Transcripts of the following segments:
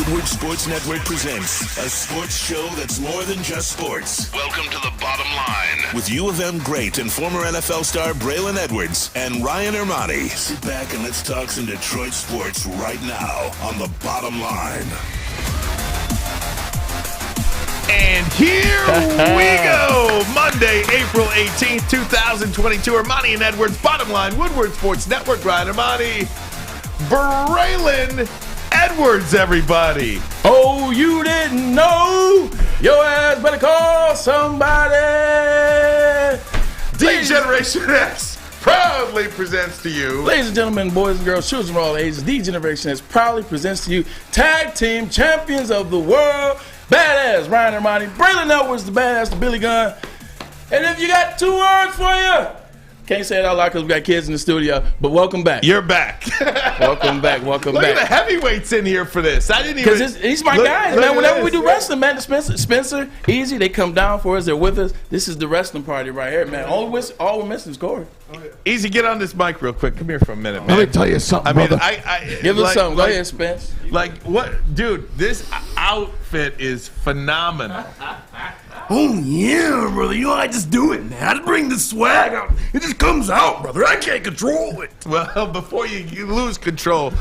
Woodward Sports Network presents a sports show that's more than just sports. Welcome to The Bottom Line with U of M great and former NFL star Braylon Edwards and Ryan Ermanni. Sit back and let's talk some Detroit sports right now on The Bottom Line. And here we go. Monday, April 18th, 2022. Ermanni and Edwards, Bottom Line, Woodward Sports Network. Ryan Ermanni, Braylon Edwards, everybody. Oh, you didn't know? Your ass better call somebody. D-Generation X proudly presents to you. Ladies and gentlemen, boys and girls, children of all ages, D-Generation X proudly presents to you Tag Team Champions of the World. Badass Ryan Ermanni, Braylon Edwards, the badass, the Billy Gunn. And if you got 2 words for you, can't say it out loud because we got kids in the studio, but welcome back. You're back. Welcome back. Look at the heavyweights in here for this. I didn't even. Because he's my guys, man. Whenever we do wrestling, man, Spencer, Easy, they come down for us. They're with us. This is the wrestling party right here, man. All we're missing is Corey. Easy, get on this mic real quick. Come here for a minute, man. Let me tell you something, brother. Give us something. Go ahead, Spence. Like, what? Dude, this outfit is phenomenal. Oh, yeah, brother. You know, I just do it, man. I just bring the swag out. It just comes out, brother. I can't control it. Well, before you lose control.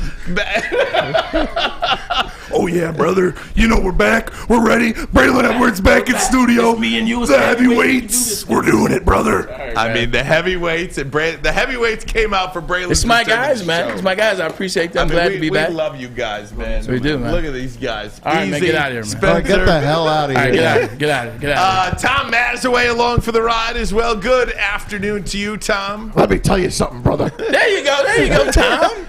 Oh, yeah, brother. You know, we're back. We're ready. Braylon Edwards back in studio. It's me and you. The heavyweights. We're doing it, brother. Right, I mean, the heavyweights came out for Braylon. It's my guys, man. It's my guys. I appreciate them. I'm glad to be back. We love you guys, man. We do, man. Look at these guys. All right, man. Get out of here, man. Spencer. All right, get the hell out of here. All right, get out of here. Tom Mazawey along for the ride as well. Good afternoon to you, Tom. Let me tell you something, brother. There you go, Tom.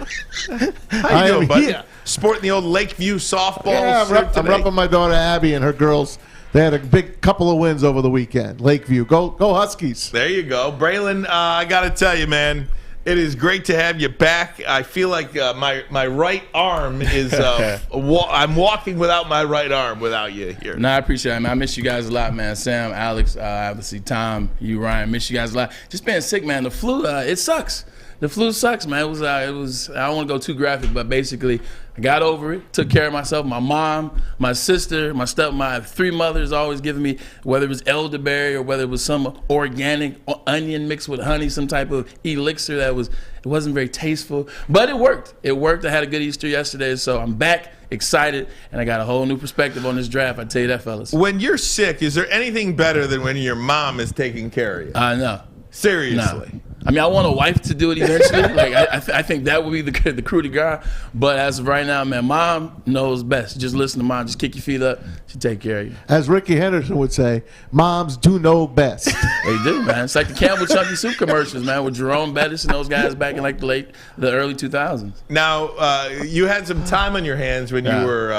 How you doing, buddy? Sporting the old Lakeview softball shirt I'm repping my daughter Abby and her girls. They had a big couple of wins over the weekend. Lakeview, go Huskies. There you go. Braylon, I got to tell you, man, it is great to have you back. I feel like my right arm is I'm walking without my right arm without you here. No, I appreciate it, man. I miss you guys a lot, man. Sam, Alex, obviously Tom, you, Ryan, miss you guys a lot. Just being sick, man. The flu, it sucks. The flu sucks, man. It was. I don't want to go too graphic, but basically, I got over it. Took care of myself. My mom, my sister, my 3 mothers always giving me, whether it was elderberry or whether it was some organic onion mixed with honey, some type of elixir it wasn't very tasteful, but it worked. It worked. I had a good Easter yesterday, so I'm back, excited, and I got a whole new perspective on this draft. I tell you that, fellas. When you're sick, is there anything better than when your mom is taking care of you? No. Seriously. No. I mean, I want a wife to do it eventually. Like I think that would be the coup de grace. But as of right now, man, mom knows best. Just listen to mom. Just kick your feet up. She take care of you. As Ricky Henderson would say, moms do know best. They do, man. It's like the Campbell Chunky Soup commercials, man, with Jerome Bettis and those guys back in like the early 2000s. Now, you had some time on your hands when you were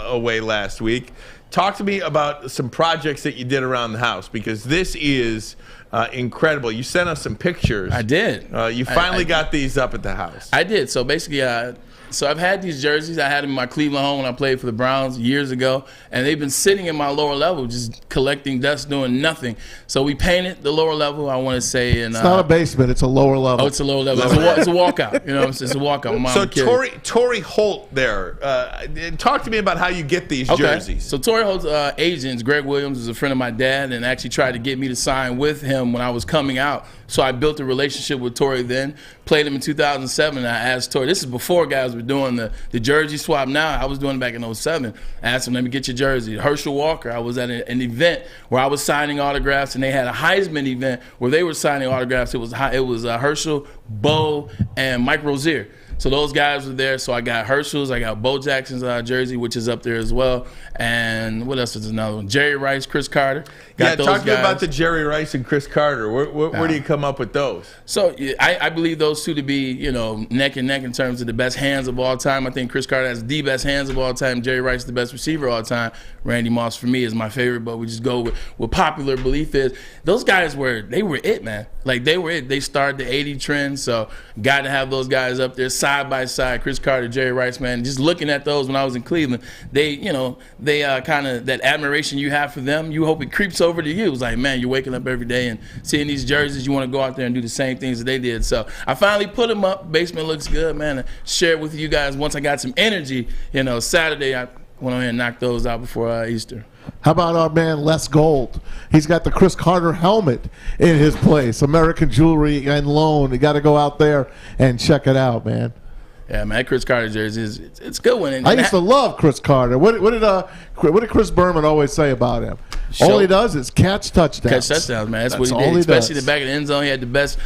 away last week. Talk to me about some projects that you did around the house, because this is incredible. You sent us some pictures. I did. You finally got these up at the house. I did. So basically, so I've had these jerseys. I had them in my Cleveland home when I played for the Browns years ago, and they've been sitting in my lower level, just collecting dust, doing nothing. So we painted the lower level, I want to say. And, it's not a basement. It's a lower level. Oh, it's a lower level. It's a walkout. You know, it's a walkout. So Torrey Holt there, talk to me about how you get these jerseys. So Torrey Holt's agent, Greg Williams, is a friend of my dad and actually tried to get me to sign with him when I was coming out. So I built a relationship with Torrey then, played him in 2007, and I asked Torrey, this is before guys were doing the jersey swap now. I was doing it back in 2007. I asked him, let me get your jersey. Herschel Walker, I was at an event where I was signing autographs, and they had a Heisman event where they were signing autographs. It was Herschel, Bo, and Mike Rozier. So those guys were there. So I got Herschel's, I got Bo Jackson's jersey, which is up there as well. And what else is another one? Jerry Rice, Chris Carter. Talk to me about the Jerry Rice and Chris Carter. Where do you come up with those? So I believe those two to be, neck and neck in terms of the best hands of all time. I think Chris Carter has the best hands of all time. Jerry Rice is the best receiver of all time. Randy Moss, for me, is my favorite, but we just go with what popular belief is. Those guys were it, man. Like, they were it. They started the 80 trend, so got to have those guys up there side by side, Chris Carter, Jerry Rice, man. Just looking at those when I was in Cleveland, they kind of, that admiration you have for them, you hope it creeps over to you. It's like, man, you're waking up every day and seeing these jerseys, you want to go out there and do the same things that they did. So I finally put them up. Basement looks good, man. And share it with you guys once I got some energy. Saturday I Went on here and knocked those out before Easter. How about our man Les Gold? He's got the Chris Carter helmet in his place. American Jewelry and Loan. You got to go out there and check it out, man. Yeah, man, that Chris Carter jersey it's a good one. And I used to love Chris Carter. What did Chris Berman always say about him? All he does is catch touchdowns. Catch touchdowns, man. That's what he all did. he Especially does. the back of the end zone. He had the best.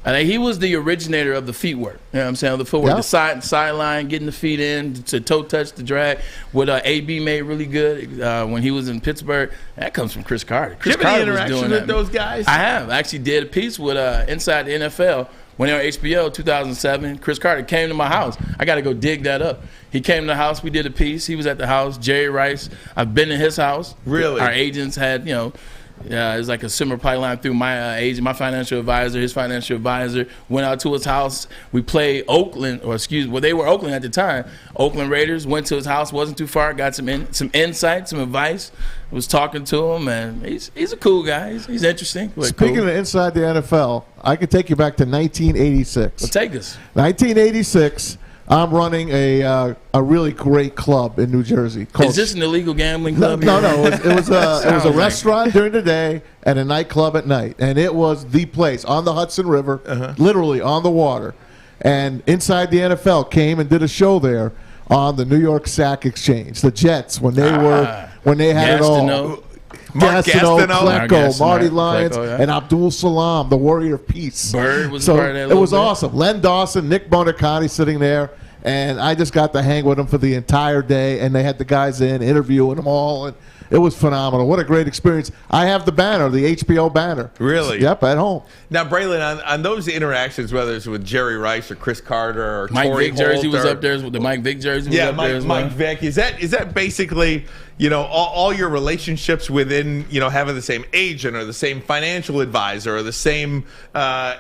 I think he was the originator of the feet work. You know what I'm saying? The footwork, Yep. the sideline, getting the feet in, to toe touch, the drag. What AB made really good when he was in Pittsburgh, that comes from Chris Carter. Chris Do you have any Carter was interaction doing with that. those guys? I have. I actually did a piece with Inside the NFL. When they were on HBO 2007, Chris Carter came to my house. I got to go dig that up. He came to the house. We did a piece. He was at the house. Jerry Rice. I've been to his house. Really? Our agents had, it was like a similar pipeline through my agent, my financial advisor, his financial advisor. Went out to his house. We played Oakland, they were Oakland at the time. Oakland Raiders. Went to his house. Wasn't too far. Got some insight, some advice. Was talking to him, and he's a cool guy. He's interesting. Speaking of inside the NFL, I could take you back to 1986. Well, take us. 1986. I'm running a really great club in New Jersey. Is this an illegal gambling club? No. It was a Sounds like restaurant during the day and a nightclub at night, and it was the place on the Hudson River, literally on the water. And Inside the NFL came and did a show there on the New York Sack Exchange, the Jets, when they had it all. Mark Gastineau, Klecko, Marty Lyons, Klecko, yeah. and Abdul Salam, the Warrior of Peace. Bird was so part of that. It was bit. awesome. Len Dawson, Nick Bonacati sitting there, and I just got to hang with them for the entire day. And they had the guys in interviewing them all, and it was phenomenal. What a great experience! I have the banner, the HBO banner. Really? Yep, at home. Now, Braylon, on those interactions, whether it's with Jerry Rice or Chris Carter or Mike Torrey Vick jersey Holt was or- up there. The Mike Vick jersey was up there as well. Mike Vick. Is that basically, all your relationships within, having the same agent or the same financial advisor or the same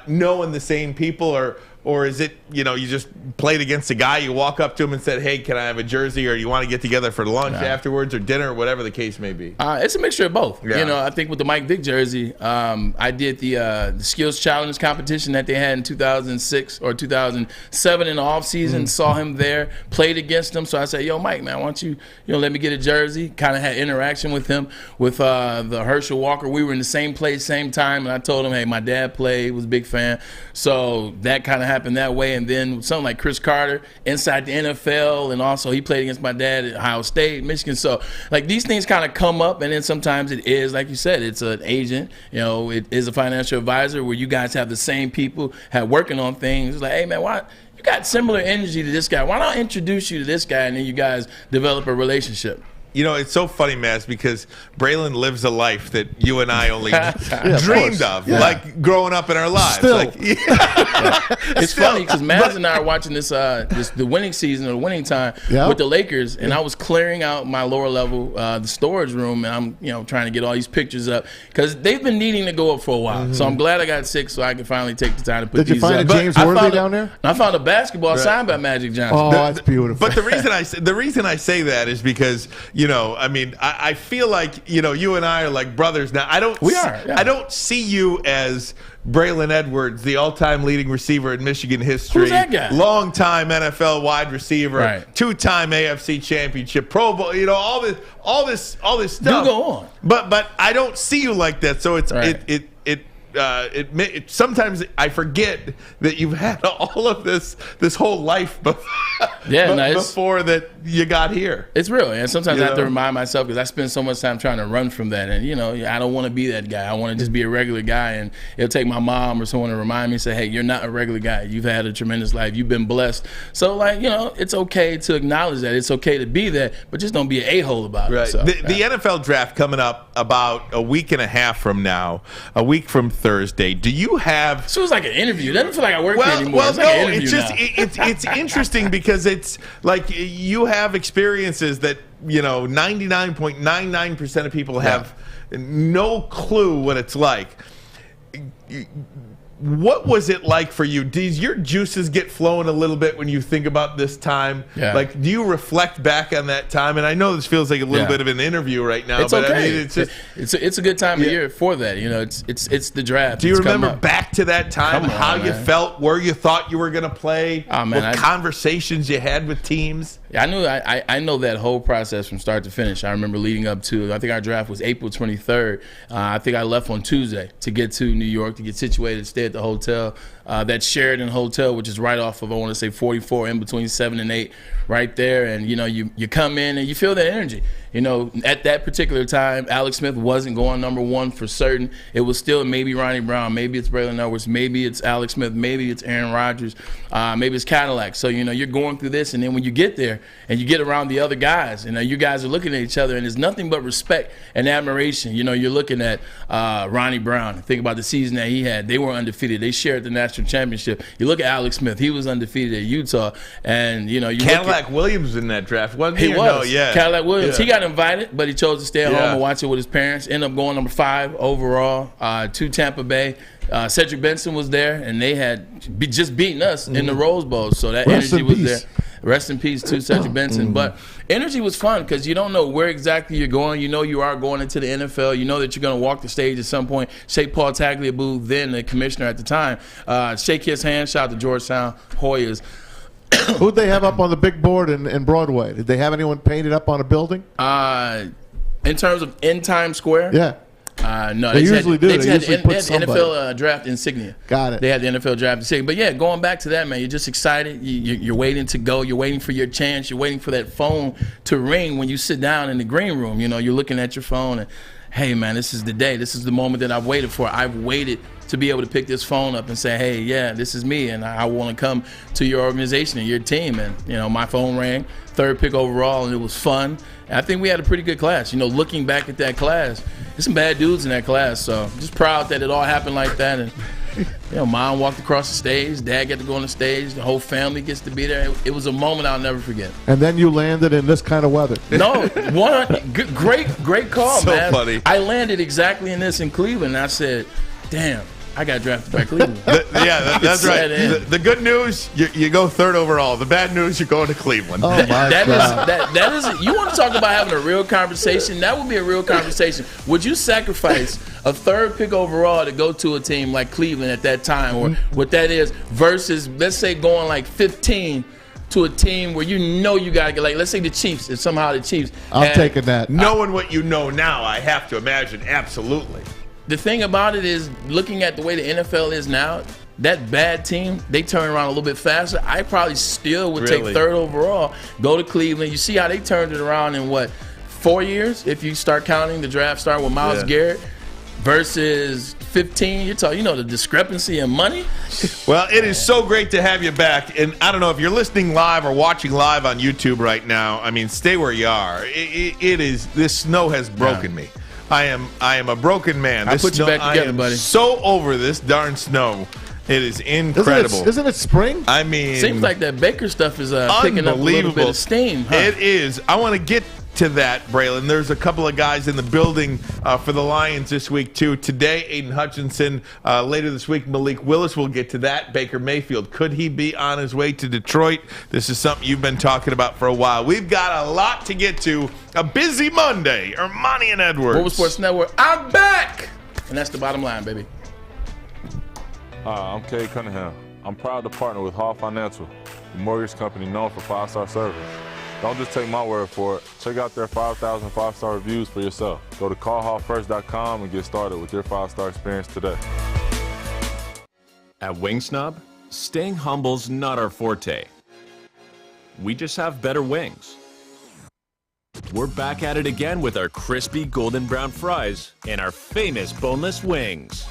knowing the same people, or is it, you just played against a guy, you walk up to him and said, hey, can I have a jersey, or you want to get together for lunch afterwards or dinner, or whatever the case may be? It's a mixture of both. Yeah. I think with the Mike Vick jersey, I did the skills challenge competition that they had in 2006 or 2007 in the offseason. Saw him there, played against him. So I said, yo, Mike, man, why don't you let me get a jersey? Kind of had interaction with him, with the Herschel Walker. We were in the same place, same time, and I told him, hey, my dad played, was a big fan. So that kind of happened that way. And then something like Chris Carter inside the NFL, and also he played against my dad at Ohio State, Michigan. So like these things kind of come up, and then sometimes it is, like you said, it's an agent, it is a financial advisor where you guys have the same people working on things. It's like, hey man, why you got similar energy to this guy? Why not introduce you to this guy, and then you guys develop a relationship? It's so funny, Maz, because Braylon lives a life that you and I only of dreamed course. of, Yeah. like growing up in our lives. Still. It's funny because Maz and I are watching the winning season or the winning time Yeah. with the Lakers, and I was clearing out my lower level, the storage room, and I'm trying to get all these pictures up because they've been needing to go up for a while. So I'm glad I got sick so I could finally take the time to put Did you these find up. a James I Worthy found down there? I found a basketball signed by Magic Johnson. Oh, that's beautiful. But the reason I say that is because I feel like you and I are like brothers now. We are, yeah. I don't see you as Braylon Edwards, the all-time leading receiver in Michigan history. Who's that guy? Long-time NFL wide receiver, Right. two-time AFC championship, Pro Bowl. All this stuff. Do go on. But I don't see you like that. So it's Right. it sometimes I forget that you've had all of this whole life before, before that you got here. It's real, and sometimes I have to know? remind myself because I spend so much time trying to run from that, and I don't want to be that guy. I want to just be a regular guy, and it'll take my mom or someone to remind me, say, "Hey, you're not a regular guy. You've had a tremendous life. You've been blessed." So, it's okay to acknowledge that. It's okay to be that, but just don't be an a-hole about Right. it. So, The NFL draft coming up about a week and a half from now, a week from Thursday. Do you have? So it's like an interview. It doesn't feel like I work there anymore. Well, It's like an interview it's just now. it's interesting because it's like you have experiences that 99.99% of people have no clue what it's like. What was it like for you? Did your juices get flowing a little bit when you think about this time? Yeah. Like, do you reflect back on that time? And I know this feels like a little Yeah. bit of an interview right now, It's but okay. I mean, it's just. It's a good time of year for that. It's the draft. Do you It's come remember up. back to that time, Come on, how you man. felt, where you thought you were going to play, Oh, man, what conversations you had with teams? I know that whole process from start to finish. I remember leading up to, I think our draft was April 23rd. I think I left on Tuesday to get to New York, to get situated, stay at the hotel, that Sheraton Hotel, which is right off of, I want to say 44, in between 7 and 8, right there. And, you come in and you feel that energy. At that particular time, Alex Smith wasn't going number one for certain. It was still maybe Ronnie Brown, maybe it's Braylon Edwards, maybe it's Alex Smith, maybe it's Aaron Rodgers, maybe it's Cadillac. So, you're going through this, and then when you get there and you get around the other guys, you guys are looking at each other, and there's nothing but respect and admiration. You're looking at Ronnie Brown. Think about the season that he had. They were undefeated. They shared the national championship. You look at Alex Smith. He was undefeated at Utah. And, Cadillac Williams in that draft, wasn't he? He was. No, yeah. Cadillac Williams. Yeah. He got invited, but he chose to stay at home and watch it with his parents. Ended up going number 5 overall to Tampa Bay. Cedric Benson was there, and they had just beaten us in the Rose Bowl. So that energy was there. Rest in peace to Cedric Benson. But energy was fun because you don't know where exactly you're going. You are going into the NFL. You know that you're going to walk the stage at some point. Shake Paul Tagliabue, then the commissioner at the time. Shake his hand. Shout out to Georgetown Hoyas. Who'd they have up on the big board in Broadway? Did they have anyone painted up on a building? In terms of in Times Square? Yeah. No, they usually do. They had the NFL draft insignia. Got it. They had the NFL draft insignia. But yeah, going back to that, man, you're just excited. You're waiting to go. You're waiting for your chance. You're waiting for that phone to ring when you sit down in the green room. You're looking at your phone and, hey, man, this is the day. This is the moment that I've waited for. I've waited to be able to pick this phone up and say, hey, yeah, this is me, and I want to come to your organization and your team. And, my phone rang, 3rd pick overall, and it was fun. And I think we had a pretty good class. Looking back at that class, there's some bad dudes in that class. So I'm just proud that it all happened like that. And, Mom walked across the stage. Dad got to go on the stage. The whole family gets to be there. It was a moment I'll never forget. And then you landed in this kind of weather. No, great call, so man. Funny. I landed exactly in this in Cleveland. And I said, damn, I got drafted by Cleveland. That's right. The good news, you go 3rd overall. The bad news, you're going to Cleveland. Oh, my God. That is, you want to talk about having a real conversation? That would be a real conversation. Would you sacrifice a 3rd pick overall to go to a team like Cleveland at that time, or what that is, versus, let's say, going like 15 to a team where you got to get, like, let's say the Chiefs, if somehow the Chiefs. I'm taking that. Knowing what you know now, I have to imagine, absolutely. The thing about it is, looking at the way the NFL is now, that bad team, they turn around a little bit faster. I probably still would take 3rd overall, go to Cleveland. You see how they turned it around in, 4 years? If you start counting the draft start with Myles Garrett versus 15, you're talking, the discrepancy in money. Well, it is so great to have you back. And I don't know if you're listening live or watching live on YouTube right now. I mean, stay where you are. This snow has broken me. I am a broken man. I put you back together, buddy. So over this darn snow. It is incredible. Isn't it spring? I mean, seems like that Baker stuff is picking up a little bit of steam. Huh? It is. I want to get to that, Braylon. There's a couple of guys in the building for the Lions this week, too. Today, Aiden Hutchinson. Later this week, Malik Willis. We'll get to that. Baker Mayfield. Could he be on his way to Detroit? This is something you've been talking about for a while. We've got a lot to get to. A busy Monday. Ermanni and Edwards. Woodward Sports Network. I'm back! And that's the bottom line, baby. Hi, I'm Kay Cunningham. I'm proud to partner with Hall Financial, the mortgage company known for 5-star service. Don't just take my word for it. Check out their 5,000 5-star reviews for yourself. Go to callhallfirst.com and get started with your 5-star experience today. At Wingsnob, staying humble's not our forte. We just have better wings. We're back at it again with our crispy golden brown fries and our famous boneless wings.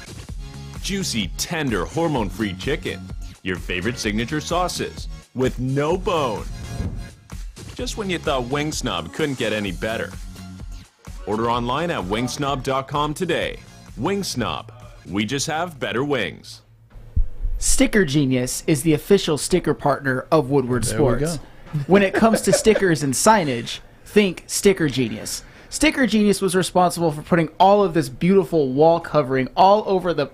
Juicy, tender, hormone-free chicken. Your favorite signature sauces with no bone. Just when you thought Wingsnob couldn't get any better. Order online at wingsnob.com today. Wingsnob. We just have better wings. Sticker Genius is the official sticker partner of Woodward Sports. When it comes to stickers and signage, think Sticker Genius. Sticker Genius was responsible for putting all of this beautiful wall covering all over the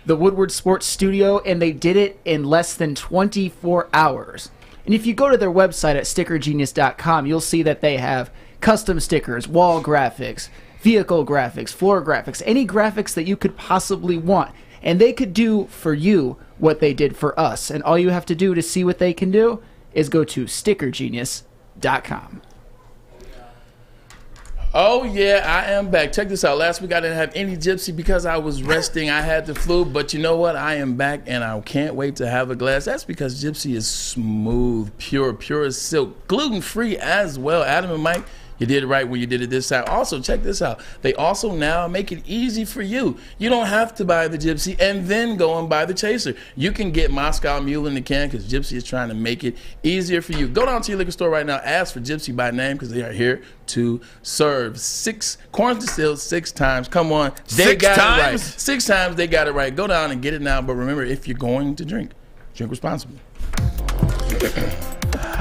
Woodward Sports studio, and they did it in less than 24 hours. And if you go to their website at stickergenius.com, you'll see that they have custom stickers, wall graphics, vehicle graphics, floor graphics, any graphics that you could possibly want. And they could do for you what they did for us. And all you have to do to see what they can do is go to stickergenius.com. gypsy.com. Oh, yeah, I am back. Check this out. Last week I didn't have any gypsy because I was resting. I had the flu. But you know what? I am back, and I can't wait to have a glass. That's because gypsy is smooth, pure as silk, gluten-free as well. Adam and Mike, you did it right when you did it this time. Also, check this out. They also now make it easy for you. You don't have to buy the gypsy and then go and buy the chaser. You can get Moscow Mule in the can because gypsy is trying to make it easier for you. Go down to your liquor store right now. Ask for gypsy by name because they are here to serve. 6 corns distilled 6 times. Come on. They got it right. 6 times they got it right. Go down and get it now. But remember, if you're going to drink responsibly.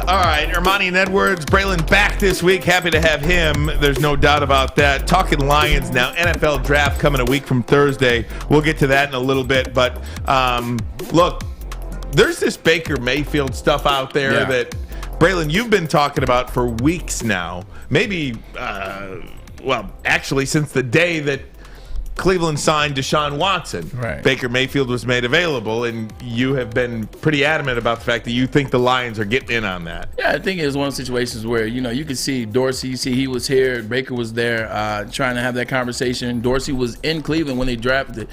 All right, Ermanni and Edwards, Braylon back this week. Happy to have him. There's no doubt about that. Talking Lions now. NFL draft coming a week from Thursday. We'll get to that in a little bit. But look, there's this Baker Mayfield stuff out there that, Braylon, you've been talking about for weeks now. Maybe, actually since the day that Cleveland signed Deshaun Watson. Right. Baker Mayfield was made available, and you have been pretty adamant about the fact that you think the Lions are getting in on that. Yeah, I think it was one of those situations where, you could see Dorsey, you see he was here, Baker was there trying to have that conversation. Dorsey was in Cleveland when they drafted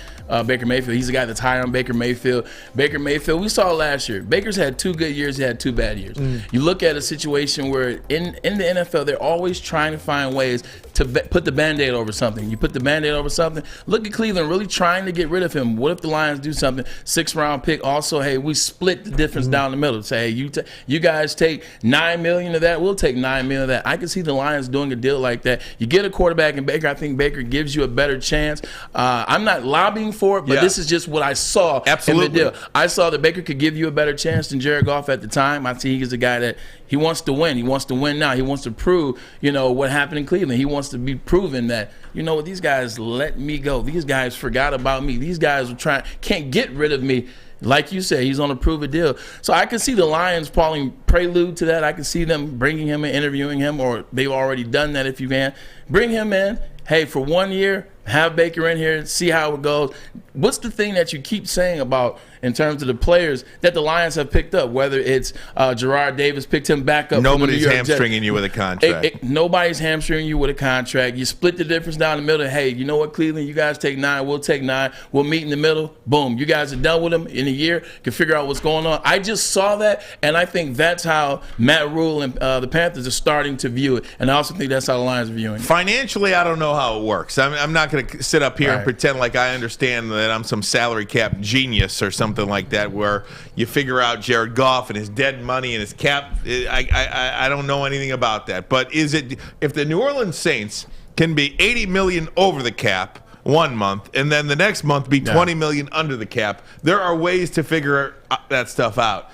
Baker Mayfield. He's the guy that's high on Baker Mayfield. Baker Mayfield, we saw last year. Baker's had 2 good years, he had 2 bad years. You look at a situation where in the NFL, they're always trying to find ways to put the Band-Aid over something. You put the Band-Aid over something. Look at Cleveland really trying to get rid of him. What if the Lions do something? 6th-round pick. Also, hey, we split the difference down the middle. Say, hey, you guys take $9 million of that. We'll take $9 million of that. I can see the Lions doing a deal like that. You get a quarterback in Baker. I think Baker gives you a better chance. I'm not lobbying for it, but this is just what I saw in the deal. I saw that Baker could give you a better chance than Jared Goff at the time. I see he's a guy that he wants to win. He wants to win now. He wants to prove, what happened in Cleveland. He wants to be proven that, these guys let me go. These guys forgot about me. These guys can't get rid of me. Like you said, he's on a prove a deal. So I can see the Lions falling prelude to that. I can see them bringing him and interviewing him, or they've already done that if you can. Bring him in. Hey, for 1 year, have Baker in here, see how it goes. What's the thing that you keep saying about in terms of the players that the Lions have picked up, whether it's Gerard Davis picked him back up. Nobody's hamstringing you with a contract. Nobody's hamstringing you with a contract. You split the difference down the middle. Hey, you know what, Cleveland? You guys take 9. We'll take 9. We'll meet in the middle. Boom. You guys are done with them in a year. Can figure out what's going on. I just saw that, and I think that's how Matt Rule and the Panthers are starting to view it. And I also think that's how the Lions are viewing it. Financially, I don't know how it works. I'm not going to sit up here and pretend like I understand that I'm some salary cap genius or something like that, where you figure out Jared Goff and his dead money and his cap. I don't know anything about that. But is it, if the New Orleans Saints can be $80 million over the cap one month and then the next month be $20 million under the cap, there are ways to figure that stuff out.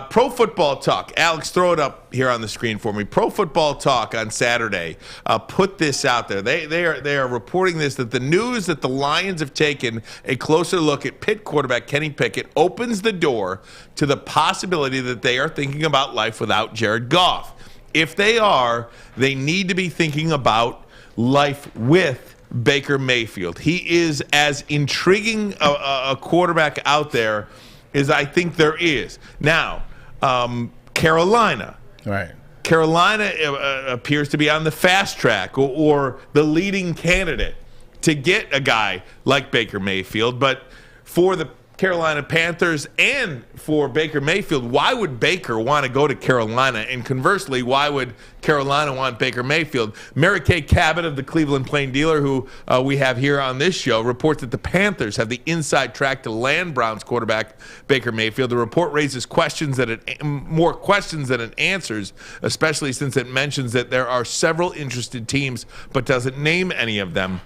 Pro Football Talk. Alex, throw it up here on the screen for me. Pro Football Talk on Saturday put this out there. They are reporting this, that the news that the Lions have taken a closer look at Pitt quarterback Kenny Pickett opens the door to the possibility that they are thinking about life without Jared Goff. If they are, they need to be thinking about life with Baker Mayfield. He is as intriguing a quarterback out there as I think there is. Now, Carolina. Right. Carolina appears to be on the fast track or the leading candidate to get a guy like Baker Mayfield. But for the Carolina Panthers and for Baker Mayfield, why would Baker want to go to Carolina? And conversely, why would Carolina want Baker Mayfield? Mary Kay Cabot of the Cleveland Plain Dealer, who we have here on this show, reports that the Panthers have the inside track to land Browns quarterback Baker Mayfield. The report raises more questions than it answers, especially since it mentions that there are several interested teams but doesn't name any of them.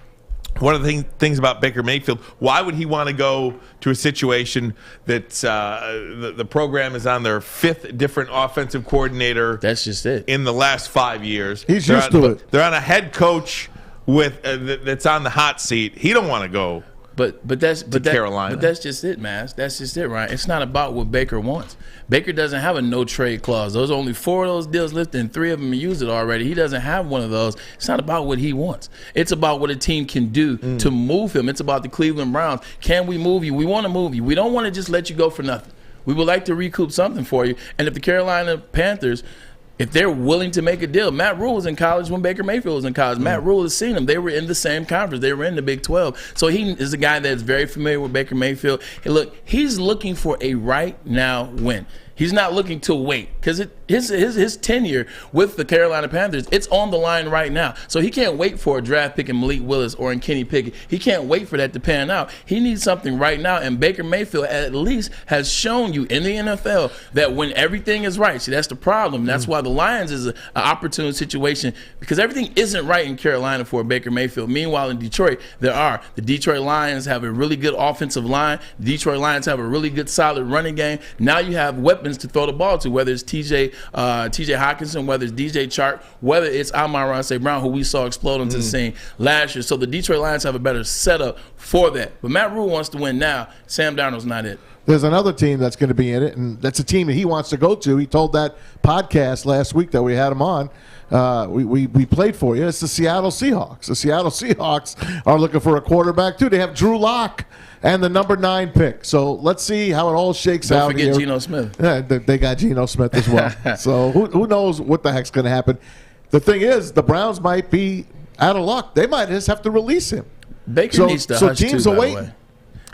One of the things about Baker Mayfield, why would he want to go to a situation that the program is on their 5th different offensive coordinator? That's just it. In the last 5 years. He's used to it. They're on a head coach with that's on the hot seat. He don't want to go Carolina. But that's just it, man. That's just it, right? It's not about what Baker wants. Baker doesn't have a no trade clause. Those only 4 of those deals listed, and 3 of them used it already. He doesn't have one of those. It's not about what he wants. It's about what a team can do to move him. It's about the Cleveland Browns. Can we move you? We want to move you. We don't want to just let you go for nothing. We would like to recoup something for you. And if the Carolina Panthers if they're willing to make a deal. Matt Rule was in college when Baker Mayfield was in college. Matt Rule has seen him. They were in the same conference. They were in the Big 12. So he is a guy that's very familiar with Baker Mayfield. And look, he's looking for a right now win. He's not looking to wait because his tenure with the Carolina Panthers, it's on the line right now. So he can't wait for a draft pick in Malik Willis or in Kenny Pickett. He can't wait for that to pan out. He needs something right now, and Baker Mayfield at least has shown you in the NFL that when everything is right, see, that's the problem. That's why the Lions is an opportune situation because everything isn't right in Carolina for Baker Mayfield. Meanwhile, in Detroit, there are. The Detroit Lions have a really good offensive line. The Detroit Lions have a really good, solid running game. Now you have weapons to throw the ball to, whether it's TJ Hawkinson, whether it's DJ Chark, whether it's Amon-Ra St. Brown, who we saw explode onto the scene last year. So the Detroit Lions have a better setup for that. But Matt Rule wants to win now. Sam Darnold's not it. There's another team that's going to be in it, and that's a team that he wants to go to. He told that podcast last week that we had him on. We played for you. It's the Seattle Seahawks. The Seattle Seahawks are looking for a quarterback, too. They have Drew Lock and the number 9 pick. So let's see how it all shakes out. Don't forget Geno Smith. Yeah, they got Geno Smith as well. So who knows what the heck's going to happen. The thing is, the Browns might be out of luck. They might just have to release him. Baker needs to hush teams too, are by waiting. the way.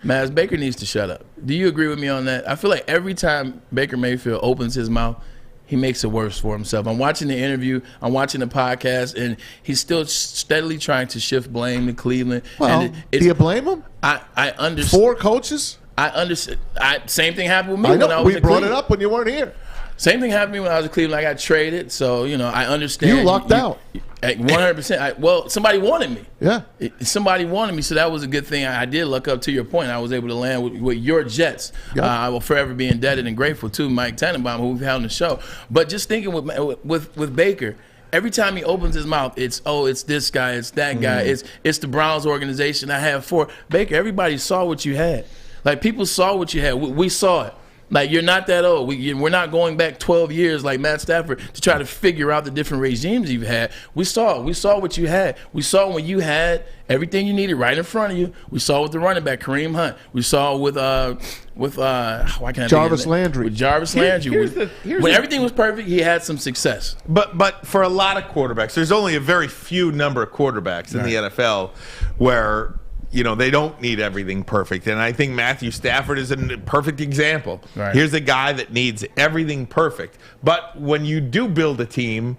Maz, Baker needs to shut up. Do you agree with me on that? I feel like every time Baker Mayfield opens his mouth, he makes it worse for himself. I'm watching the interview, I'm watching the podcast, and he's still steadily trying to shift blame to Cleveland. Well, and do you blame him? I understand. 4 coaches? I understand. Same thing happened with me I know. when I was We in brought Cleveland. it up when you weren't here. Same thing happened to me when I was in Cleveland. I got traded, so I understand. You lucked out. 100%. Well, somebody wanted me. Yeah. Somebody wanted me, so that was a good thing. I did luck up to your point. I was able to land with your Jets. Yep. I will forever be indebted and grateful to Mike Tannenbaum, who we've had on the show. But just thinking with Baker, every time he opens his mouth, it's this guy, it's that guy, it's the Browns organization I have for Baker. Everybody saw what you had. Like, people saw what you had. We saw it. Like, you're not that old. We're not going back 12 years like Matt Stafford to try to figure out the different regimes you've had. We saw it. We saw what you had. We saw when you had everything you needed right in front of you. We saw with the running back, Kareem Hunt. We saw with why can't I Jarvis Landry. With Jarvis Landry. When everything was perfect, he had some success. But for a lot of quarterbacks, there's only a very few number of quarterbacks in the NFL where they don't need everything perfect. And I think Matthew Stafford is a perfect example. Right. Here's a guy that needs everything perfect. But when you do build a team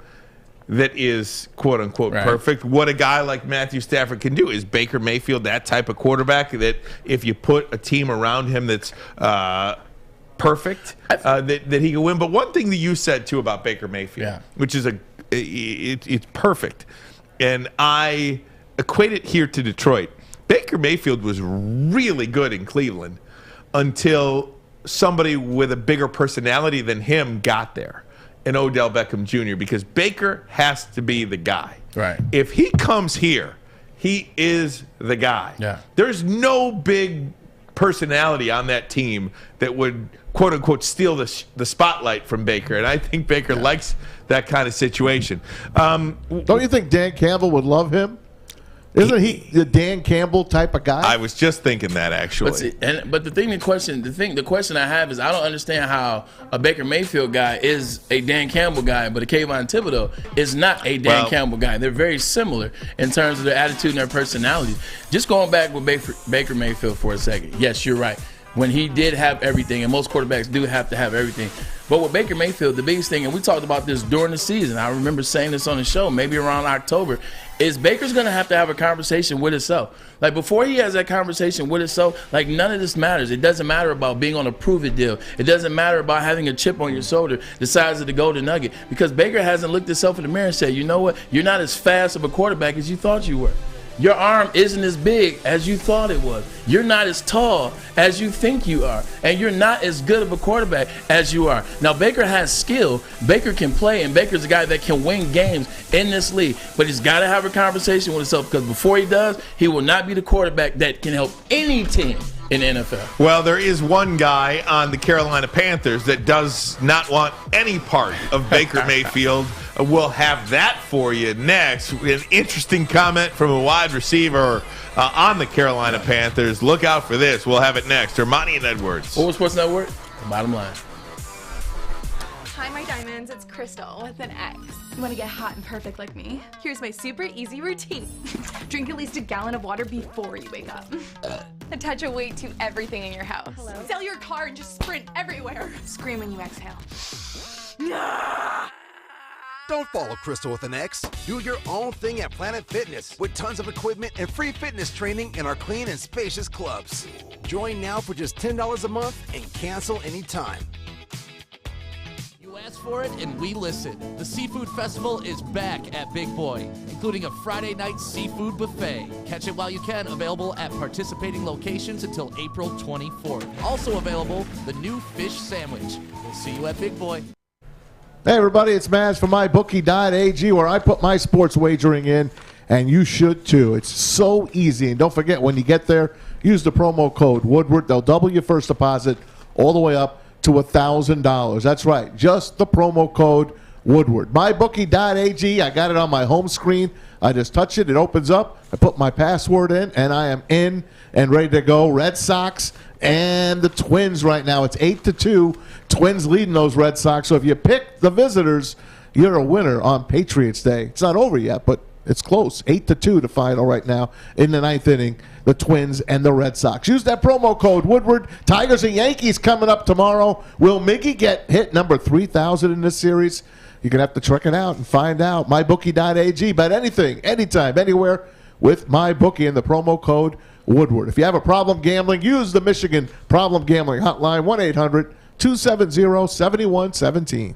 that is quote-unquote perfect, what a guy like Matthew Stafford can do. Is Baker Mayfield that type of quarterback that if you put a team around him that's perfect, that he can win? But one thing that you said, too, about Baker Mayfield, which is it's perfect, and I equate it here to Detroit. Baker Mayfield was really good in Cleveland until somebody with a bigger personality than him got there, and Odell Beckham Jr., because Baker has to be the guy. Right. If he comes here, he is the guy. Yeah. There's no big personality on that team that would, quote-unquote, steal the spotlight from Baker, and I think Baker likes that kind of situation. Don't you think Dan Campbell would love him? Isn't he the Dan Campbell type of guy? I was just thinking that, actually. But the question I have is, I don't understand how a Baker Mayfield guy is a Dan Campbell guy, but a Kayvon Thibodeau is not a Dan Campbell guy. They're very similar in terms of their attitude and their personality. Just going back with Baker Mayfield for a second. Yes, you're right. When he did have everything, and most quarterbacks do have to have everything. But with Baker Mayfield, the biggest thing, and we talked about this during the season, I remember saying this on the show, maybe around October, is Baker's going to have a conversation with himself. Like, before he has that conversation with himself, like, none of this matters. It doesn't matter about being on a prove-it deal. It doesn't matter about having a chip on your shoulder the size of the golden nugget. Because Baker hasn't looked himself in the mirror and said, you know what, you're not as fast of a quarterback as you thought you were. Your arm isn't as big as you thought it was. You're not as tall as you think you are. And you're not as good of a quarterback as you are. Now, Baker has skill. Baker can play, and Baker's a guy that can win games in this league. But he's got to have a conversation with himself, because before he does, he will not be the quarterback that can help any team in the NFL. Well, there is one guy on the Carolina Panthers that does not want any part of Baker Mayfield. We'll have that for you next. An interesting comment from a wide receiver on the Carolina Panthers. Look out for this. We'll have it next. Ermanni and Edwards. Woodward Sports Network, Bottom Line. Hi, my diamonds. It's Crystal with an X. You want to get hot and perfect like me? Here's my super easy routine. Drink at least a gallon of water before you wake up. Attach a weight to everything in your house. Hello? Sell your car and just sprint everywhere. Scream when you exhale. Don't follow Crystal with an X. Do your own thing at Planet Fitness with tons of equipment and free fitness training in our clean and spacious clubs. Join now for just $10 a month and cancel anytime. You asked for it and we listened. The Seafood Festival is back at Big Boy, including a Friday night seafood buffet. Catch it while you can, available at participating locations until April 24th. Also available, the new fish sandwich. We'll see you at Big Boy. Hey, everybody, it's Maz from MyBookie.ag, where I put my sports wagering in, and you should too. It's so easy. And don't forget, when you get there, use the promo code Woodward. They'll double your first deposit all the way up to $1,000. That's right, just the promo code Woodward. MyBookie.ag, I got it on my home screen. I just touch it, it opens up. I put my password in, and I am in and ready to go. Red Sox and the Twins right now. It's 8-2. Twins leading those Red Sox. So if you pick the visitors, you're a winner on Patriots Day. It's not over yet, but it's close. 8-2 the final right now in the ninth inning. The Twins and the Red Sox. Use that promo code Woodward. Tigers and Yankees coming up tomorrow. Will Miggy get hit number 3,000 in this series? You're going to have to check it out and find out. MyBookie.ag. Bet anything, anytime, anywhere with MyBookie and the promo code Woodward. If you have a problem gambling, use the Michigan Problem Gambling Hotline, 1-800-270-7117.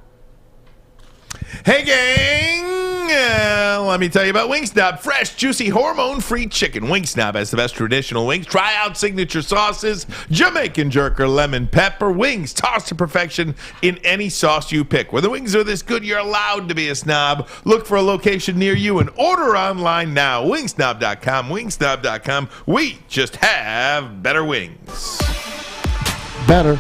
Hey, gang! Let me tell you about Wingstop. Fresh, juicy, hormone-free chicken. Wingstop has the best traditional wings. Try out signature sauces, Jamaican jerk or lemon pepper. Wings tossed to perfection in any sauce you pick. Where the wings are this good, you're allowed to be a snob. Look for a location near you and order online now. Wingsnob.com, Wingsnob.com. We just have better wings. Better.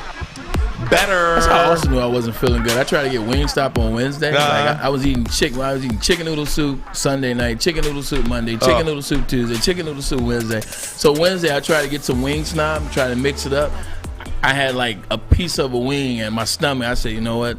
That's how I also knew I wasn't feeling good. I tried to get Wingstop on Wednesday. I was eating chicken. I was eating chicken noodle soup Sunday night, chicken noodle soup Monday, chicken noodle soup Tuesday, chicken noodle soup Wednesday. So Wednesday I tried to get some Wingsnob, try to mix it up. I had like a piece of a wing in my stomach. I said, you know what?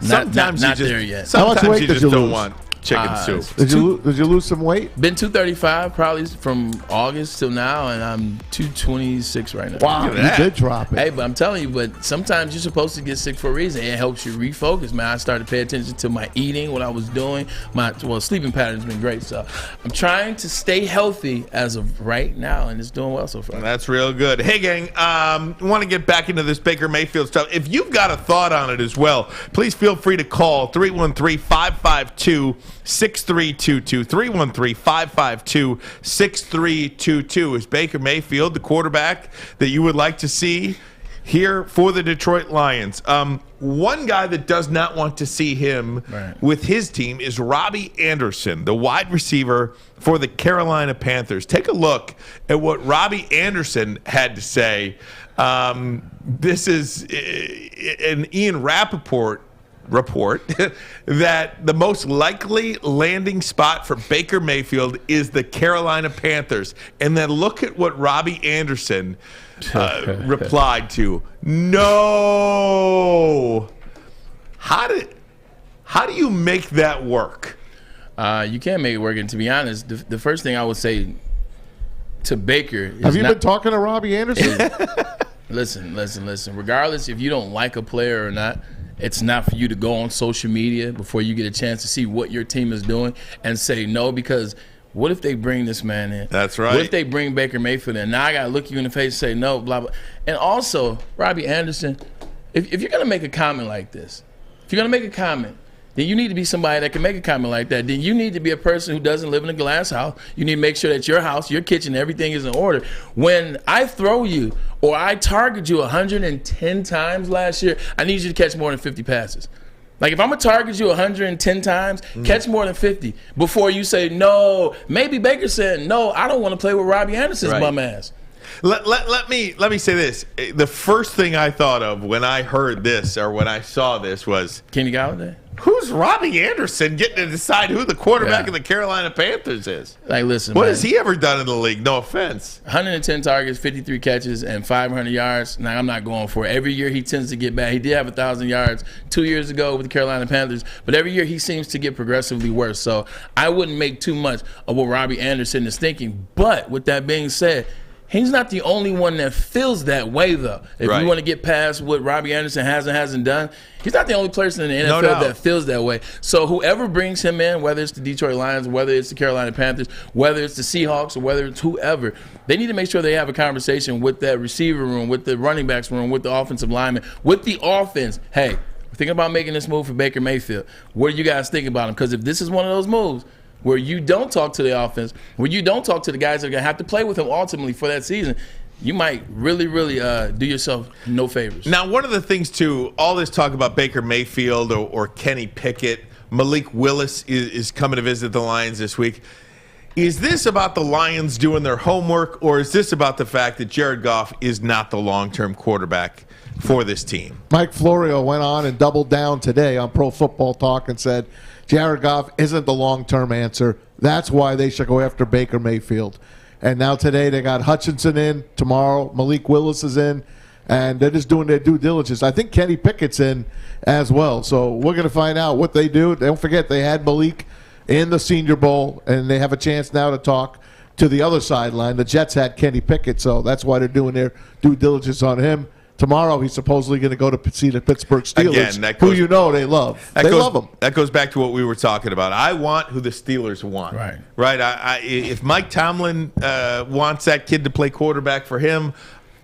Not there yet. How much weight did you lose? Want chicken soup. Did you lose some weight? Been 235 probably from August till now, and I'm 226 right now. Wow, you did drop it. Hey, but I'm telling you, but sometimes you're supposed to get sick for a reason. It helps you refocus, man. I started to pay attention to my eating, what I was doing. My sleeping pattern's been great, so I'm trying to stay healthy as of right now, and it's doing well so far. That's real good. Hey, gang, want to get back into this Baker Mayfield stuff. If you've got a thought on it as well, please feel free to call 313-552-6322. 313-552-6322. Is Baker Mayfield the quarterback that you would like to see here for the Detroit Lions? One guy that does not want to see him with his team is Robbie Anderson, the wide receiver for the Carolina Panthers. Take a look at what Robbie Anderson had to say. This is an Ian Rappaport report that the most likely landing spot for Baker Mayfield is the Carolina Panthers. And then look at what Robbie Anderson replied to. No. How do you make that work? You can't make it work. And to be honest, the first thing I would say to Baker is, have you been talking to Robbie Anderson? Listen. Regardless if you don't like a player or not, it's not for you to go on social media before you get a chance to see what your team is doing and say no, because what if they bring this man in? That's right. What if they bring Baker Mayfield in? Now I got to look you in the face and say no, blah, blah. And also, Robbie Anderson, if you're going to make a comment like this, if you're going to make a comment, then you need to be somebody that can make a comment like that. Then you need to be a person who doesn't live in a glass house. You need to make sure that your house, your kitchen, everything is in order. When I throw you or I target you 110 times last year, I need you to catch more than 50 passes. Like if I'm going to target you 110 times, catch more than 50 before you say no. Maybe Baker said, no, I don't want to play with Robbie Anderson's bum ass. Let me say this. The first thing I thought of when I heard this or when I saw this was Kenny Galladay. Who's Robbie Anderson getting to decide who the quarterback of the Carolina Panthers is? Like, listen, what man, has he ever done in the league? No offense. 110 targets, 53 catches, and 500 yards. Now, I'm not going for it. Every year he tends to get back. He did have 1,000 yards 2 years ago with the Carolina Panthers, but every year he seems to get progressively worse. So I wouldn't make too much of what Robbie Anderson is thinking. But with that being said, he's not the only one that feels that way, though. If you want to get past what Robbie Anderson has and hasn't done, he's not the only person in the NFL that feels that way. So whoever brings him in, whether it's the Detroit Lions, whether it's the Carolina Panthers, whether it's the Seahawks, or whether it's whoever, they need to make sure they have a conversation with that receiver room, with the running backs room, with the offensive lineman, with the offense. Hey, we're thinking about making this move for Baker Mayfield. What do you guys think about him? Because if this is one of those moves where you don't talk to the offense, where you don't talk to the guys that are going to have to play with him ultimately for that season, you might really, really do yourself no favors. Now, one of the things, too, all this talk about Baker Mayfield or Kenny Pickett, Malik Willis is coming to visit the Lions this week. Is this about the Lions doing their homework, or is this about the fact that Jared Goff is not the long-term quarterback for this team? Mike Florio went on and doubled down today on Pro Football Talk and said Jared Goff isn't the long-term answer. That's why they should go after Baker Mayfield. And now today they got Hutchinson in. Tomorrow Malik Willis is in. And they're just doing their due diligence. I think Kenny Pickett's in as well. So we're going to find out what they do. Don't forget they had Malik in the Senior Bowl, and they have a chance now to talk to the other sideline. The Jets had Kenny Pickett, so that's why they're doing their due diligence on him. Tomorrow, he's supposedly going to go to see the Pittsburgh Steelers, who you know they love. They love him. That goes back to what we were talking about. I want who the Steelers want. Right. If Mike Tomlin wants that kid to play quarterback for him,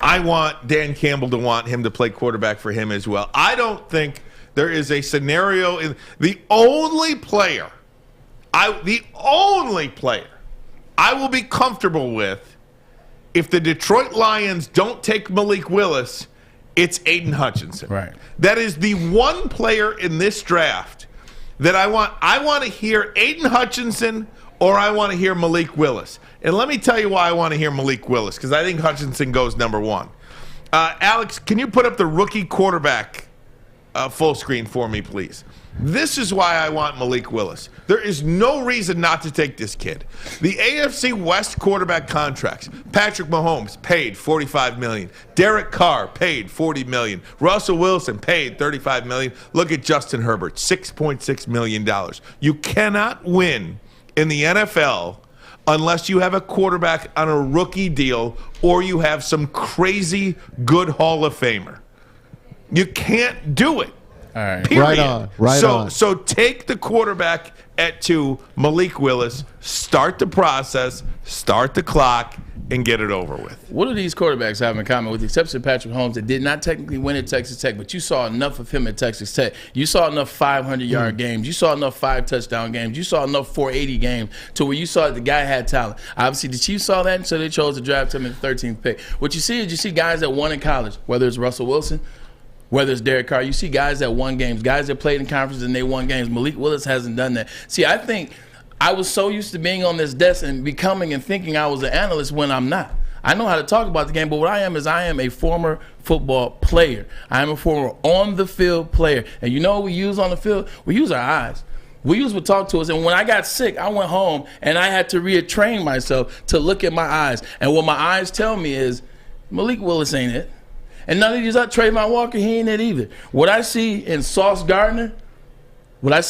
I want Dan Campbell to want him to play quarterback for him as well. I don't think there is a scenario. The only player I will be comfortable with if the Detroit Lions don't take Malik Willis, it's Aiden Hutchinson. Right. That is the one player in this draft that I want. I want to hear Aiden Hutchinson or I want to hear Malik Willis. And let me tell you why I want to hear Malik Willis, because I think Hutchinson goes number one. Alex, can you put up the rookie quarterback full screen for me, please? This is why I want Malik Willis. There is no reason not to take this kid. The AFC West quarterback contracts. Patrick Mahomes paid $45 million. Derek Carr paid $40 million. Russell Wilson paid $35 million. Look at Justin Herbert, $6.6 million. You cannot win in the NFL unless you have a quarterback on a rookie deal or you have some crazy good Hall of Famer. You can't do it. All right. Period. Right on. So take the quarterback at 2, Malik Willis, start the process, start the clock, and get it over with. What do these quarterbacks have in common, with the exception of Patrick Mahomes, that did not technically win at Texas Tech, but you saw enough of him at Texas Tech. You saw enough 500-yard games. You saw enough 5-touchdown games. You saw enough 480 games to where you saw that the guy had talent. Obviously, the Chiefs saw that, and so they chose to draft him in the 13th pick. What you see is you see guys that won in college, whether it's Russell Wilson, whether it's Derek Carr. You see guys that won games, guys that played in conferences and they won games. Malik Willis hasn't done that. See, I think I was so used to being on this desk and becoming and thinking I was an analyst when I'm not. I know how to talk about the game, but what I am is I am a former football player. I am a former on-the-field player. And you know what we use on the field? We use our eyes. We use what talk to us. And when I got sick, I went home and I had to retrain myself to look at my eyes. And what my eyes tell me is Malik Willis ain't it. And none of these other Trayvon Walker, he ain't it either. What I see in Sauce Gardner, I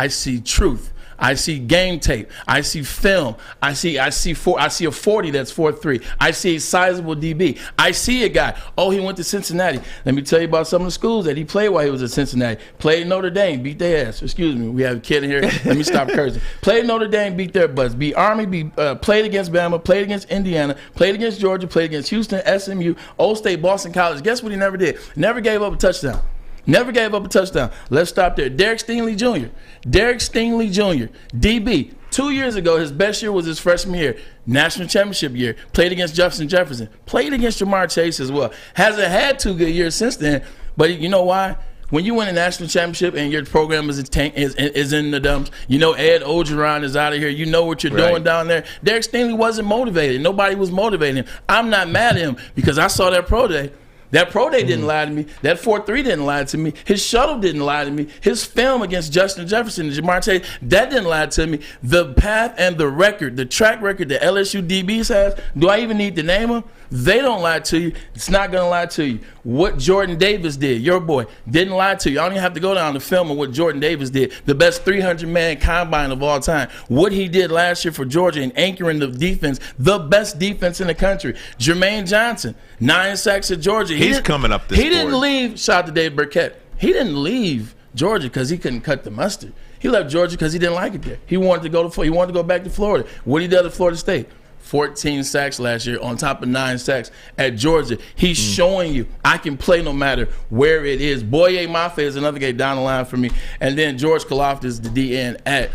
see truth. I see game tape. I see film. I see a 40 that's 4.3. I see a sizable DB. I see a guy. Oh, he went to Cincinnati. Let me tell you about some of the schools that he played while he was at Cincinnati. Played at Notre Dame, beat their ass. Excuse me, we have a kid in here. Let me stop cursing. Played at Notre Dame, beat their butts. Beat Army, played against Bama, played against Indiana, played against Georgia, played against Houston, SMU, Old State, Boston College. Guess what he never did? Never gave up a touchdown. Never gave up a touchdown. Let's stop there. Derek Stingley Jr., DB. 2 years ago, his best year was his freshman year. National championship year. Played against Justin Jefferson. Played against Jamar Chase as well. Hasn't had 2 good years since then. But you know why? When you win a national championship and your program is in the dumps, you know Ed Ogeron is out of here. You know what you're doing down there. Derek Stingley wasn't motivated. Nobody was motivating him. I'm not mad at him because I saw that pro day. That pro day didn't lie to me. That 4-3 didn't lie to me. His shuttle didn't lie to me. His film against Justin Jefferson and Jamar Chase, that didn't lie to me. The path and the record, the track record that LSU DBs has, do I even need to name them? They don't lie to you. It's not going to lie to you. What Jordan Davis did, your boy, didn't lie to you. I don't even have to go down the film of what Jordan Davis did, the best 300-man combine of all time. What he did last year for Georgia in anchoring the defense, the best defense in the country. Jermaine Johnson, 9 sacks at Georgia. He's coming up this He didn't leave, shout out to Dave Burkett, he didn't leave Georgia because he couldn't cut the mustard. He left Georgia because he didn't like it there. He wanted to go back to Florida. What he did at Florida State? 14 sacks last year on top of 9 sacks at Georgia. He's showing you I can play no matter where it is. Boye Mafe is another guy down the line for me. And then George Karlaftis, the DN at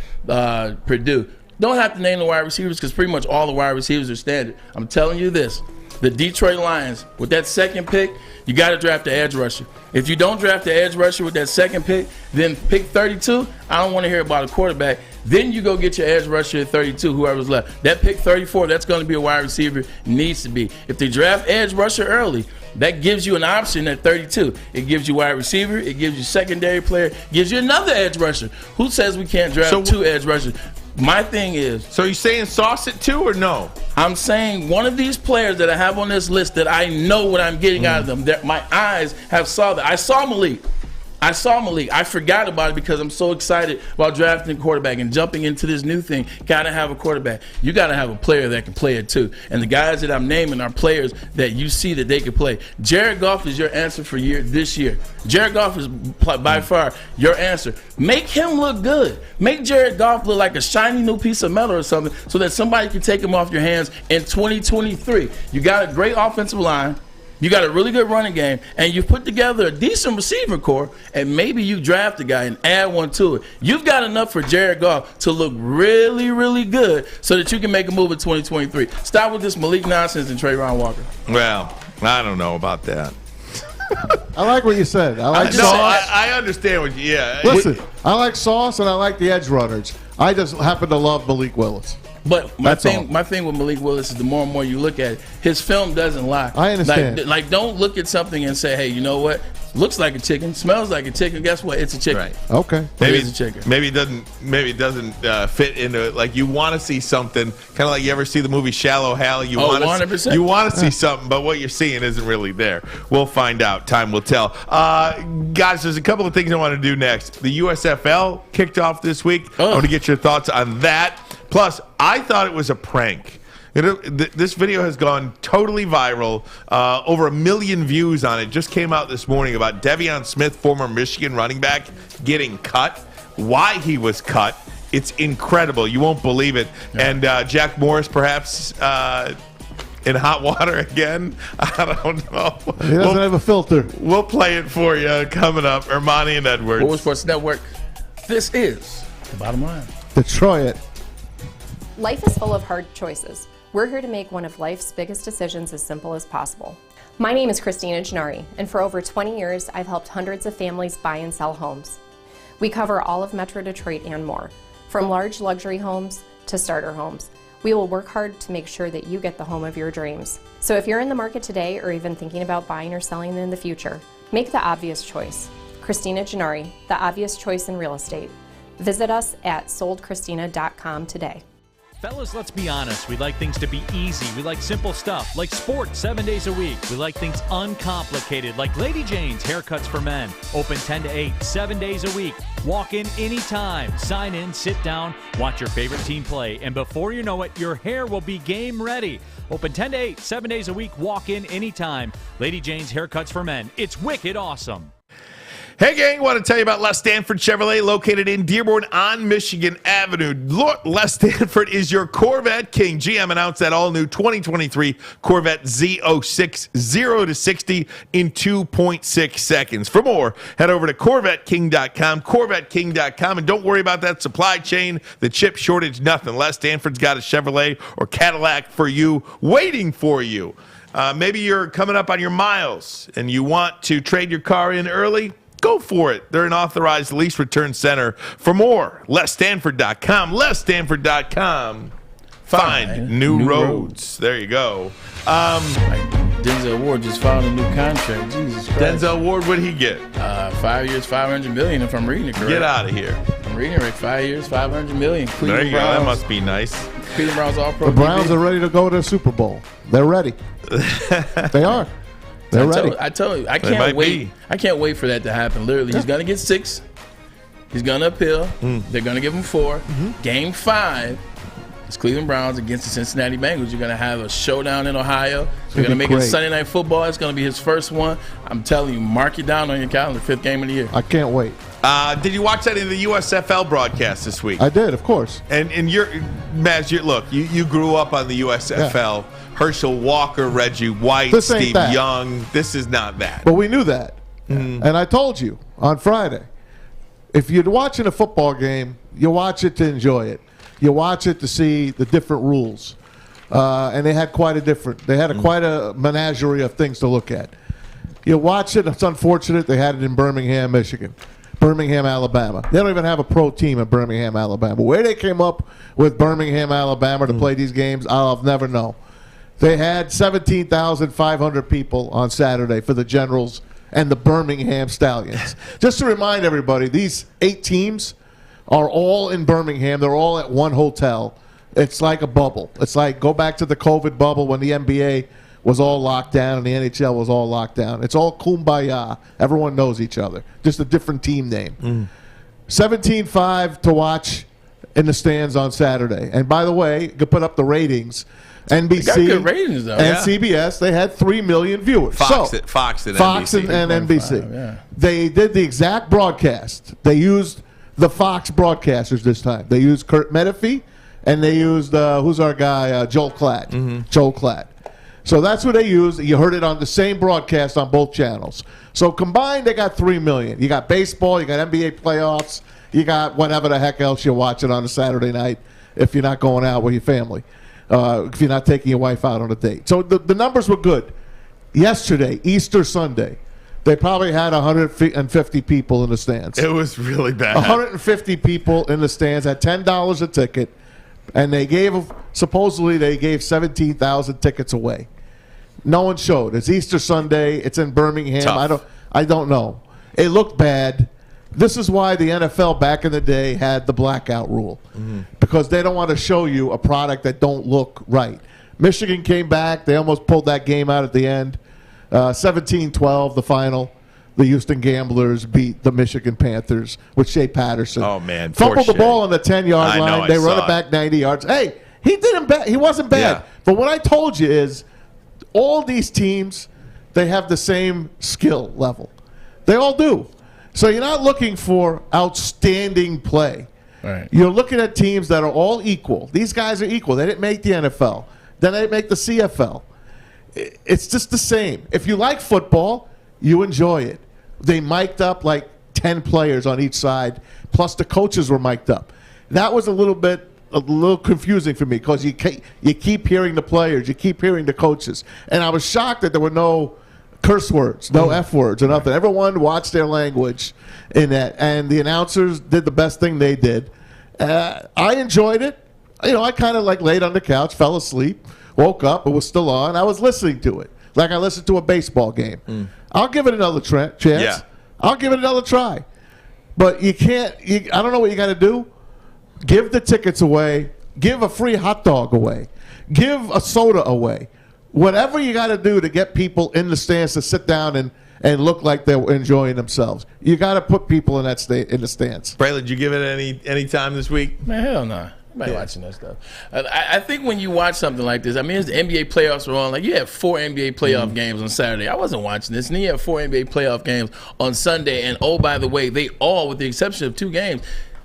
Purdue. Don't have to name the wide receivers because pretty much all the wide receivers are standard. I'm telling you this. The Detroit Lions, with that second pick, you got to draft the edge rusher. If you don't draft the edge rusher with that second pick, then pick 32, I don't want to hear about a quarterback. Then you go get your edge rusher at 32, whoever's left. That pick 34, that's going to be a wide receiver, needs to be. If they draft edge rusher early, that gives you an option at 32. It gives you wide receiver, it gives you secondary player, gives you another edge rusher. Who says we can't draft 2 edge rushers? My thing is... So you're saying sauce it too or no? I'm saying one of these players that I have on this list that I know what I'm getting out of them, that my eyes have saw that. I saw Malik. I forgot about it because I'm so excited about drafting a quarterback and jumping into this new thing. Got to have a quarterback. You got to have a player that can play it too. And the guys that I'm naming are players that you see that they can play. Jared Goff is your answer for this year. Jared Goff is by far your answer. Make him look good. Make Jared Goff look like a shiny new piece of metal or something so that somebody can take him off your hands in 2023. You got a great offensive line. You got a really good running game, and you put together a decent receiver core, and maybe you draft a guy and add one to it. You've got enough for Jared Goff to look really, really good so that you can make a move in 2023. Stop with this Malik nonsense and Trayvon Walker. Well, I don't know about that. I like what you said. I like sauce. I understand what you, yeah. Listen, I like sauce and I like the edge runners. I just happen to love Malik Willis. But my thing with Malik Willis is the more and more you look at it, his film doesn't lie. I understand. Like don't look at something and say, hey, you know what? Looks like a chicken, smells like a chicken. Guess what? It's a chicken. Right. Okay. Maybe it's a chicken. Maybe it doesn't fit into it. Like you want to see something, kind of like you ever see the movie Shallow Hal. You want 100%. You want to see something, but what you're seeing isn't really there. We'll find out. Time will tell. Guys, there's a couple of things I want to do next. The USFL kicked off this week. I want to get your thoughts on that. Plus, I thought it was a prank. This video has gone totally viral. Over 1 million views on it. Just came out this morning about De'Veon Smith, former Michigan running back, getting cut. Why he was cut. It's incredible. You won't believe it. Yeah. And Jack Morris perhaps in hot water again. I don't know. He doesn't have a filter. We'll play it for you coming up. Ermanni and Edwards. Woodward Sports Network. This is the bottom line. Detroit. Life is full of hard choices. We're here to make one of life's biggest decisions as simple as possible. My name is Christina Gennari, and for over 20 years, I've helped hundreds of families buy and sell homes. We cover all of Metro Detroit and more, from large luxury homes to starter homes. We will work hard to make sure that you get the home of your dreams. So if you're in the market today or even thinking about buying or selling in the future, make the obvious choice. Christina Gennari, the obvious choice in real estate. Visit us at soldchristina.com today. Fellas, let's be honest. We like things to be easy. We like simple stuff, like sports 7 days a week. We like things uncomplicated, like Lady Jane's Haircuts for Men. Open 10 to 8, 7 days a week. Walk in anytime. Sign in, sit down, watch your favorite team play. And before you know it, your hair will be game ready. Open 10 to 8, 7 days a week. Walk in anytime. Lady Jane's Haircuts for Men. It's wicked awesome. Hey, gang, I want to tell you about Les Stanford Chevrolet, located in Dearborn on Michigan Avenue. Look, Les Stanford is your Corvette king. GM announced that all-new 2023 Corvette Z06 0-60 in 2.6 seconds. For more, head over to CorvetteKing.com, CorvetteKing.com, and don't worry about that supply chain, the chip shortage, nothing. Les Stanford's got a Chevrolet or Cadillac for you, waiting for you. Maybe you're coming up on your miles and you want to trade your car in early. Go for it. They're an authorized lease return center. For more, LesStanford.com. LesStanford.com. Find new roads. There you go. Denzel Ward just filed a new contract. Jesus Christ. Denzel Ward, what did he get? 5 years, $500 million. If I'm reading it correct. Get out of here. I'm reading it right. 5 years, $500 million. There you go. That must be nice. Cleveland Browns All-Pro. The Browns are ready to go to the Super Bowl. They're ready. They are. They're ready. I told you. I can't wait. I can't wait for that to happen. Literally, he's gonna get 6. He's gonna appeal. They're gonna give him 4. Game 5. It's Cleveland Browns against the Cincinnati Bengals. You're going to have a showdown in Ohio. You're going to make it Sunday Night Football. It's going to be his first one. I'm telling you, mark it down on your calendar. 5th game of the year. I can't wait. Did you watch that in the USFL broadcast this week? I did, of course. And you're, Maz, you grew up on the USFL. Yeah. Herschel Walker, Reggie White, Steve Young. This is not that. But we knew that. And I told you on Friday, if you're watching a football game, you watch it to enjoy it. You watch it to see the different rules, and they had quite a menagerie of things to look at. You watch it. It's unfortunate they had it in Birmingham, Michigan, Birmingham, Alabama. They don't even have a pro team in Birmingham, Alabama. Where they came up with Birmingham, Alabama to play these games, I'll never know. They had 17,500 people on Saturday for the Generals and the Birmingham Stallions. Just to remind everybody, these 8 teams are all in Birmingham. They're all at one hotel. It's like a bubble. It's like go back to the COVID bubble when the NBA was all locked down and the NHL was all locked down. It's all kumbaya. Everyone knows each other. Just a different team name. 17-5 to watch in the stands on Saturday. And by the way, you can put up the ratings. NBC got good ratings, though. And CBS, they had 3 million viewers. Fox and NBC. And NBC. Yeah. They did the exact broadcast. They used the Fox broadcasters this time. They used Kurt Menefee, and they used, who's our guy, Joel Klatt. Joel Klatt. So that's what they used. You heard it on the same broadcast on both channels. So combined, they got 3 million. You got baseball, you got NBA playoffs, you got whatever the heck else you're watching on a Saturday night if you're not going out with your family, if you're not taking your wife out on a date. So the numbers were good. Yesterday, Easter Sunday, they probably had 150 people in the stands. It was really bad. 150 people in the stands at $10 a ticket, and supposedly they gave 17,000 tickets away. No one showed. It's Easter Sunday. It's in Birmingham. Tough. I don't know. It looked bad. This is why the NFL back in the day had the blackout rule, because they don't want to show you a product that don't look right. Michigan came back. They almost pulled that game out at the end. 17-12, the final. The Houston Gamblers beat the Michigan Panthers with Shea Patterson. Oh, man. Fumbled the ball on the 10-yard line. They run it back 90 yards. Hey, he didn't bad. He wasn't bad. Yeah. But what I told you is all these teams, they have the same skill level. They all do. So you're not looking for outstanding play. Right. You're looking at teams that are all equal. These guys are equal. They didn't make the NFL. Then they didn't make the CFL. It's just the same. If you like football, you enjoy it. They mic'd up like 10 players on each side, plus the coaches were mic'd up. That was a little confusing for me because you keep hearing the players, you keep hearing the coaches. And I was shocked that there were no curse words, no F words or nothing. Everyone watched their language in that. And the announcers did the best thing they did. I enjoyed it. I kind of laid on the couch, fell asleep. Woke up, it was still on. I was listening to it like I listened to a baseball game. I'll give it another chance. Yeah. I'll give it another try. But you can't, I don't know what you got to do. Give the tickets away. Give a free hot dog away. Give a soda away. Whatever you got to do to get people in the stands to sit down and look like they're enjoying themselves. You got to put people in in the stands. Braylon, did you give it any time this week? Man, hell no. Nobody watching that stuff. I think when you watch something like this, I mean, as the NBA playoffs were on, you had 4 NBA playoff games on Saturday. I wasn't watching this. And then you had 4 NBA playoff games on Sunday. And, oh, by the way, they all, with the exception of 2 games,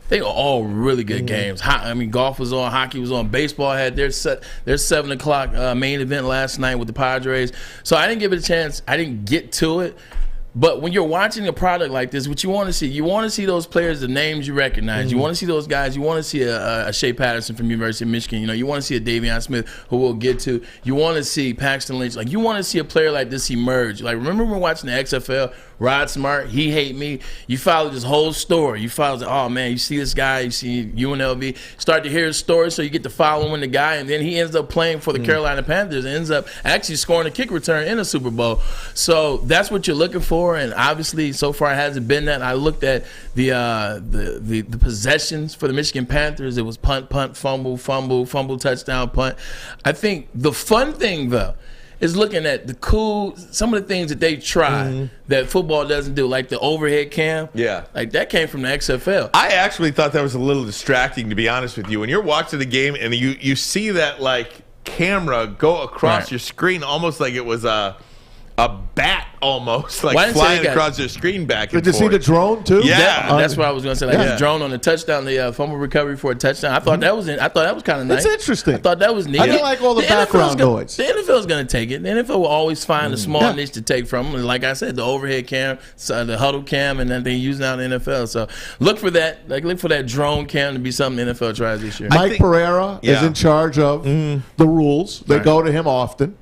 they were all really good games. I mean, golf was on, hockey was on, baseball had their 7 o'clock main event last night with the Padres. So I didn't give it a chance. I didn't get to it. But when you're watching a product like this, what you want to see those players, the names you recognize. You want to see those guys. You want to see a Shea Patterson from University of Michigan. You want to see a Davion Smith, who we'll get to. You want to see Paxton Lynch. Like, you want to see a player like this emerge. Like, remember when watching the XFL, Rod Smart, he hate me. You follow this whole story. You follow, oh man, you see this guy, you see UNLV, start to hear his story, so you get to following the guy, and then he ends up playing for the Carolina Panthers and ends up actually scoring a kick return in a Super Bowl. So that's what you're looking for, and obviously so far it hasn't been that. I looked at the possessions for the Michigan Panthers. It was punt, fumble, touchdown, punt. I think the fun thing though is looking at some of the things that they try that football doesn't do, like the overhead cam. Yeah. Like, that came from the XFL. I actually thought that was a little distracting, to be honest with you. When you're watching the game and you see that, like, camera go across your screen almost like it was a bat almost, like flying across your screen back and forth. Did you see the drone too? Yeah, that's what I was going to say. Like the drone on the touchdown, the fumble recovery for a touchdown. I thought that was kind of nice. It's interesting. I thought that was neat. I didn't like all the background noise. The NFL is going to take it. The NFL will always find a small niche to take from them. Like I said, the overhead cam, the huddle cam, and then they use now in the NFL. So look for that. Like, look for that drone cam to be something the NFL tries this year. Mike Pereira is in charge of the rules. They go to him often.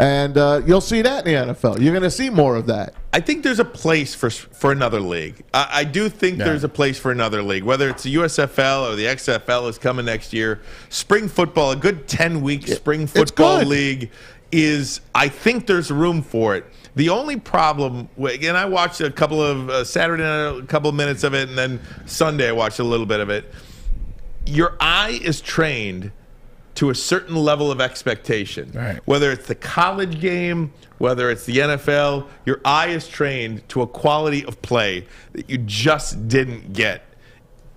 And you'll see that in the NFL. You're going to see more of that. I think there's a place for another league. I do think there's a place for another league, whether it's the USFL or the XFL is coming next year. Spring football, a good 10-week spring football league is, I think there's room for it. The only problem, again, I watched a couple of Saturday night, a couple of minutes of it, and then Sunday I watched a little bit of it. Your eye is trained to a certain level of expectation. Right. Whether it's the college game, whether it's the NFL, your eye is trained to a quality of play that you just didn't get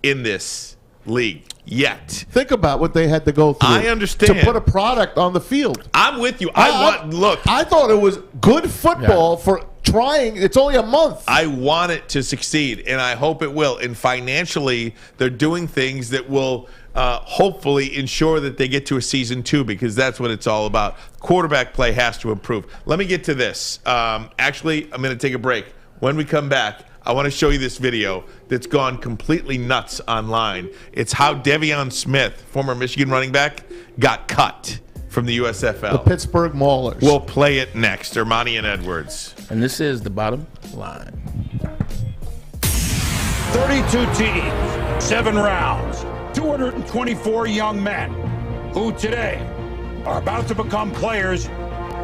in this league yet. Think about what they had to go through. I understand. To put a product on the field. I'm with you. Look. I thought it was good football for trying. It's only a month. I want it to succeed, and I hope it will. And financially, they're doing things that will hopefully ensure that they get to a season 2, because that's what it's all about. Quarterback play has to improve. Let me get to this. Actually, I'm going to take a break. When we come back, I want to show you this video that's gone completely nuts online. It's how Davion Smith, former Michigan running back, got cut from the USFL. The Pittsburgh Maulers. We'll play it next. Ermanni and Edwards. And this is the bottom line. 32 teams, 7 rounds, 224 young men who today are about to become players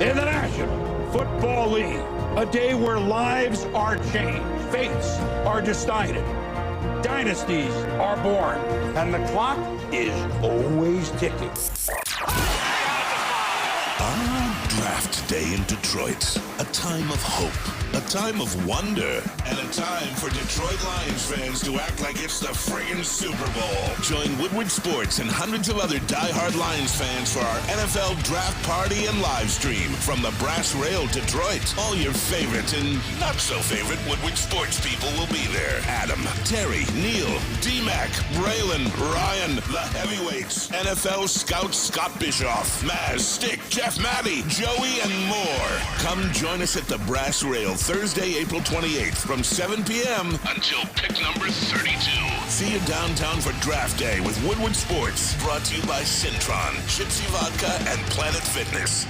in the National Football League. A day where lives are changed, fates are decided, dynasties are born, and the clock is always ticking. Draft day in Detroit. A time of hope, a time of wonder, and a time for Detroit Lions fans to act like it's the friggin' Super Bowl. Join Woodward Sports and hundreds of other diehard Lions fans for our NFL draft party and live stream from the Brass Rail Detroit. All your favorite and not so favorite Woodward Sports people will be there. Adam, Terry, Neil, D-Mac, Braylon, Ryan, the heavyweights, NFL scout Scott Bischoff, Maz, Stick, Jeff Maddie, Joey, and more. Come join us at the Brass Rail Thursday, April 28th from 7 p.m. until pick number 32. See you downtown for draft day with Woodward Sports. Brought to you by Cintron, Gypsy Vodka, and Planet Fitness.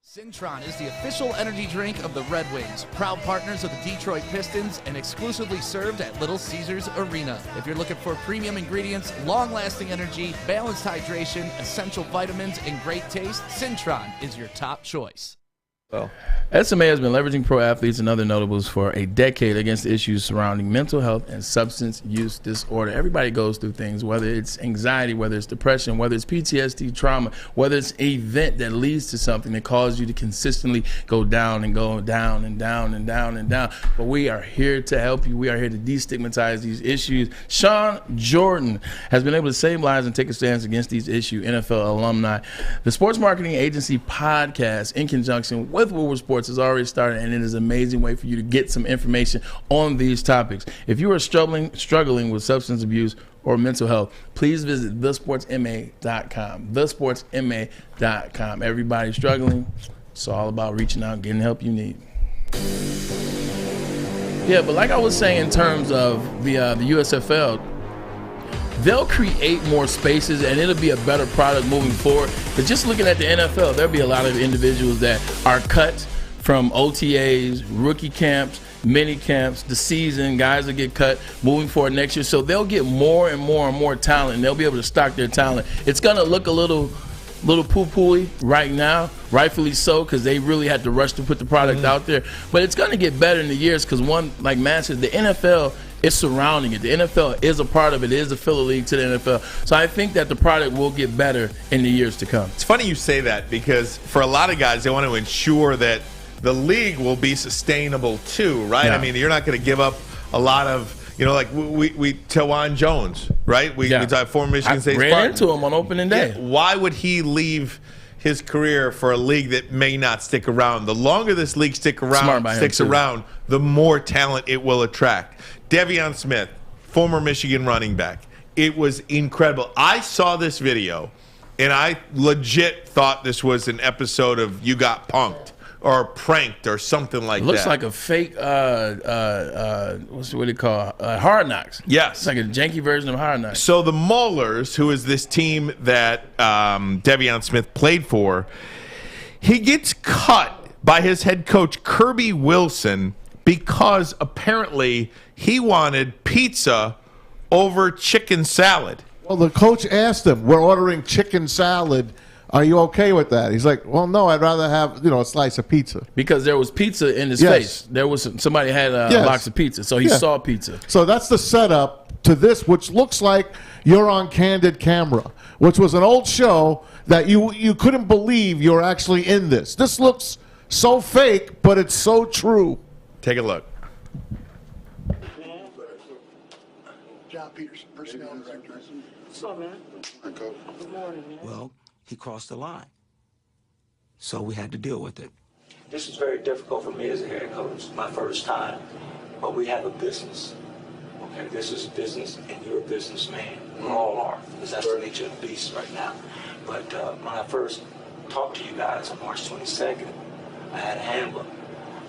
Cintron is the official energy drink of the Red Wings, proud partners of the Detroit Pistons, and exclusively served at Little Caesars Arena. If you're looking for premium ingredients, long-lasting energy, balanced hydration, essential vitamins, and great taste, Cintron is your top choice. Well, SMA has been leveraging pro athletes and other notables for a decade against issues surrounding mental health and substance use disorder. Everybody goes through things, whether it's anxiety, whether it's depression, whether it's PTSD, trauma, whether it's an event that leads to something that causes you to consistently go down and go down and down and down and down. But we are here to help you. We are here to destigmatize these issues. Sean Jordan has been able to save lives and take a stance against these issues. NFL alumni. The Sports Marketing Agency podcast, in conjunction with Woodward Sports, has already started, and it is an amazing way for you to get some information on these topics. If you are struggling with substance abuse or mental health, please visit thesportsma.com. Thesportsma.com. Everybody struggling, it's all about reaching out and getting the help you need. Yeah, but like I was saying in terms of the USFL, they'll create more spaces and it'll be a better product moving forward. But just looking at the NFL, there'll be a lot of individuals that are cut from OTAs, rookie camps, mini camps, the season, guys that get cut moving forward next year. So they'll get more and more and more talent, and they'll be able to stock their talent. It's going to look a little poo-pooey right now, rightfully so, because they really had to rush to put the product out there. But it's going to get better in the years because, one, like Matt said, the NFL is surrounding it. The NFL is a part of it. It is a filler league to the NFL. So I think that the product will get better in the years to come. It's funny you say that because for a lot of guys, they want to ensure that the league will be sustainable too, right? Yeah. I mean, you're not going to give up a lot of, like we Tawan Jones, right? We talk former Michigan State Spartan. I ran into him on opening day. Yeah. Why would he leave his career for a league that may not stick around? The longer this league sticks around, the more talent it will attract. Devion Smith, former Michigan running back. It was incredible. I saw this video, and I legit thought this was an episode of You Got Punked or Pranked or something like that. Looks like a fake, what do you call Hard Knocks. Yes. It's like a janky version of Hard Knocks. So the Maulers, who is this team that Devion Smith played for, he gets cut by his head coach, Kirby Wilson, because apparently he wanted pizza over chicken salad. Well, the coach asked him, "We're ordering chicken salad. Are you okay with that?" He's like, "Well, no, I'd rather have a slice of pizza." Because there was pizza in his face. There was somebody had a box of pizza, so he saw pizza. So that's the setup to this, which looks like You're on Candid Camera, which was an old show that you couldn't believe you're actually in this. This looks so fake, but it's so true. Take a look. John Peterson, personnel director. What's up, man? Good morning, man. Well, he crossed the line. So we had to deal with it. This is very difficult for me as a head coach, my first time. But we have a business. Okay, this is a business, and you're a businessman. We all are, because that's the nature of the beast right now. But when I first talked to you guys on March 22nd, I had a handbook.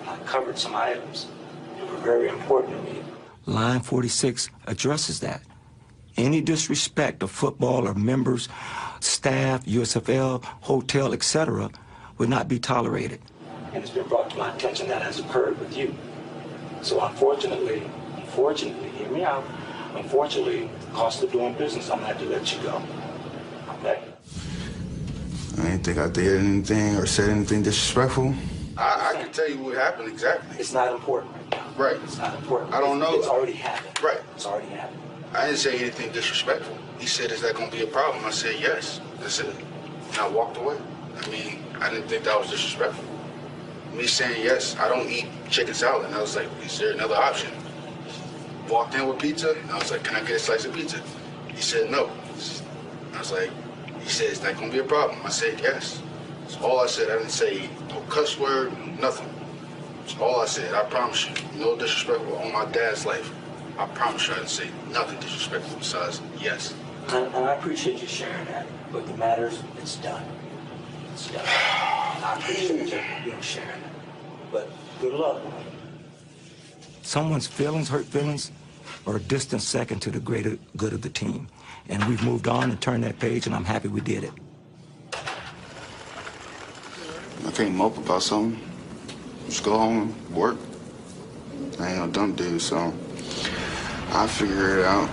I covered some items that were very important to me. Line 46 addresses that. Any disrespect of football or members, staff, USFL, hotel, etc., would not be tolerated. And it's been brought to my attention that has occurred with you. So unfortunately, hear me out, unfortunately, the cost of doing business, I'm going to have to let you go. Okay? I didn't think I did anything or said anything disrespectful. I can tell you what happened exactly. It's not important right now. Right. It's not important. I don't know. It's already happened. Right. It's already happened. I didn't say anything disrespectful. He said, "Is that going to be a problem?" I said, "Yes." That's it. And I walked away. I mean, I didn't think that was disrespectful. Me saying yes, I don't eat chicken salad. And I was like, "Is there another option?" Walked in with pizza, and I was like, "Can I get a slice of pizza?" He said, "No." I was like, he said, "Is that going to be a problem?" I said, "Yes." That's all I said. I didn't say no cuss word, nothing. That's all I said. I promise you. No disrespectful on my dad's life. I promise you I didn't say nothing disrespectful besides yes. And I appreciate you sharing that, but the matters, it's done. It's done. And I appreciate you sharing it. But good luck. Someone's feelings, hurt feelings, are a distant second to the greater good of the team. And we've moved on and turned that page, and I'm happy we did it. I can't mope about something. Just go home and work. I ain't no dumb dude, so I'll figure it out.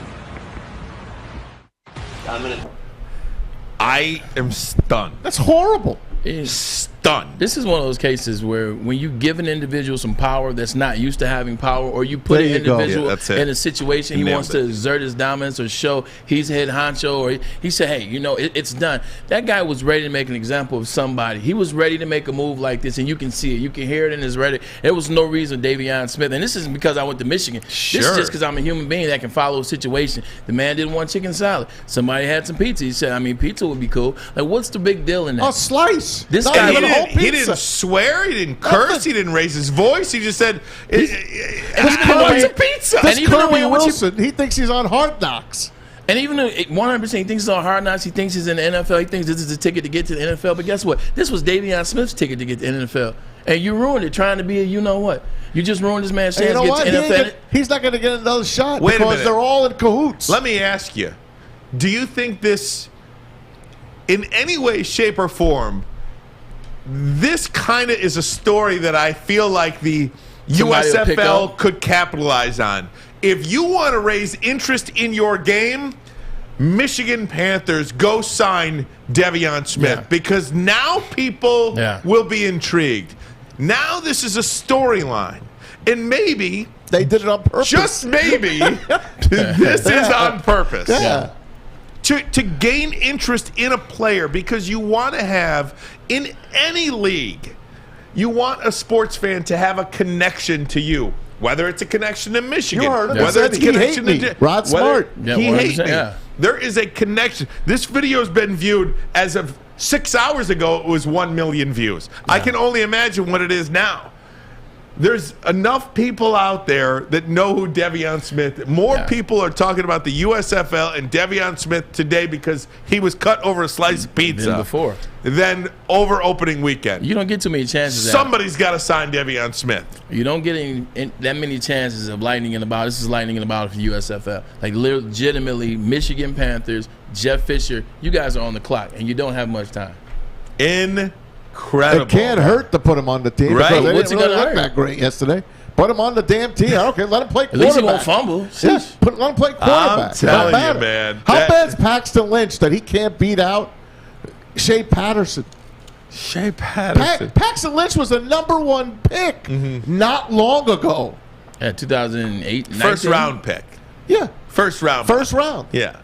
I am stunned. That's horrible. Stunned. This is one of those cases where when you give an individual some power that's not used to having power, or you put an individual in a situation he wants to exert his dominance or show he's head honcho, or he said, "Hey, it's done." That guy was ready to make an example of somebody. He was ready to make a move like this, and you can see it. You can hear it in his rhetoric. There was no reason Devion Smith, and this isn't because I went to Michigan. Sure. This is just because I'm a human being that can follow a situation. The man didn't want chicken salad. Somebody had some pizza. He said, pizza would be cool. Like, what's the big deal in that? A slice. This guy he didn't swear. He didn't curse. He didn't raise his voice. He just said, "It's a pizza." This Kirby Wilson, he thinks he's on Hard Knocks. And even though 100% he thinks he's on Hard Knocks, he thinks he's in the NFL, he thinks this is a ticket to get to the NFL. But guess what? This was Devion Smith's ticket to get to the NFL. And you ruined it trying to be a you-know-what. You just ruined this man's chance You know to what? get to NFL. He's not going to get another shot Wait a because minute. they're all in cahoots. Let me ask you, do you think this, in any way, shape, or form, this kind of is a story that I feel like the Somebody will pick USFL up? could capitalize on? If you want to raise interest in your game, Michigan Panthers, go sign Devion Smith, Yeah. because now people Yeah. will be intrigued. Now this is a storyline. And maybe, they did it on purpose. just maybe, this is on purpose. Yeah. To gain interest in a player, because you want to have, in any league, you want a sports fan to have a connection to you. Whether it's a connection to Michigan, You heard him. whether He it's a said he connection hate to me. Rod Smart. Yeah, he 100%, hate me. yeah. There is a connection. This video has been viewed as of 6 hours ago. It was 1 million views. I can only imagine what it is now. There's enough people out there that know who Devion Smith. More people are talking about the USFL and Devion Smith today because he was cut over a slice of pizza Than before. than over opening weekend. You don't get too many chances. Somebody's got to sign Devion Smith. You don't get that many chances of lightning in the bottle. This is lightning in the bottle for USFL. Like, legitimately, Michigan Panthers, Jeff Fisher, you guys are on the clock, and you don't have much time. Incredible. It can't hurt to put him on the team Right. because they What's didn't it really gonna look hurt? that great yesterday. Put him on the damn team. Okay, let him play quarterback. At least he won't fumble. Yeah, let him play quarterback. I'm telling Not you, bad. man. How bad's Paxton Lynch that he can't beat out Shea Patterson? Shea Patterson. Paxton Lynch was a #1 pick not long ago. Yeah, 2008. First 19? round pick. Yeah, First round. first round. Yeah.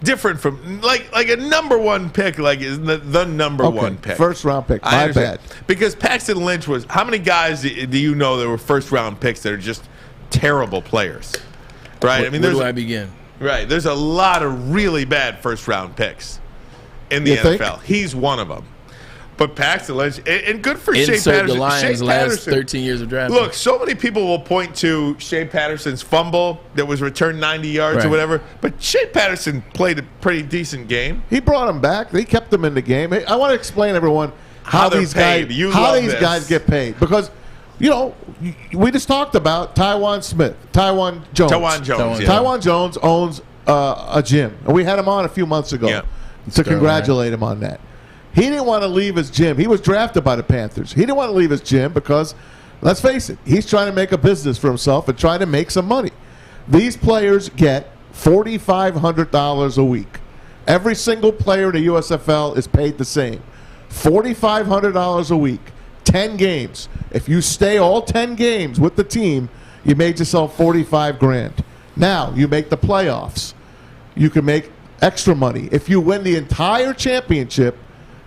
Different from like a #1 pick, like is the number Okay, one pick. first round pick. I My understand. bad. Because Paxton Lynch was. How many guys do you know that were first round picks that are just terrible players? Right. Where, I mean, where there's do I begin? right. There's a lot of really bad first round picks in the You think? NFL. He's one of them. But Paxton Lynch, and good for Shea Insert Patterson. the Lions' Shea last Patterson. 13 years of draft. Look, so many people will point to Shea Patterson's fumble that was returned 90 yards or Right. whatever, but Shea Patterson played a pretty decent game. He brought him back. He kept him in the game. Hey, I want to explain to everyone How they're these paid. guys You how love these this. guys get paid because we just talked about Tywan Jones. Yeah. Tywan Jones owns a gym, and we had him on a few months ago Yeah. to congratulate him on that. He didn't want to leave his gym. He was drafted by the Panthers. He didn't want to leave his gym because, let's face it, he's trying to make a business for himself and trying to make some money. These players get $4,500 a week. Every single player in the USFL is paid the same. $4,500 a week, 10 games. If you stay all 10 games with the team, you made yourself $45,000. Now, you make the playoffs. You can make extra money. If you win the entire championship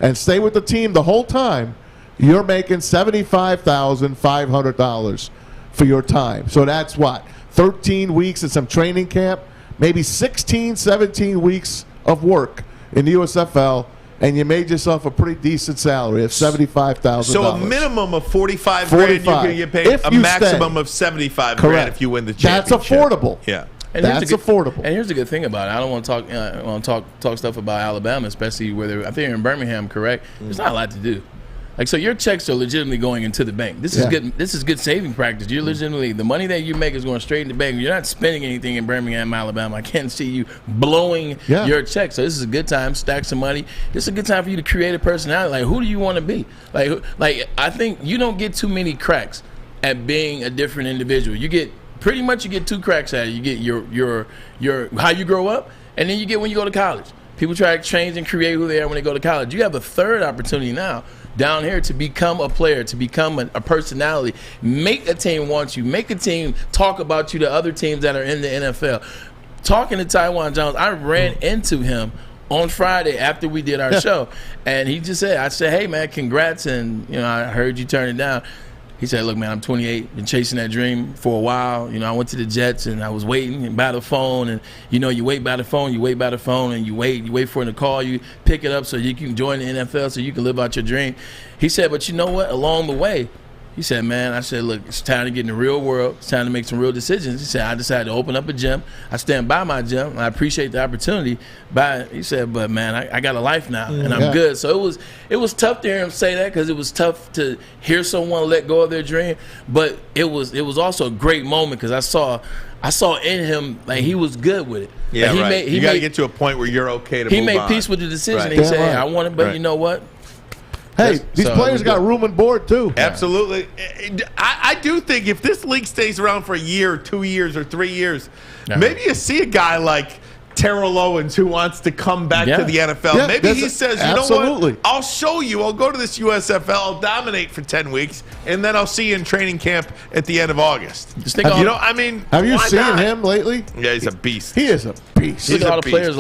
and stay with the team the whole time, you're making $75,500 for your time. So that's what? 13 weeks and some training camp, maybe 16, 17 weeks of work in the USFL, and you made yourself a pretty decent salary of $75,000. So a minimum of $45,000 you're going to get paid. If A you maximum stay. of $75,000 Correct. if you win the That's championship. affordable. Yeah. And That's here's the good- affordable. And here's the good thing about it. I don't want to talk stuff about Alabama, especially where I think they're in Birmingham. Correct? There's not a lot to do. Like, so your checks are legitimately going into the bank. This is Yeah. good. This is good saving practice. You're legitimately, the money that you make is going straight in the bank. You're not spending anything in Birmingham, Alabama. I can't see you blowing Yeah. your check. So this is a good time. Stack some money. This is a good time for you to create a personality. Like, who do you want to be? Like I think you don't get too many cracks at being a different individual. You get pretty much you get two cracks at it. You get your how you grow up, and then you get when you go to college. People try to change and create who they are when they go to college. You have a third opportunity now down here to become a player, to become a personality. Make a team want you. Make a team talk about you to other teams that are in the NFL. Talking to Tywan Jones, I ran into him on Friday after we did our show, and he just said, I said, hey, man, congrats, and I heard you turn it down. He said, look, man, I'm 28, been chasing that dream for a while. I went to the Jets, and I was waiting by the phone, and, you wait by the phone, and you wait for it to call you, pick it up so you can join the NFL, so you can live out your dream. He said, but you know what? Along the way, He said, man, I said, look, it's time to get in the real world. It's time to make some real decisions. He said, I decided to open up a gym. I stand by my gym. And I appreciate the opportunity. He said, but, man, I got a life now, and I'm good. So it was tough to hear him say that because it was tough to hear someone let go of their dream. But it was also a great moment because I saw in him, like, he was good with it. Yeah, like, right. You got to get to a point where you're okay to move on. He made peace with the decision. Right. And he said, hey, I want it, but you know what? Hey, these players got room and board, too. Absolutely. I do think if this league stays around for a year, 2 years, or 3 years, maybe you see a guy like Terrell Owens who wants to come back to the NFL. Yeah, maybe he says, you know absolutely. what? I'll show you. I'll go to this USFL. I'll dominate for 10 weeks, and then I'll see you in training camp at the end of August. Have you seen him lately? Yeah, he's a beast. He is a beast. Look at all the players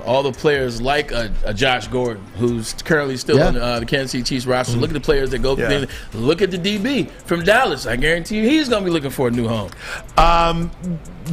all the players like a Josh Gordon, who's currently still on the Kansas City Chiefs roster. Look at the players that go through. Look at the DB from Dallas. I guarantee you he's going to be looking for a new home.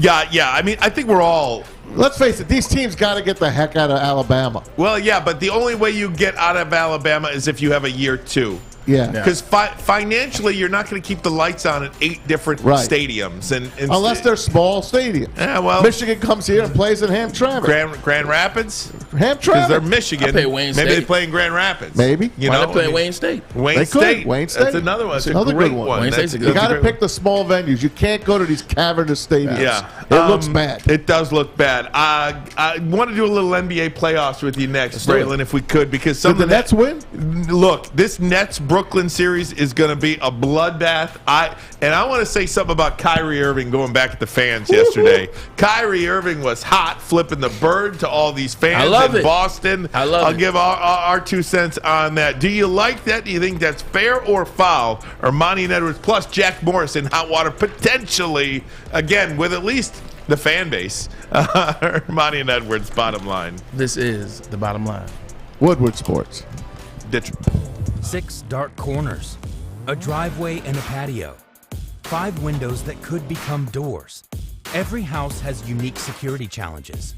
Yeah. I mean, I think we're all. Let's face it, these teams got to get the heck out of Alabama. Well, yeah, but the only way you get out of Alabama is if you have a year 2. Yeah. Because financially, you're not going to keep the lights on at 8 different stadiums. And unless they're small stadiums. Yeah, well, Michigan comes here and plays in Hamtramck. Grand Rapids? Hamtramck. Because they're Michigan. I play Wayne Maybe State. they play in Grand Rapids. Maybe. Why they play Wayne State? Wayne State. That's another one. That's It's another a great good one. Wayne State's a good You got to one. pick the small venues. You can't go to these cavernous stadiums. Yeah. It looks bad. It does look bad. I want to do a little NBA playoffs with you next, Braylon, if we could, because some Did of the Nets win? Look, this Nets-Brooklyn series is going to be a bloodbath. I want to say something about Kyrie Irving going back at the fans yesterday. Kyrie Irving was hot, flipping the bird to all these fans in Boston. I'll give our 2 cents on that. Do you like that? Do you think that's fair or foul? Ermanni Edwards plus Jack Morris in hot water, potentially, again, with at least the fan base. Ermanni Edwards, bottom line. This is the bottom line. Woodward Sports. Ditch. 6 dark corners, a driveway and a patio, 5 windows that could become doors. Every house has unique security challenges.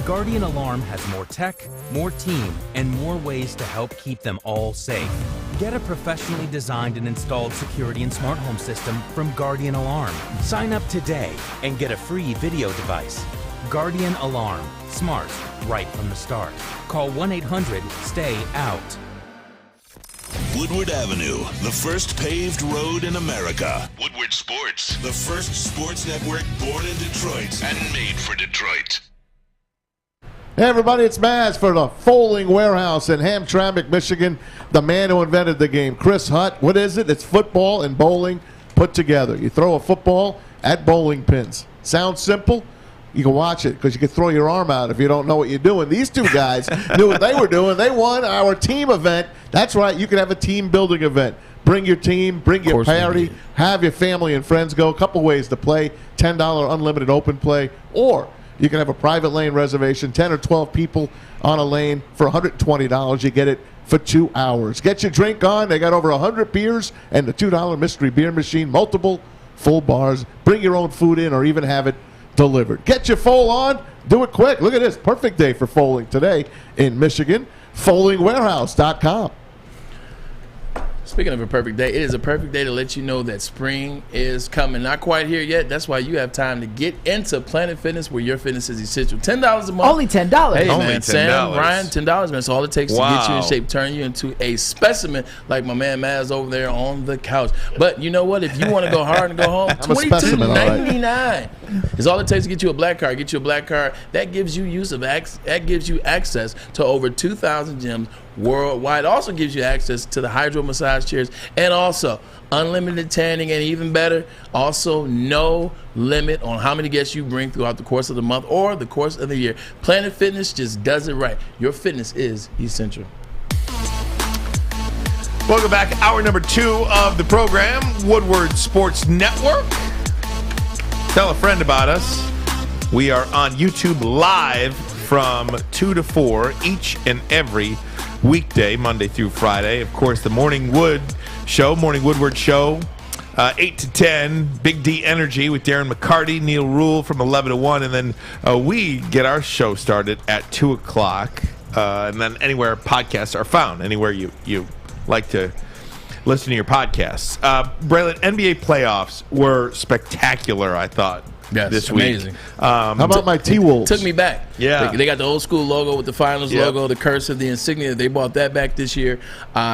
Guardian Alarm has more tech, more team, and more ways to help keep them all safe. Get a professionally designed and installed security and smart home system from Guardian Alarm. Sign up today and get a free video device. Guardian Alarm. Smart, right from the start. Call 1-800-STAY-OUT. Woodward Avenue, the first paved road in America. Woodward Sports, the first sports network born in Detroit and made for Detroit. Hey everybody, it's Maz for the Folding Warehouse in Hamtramck, Michigan. The man who invented the game, Chris Hutt. What is it? It's football and bowling put together. You throw a football at bowling pins. Sounds simple? You can watch it because you can throw your arm out if you don't know what you're doing. These two guys knew what they were doing. They won our team event. That's right. You can have a team building event. Bring your team, bring your party, have your family and friends go. A couple ways to play. $10 unlimited open play. Or you can have a private lane reservation, 10 or 12 people on a lane for $120. You get it for 2 hours. Get your drink on. They got over 100 beers and the $2 mystery beer machine, multiple full bars. Bring your own food in or even have it delivered. Get your foal on. Do it quick. Look at this. Perfect day for foaling today in Michigan. FoldingWarehouse.com. Speaking of a perfect day, it is a perfect day to let you know that spring is coming. Not quite here yet. That's why you have time to get into Planet Fitness, where your fitness is essential. $10 a month. Only $10. Hey, Only man. $10. Sam, Ryan, $10, man. That's all it takes to get you in Wow. shape, turn you into a specimen like my man Maz over there on the couch. But you know what? If you want to go hard and go home, I'm a specimen, all right. $22.99 is all it takes to get you a black card. Get you a black card. That gives you access to over 2,000 gyms worldwide. Also gives you access to the hydro massage chairs and also unlimited tanning, and even better, also no limit on how many guests you bring throughout the course of the month or the course of the year. Planet Fitness just does it right. Your fitness is essential. Welcome back. Hour number 2 of the program, Woodward Sports Network. Tell a friend about us. We are on YouTube live from 2 to 4 each and every weekday, Monday through Friday. Of course, the Morning Woodward Show, 8 to 10, Big D Energy with Darren McCarty, Neil Rule from 11 to 1, and then we get our show started at 2 o'clock, and then anywhere podcasts are found, anywhere you like to listen to your podcasts. Braylon, NBA playoffs were spectacular, I thought. Yes, this amazing. week. How about my T-Wolves? Took me back. Yeah. They got the old school logo with the finals logo, the cursive, the insignia. They brought that back this year.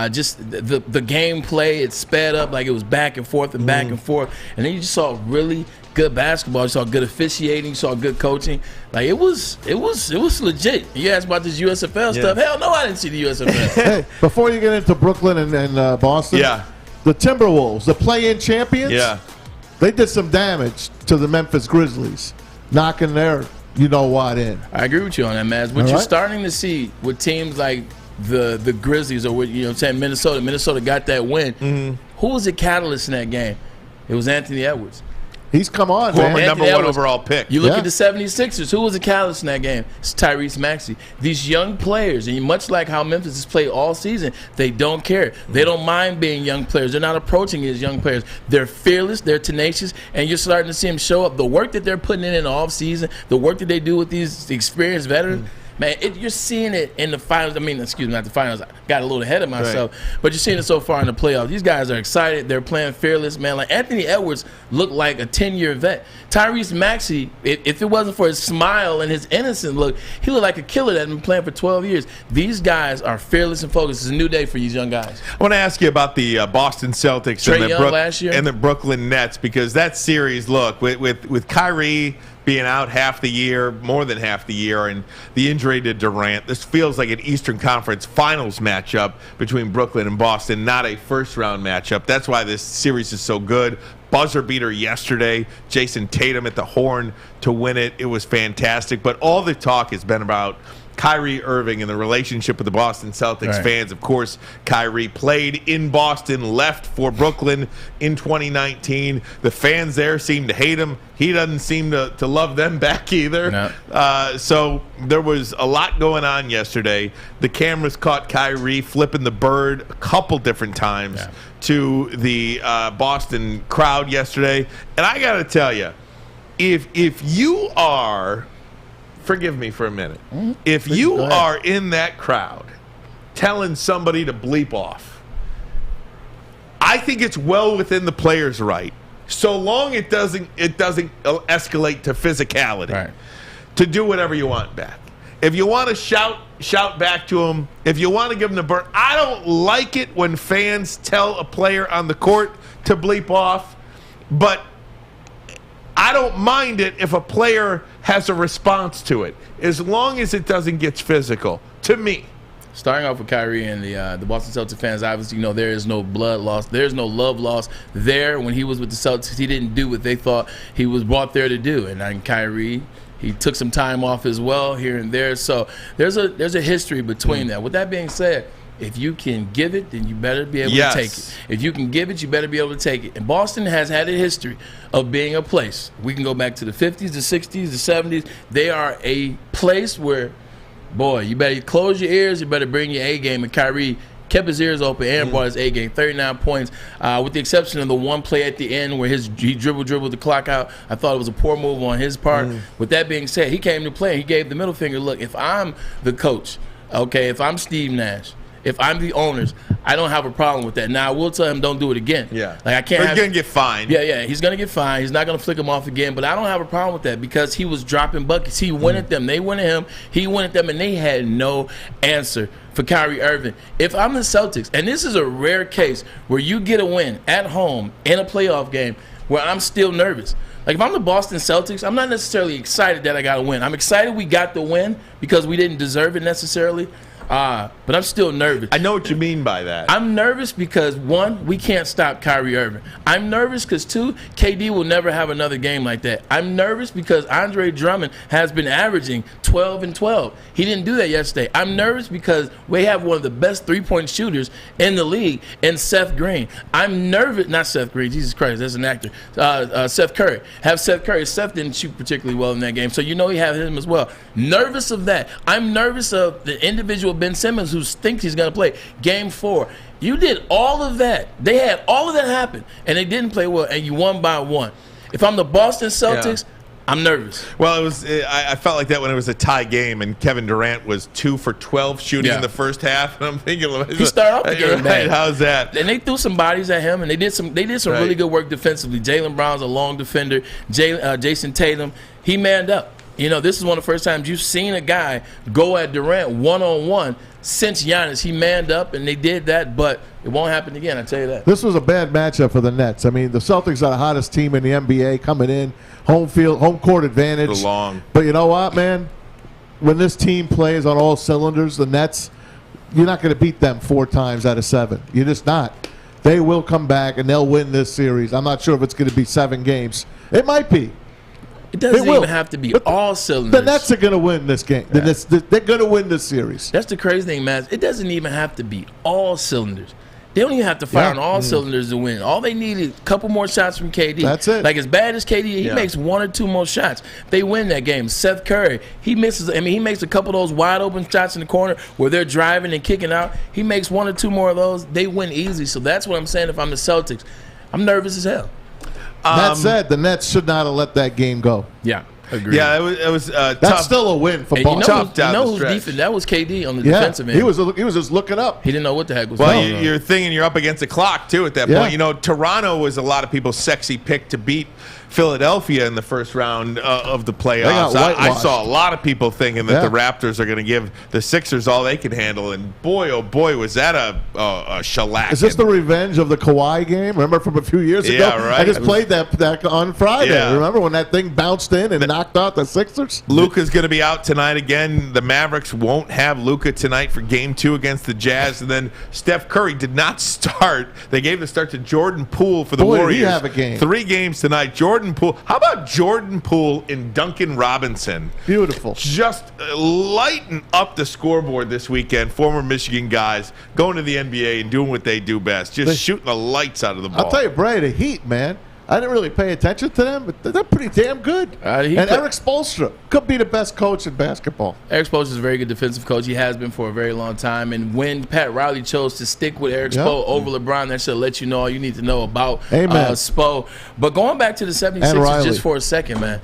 Just the gameplay, it sped up like it was back and forth and back and forth. And then you just saw really good basketball. You saw good officiating. You saw good coaching. Like it was legit. You asked about this USFL stuff. Hell no, I didn't see the USFL. Hey, before you get into Brooklyn and Boston, the Timberwolves, the play-in champions, they did some damage to the Memphis Grizzlies, knocking their you-know-what in. I agree with you on that, Maz. What you're starting to see with teams like the Grizzlies or with, saying Minnesota. Minnesota got that win. Who was the catalyst in that game? It was Anthony Edwards. He's come on, former man. number 1 overall pick. You look at the 76ers. Who was the catalyst in that game? It's Tyrese Maxey. These young players, and much like how Memphis has played all season, they don't care. They don't mind being young players. They're not approaching it as young players. They're fearless. They're tenacious. And you're starting to see them show up. The work that they're putting in the offseason, the work that they do with these experienced veterans, man, you're seeing it in the finals. I mean, excuse me, not the finals. I got a little ahead of myself. But you're seeing it so far in the playoffs. These guys are excited. They're playing fearless, man. Like Anthony Edwards looked like a 10-year vet. Tyrese Maxey, if it wasn't for his smile and his innocent look, he looked like a killer that had been playing for 12 years. These guys are fearless and focused. It's a new day for these young guys. I want to ask you about the Boston Celtics last year and the Brooklyn Nets, because that series, look, with Kyrie being out half the year, more than half the year, and the injury to Durant, this feels like an Eastern Conference Finals matchup between Brooklyn and Boston, not a first-round matchup. That's why this series is so good. Buzzer beater yesterday, Jason Tatum at the horn to win it. It was fantastic. But all the talk has been about Kyrie Irving and the relationship with the Boston Celtics fans. Of course, Kyrie played in Boston, left for Brooklyn in 2019. The fans there seem to hate him. He doesn't seem to love them back either. No. So there was a lot going on yesterday. The cameras caught Kyrie flipping the bird a couple different times to the Boston crowd yesterday. And I got to tell you, if you are... Forgive me for a minute. If you are in that crowd telling somebody to bleep off, I think it's well within the player's right, so long it doesn't escalate to physicality, to do whatever you want back. If you want to shout back to them, if you want to give them the burn. I don't like it when fans tell a player on the court to bleep off, but I don't mind it if a player has a response to it, as long as it doesn't get physical, to me. Starting off with Kyrie and the Boston Celtics fans, obviously, there is no blood loss. There's no love loss there. When he was with the Celtics, he didn't do what they thought he was brought there to do. And Kyrie, he took some time off as well here and there. So there's a history between that. With that being said, if you can give it, then you better be able to take it. If you can give it, you better be able to take it. And Boston has had a history of being a place. We can go back to the 50s, the 60s, the 70s. They are a place where, boy, you better close your ears. You better bring your A game. And Kyrie kept his ears open and brought his A game. 39 points, with the exception of the one play at the end where he dribbled the clock out. I thought it was a poor move on his part. With that being said, he came to play and he gave the middle finger. Look, if I'm the coach, if I'm Steve Nash, if I'm the owners, I don't have a problem with that. Now, I will tell him don't do it again. Like I can't. He's going to get fined. He's going to get fined. He's not going to flick him off again. But I don't have a problem with that because he was dropping buckets. He went at them. They went at him. He went at them, and they had no answer for Kyrie Irving. If I'm the Celtics, and this is a rare case where you get a win at home in a playoff game where I'm still nervous. Like, if I'm the Boston Celtics, I'm not necessarily excited that I got a win. I'm excited we got the win because we didn't deserve it necessarily. But I'm still nervous. I know what you mean by that. I'm nervous because, one, we can't stop Kyrie Irving. I'm nervous because, two, KD will never have another game like that. I'm nervous because Andre Drummond has been averaging 12 and 12. He didn't do that yesterday. I'm nervous because we have one of the best three-point shooters in the league in Seth Green. I'm nervous. Not Seth Green. Jesus Christ, that's an actor. Seth Curry. Have Seth Curry. Seth didn't shoot particularly well in that game, so you know he had him as well. Nervous of that. I'm nervous of the individual Ben Simmons who thinks he's going to play. Game 4. You did all of that. They had all of that happen, and they didn't play well, and you won by 1. If I'm the Boston Celtics, I'm nervous. Well, it was. I felt like that when it was a tie game, and Kevin Durant was 2 for 12 shooting in the first half, and I'm thinking, he started off the game bad. How's that? And they threw some bodies at him, and they did some really good work defensively. Jaylen Brown's a long defender. Jason Tatum, he manned up. You know, this is one of the first times you've seen a guy go at Durant one-on-one since Giannis. He manned up, and they did that, but it won't happen again, I tell you that. This was a bad matchup for the Nets. I mean, the Celtics are the hottest team in the NBA coming in, home court advantage. But you know what, man? When this team plays on all cylinders, the Nets, you're not going to beat them 4 times out of 7. You're just not. They will come back, and they'll win this series. I'm not sure if it's going to be 7 games. It might be. It doesn't even have to be all cylinders. The Nets are going to win this game. Yeah. They're going to win this series. That's the crazy thing, man. It doesn't even have to be all cylinders. They don't even have to fire on all cylinders to win. All they need is a couple more shots from KD. That's it. Like, as bad as KD, he makes 1 or 2 more shots. They win that game. Seth Curry, he misses. I mean, he makes a couple of those wide open shots in the corner where they're driving and kicking out. He makes 1 or 2 more of those. They win easy. So that's what I'm saying. If I'm the Celtics, I'm nervous as hell. That said, the Nets should not have let that game go. Yeah. Agreed. Yeah, it was That's tough. still a win for And Boston. you know who's defense? That was KD on the defensive end. He was just looking up. He didn't know what the heck was Well, going on. you're thinking you're up against the clock, too, at that point. You know, Toronto was a lot of people's sexy pick to beat Philadelphia in the first round of the playoffs. I saw a lot of people thinking that the Raptors are going to give the Sixers all they can handle, and boy, oh boy, was that a shellacking. Is this the revenge of the Kawhi game? Remember from a few years ago? Yeah, right. I just played that on Friday. Yeah. Remember when that thing bounced in and knocked out the Sixers? Luka's going to be out tonight again. The Mavericks won't have Luka tonight for Game 2 against the Jazz, and then Steph Curry did not start. They gave the start to Jordan Poole for the Warriors. Did he have a game. 3 games tonight. Jordan Poole. How about Jordan Poole and Duncan Robinson? Beautiful. Just lighten up the scoreboard this weekend. Former Michigan guys going to the NBA and doing what they do best. Just shooting the lights out of the ball. I'll tell you, Bray, the Heat, man. I didn't really pay attention to them, but they're pretty damn good. And Eric Spoelstra could be the best coach in basketball. Eric Spoelstra is a very good defensive coach. He has been for a very long time. And when Pat Riley chose to stick with Eric Spo over LeBron, that should let you know all you need to know about Spo. But going back to the 76ers just for a second, man.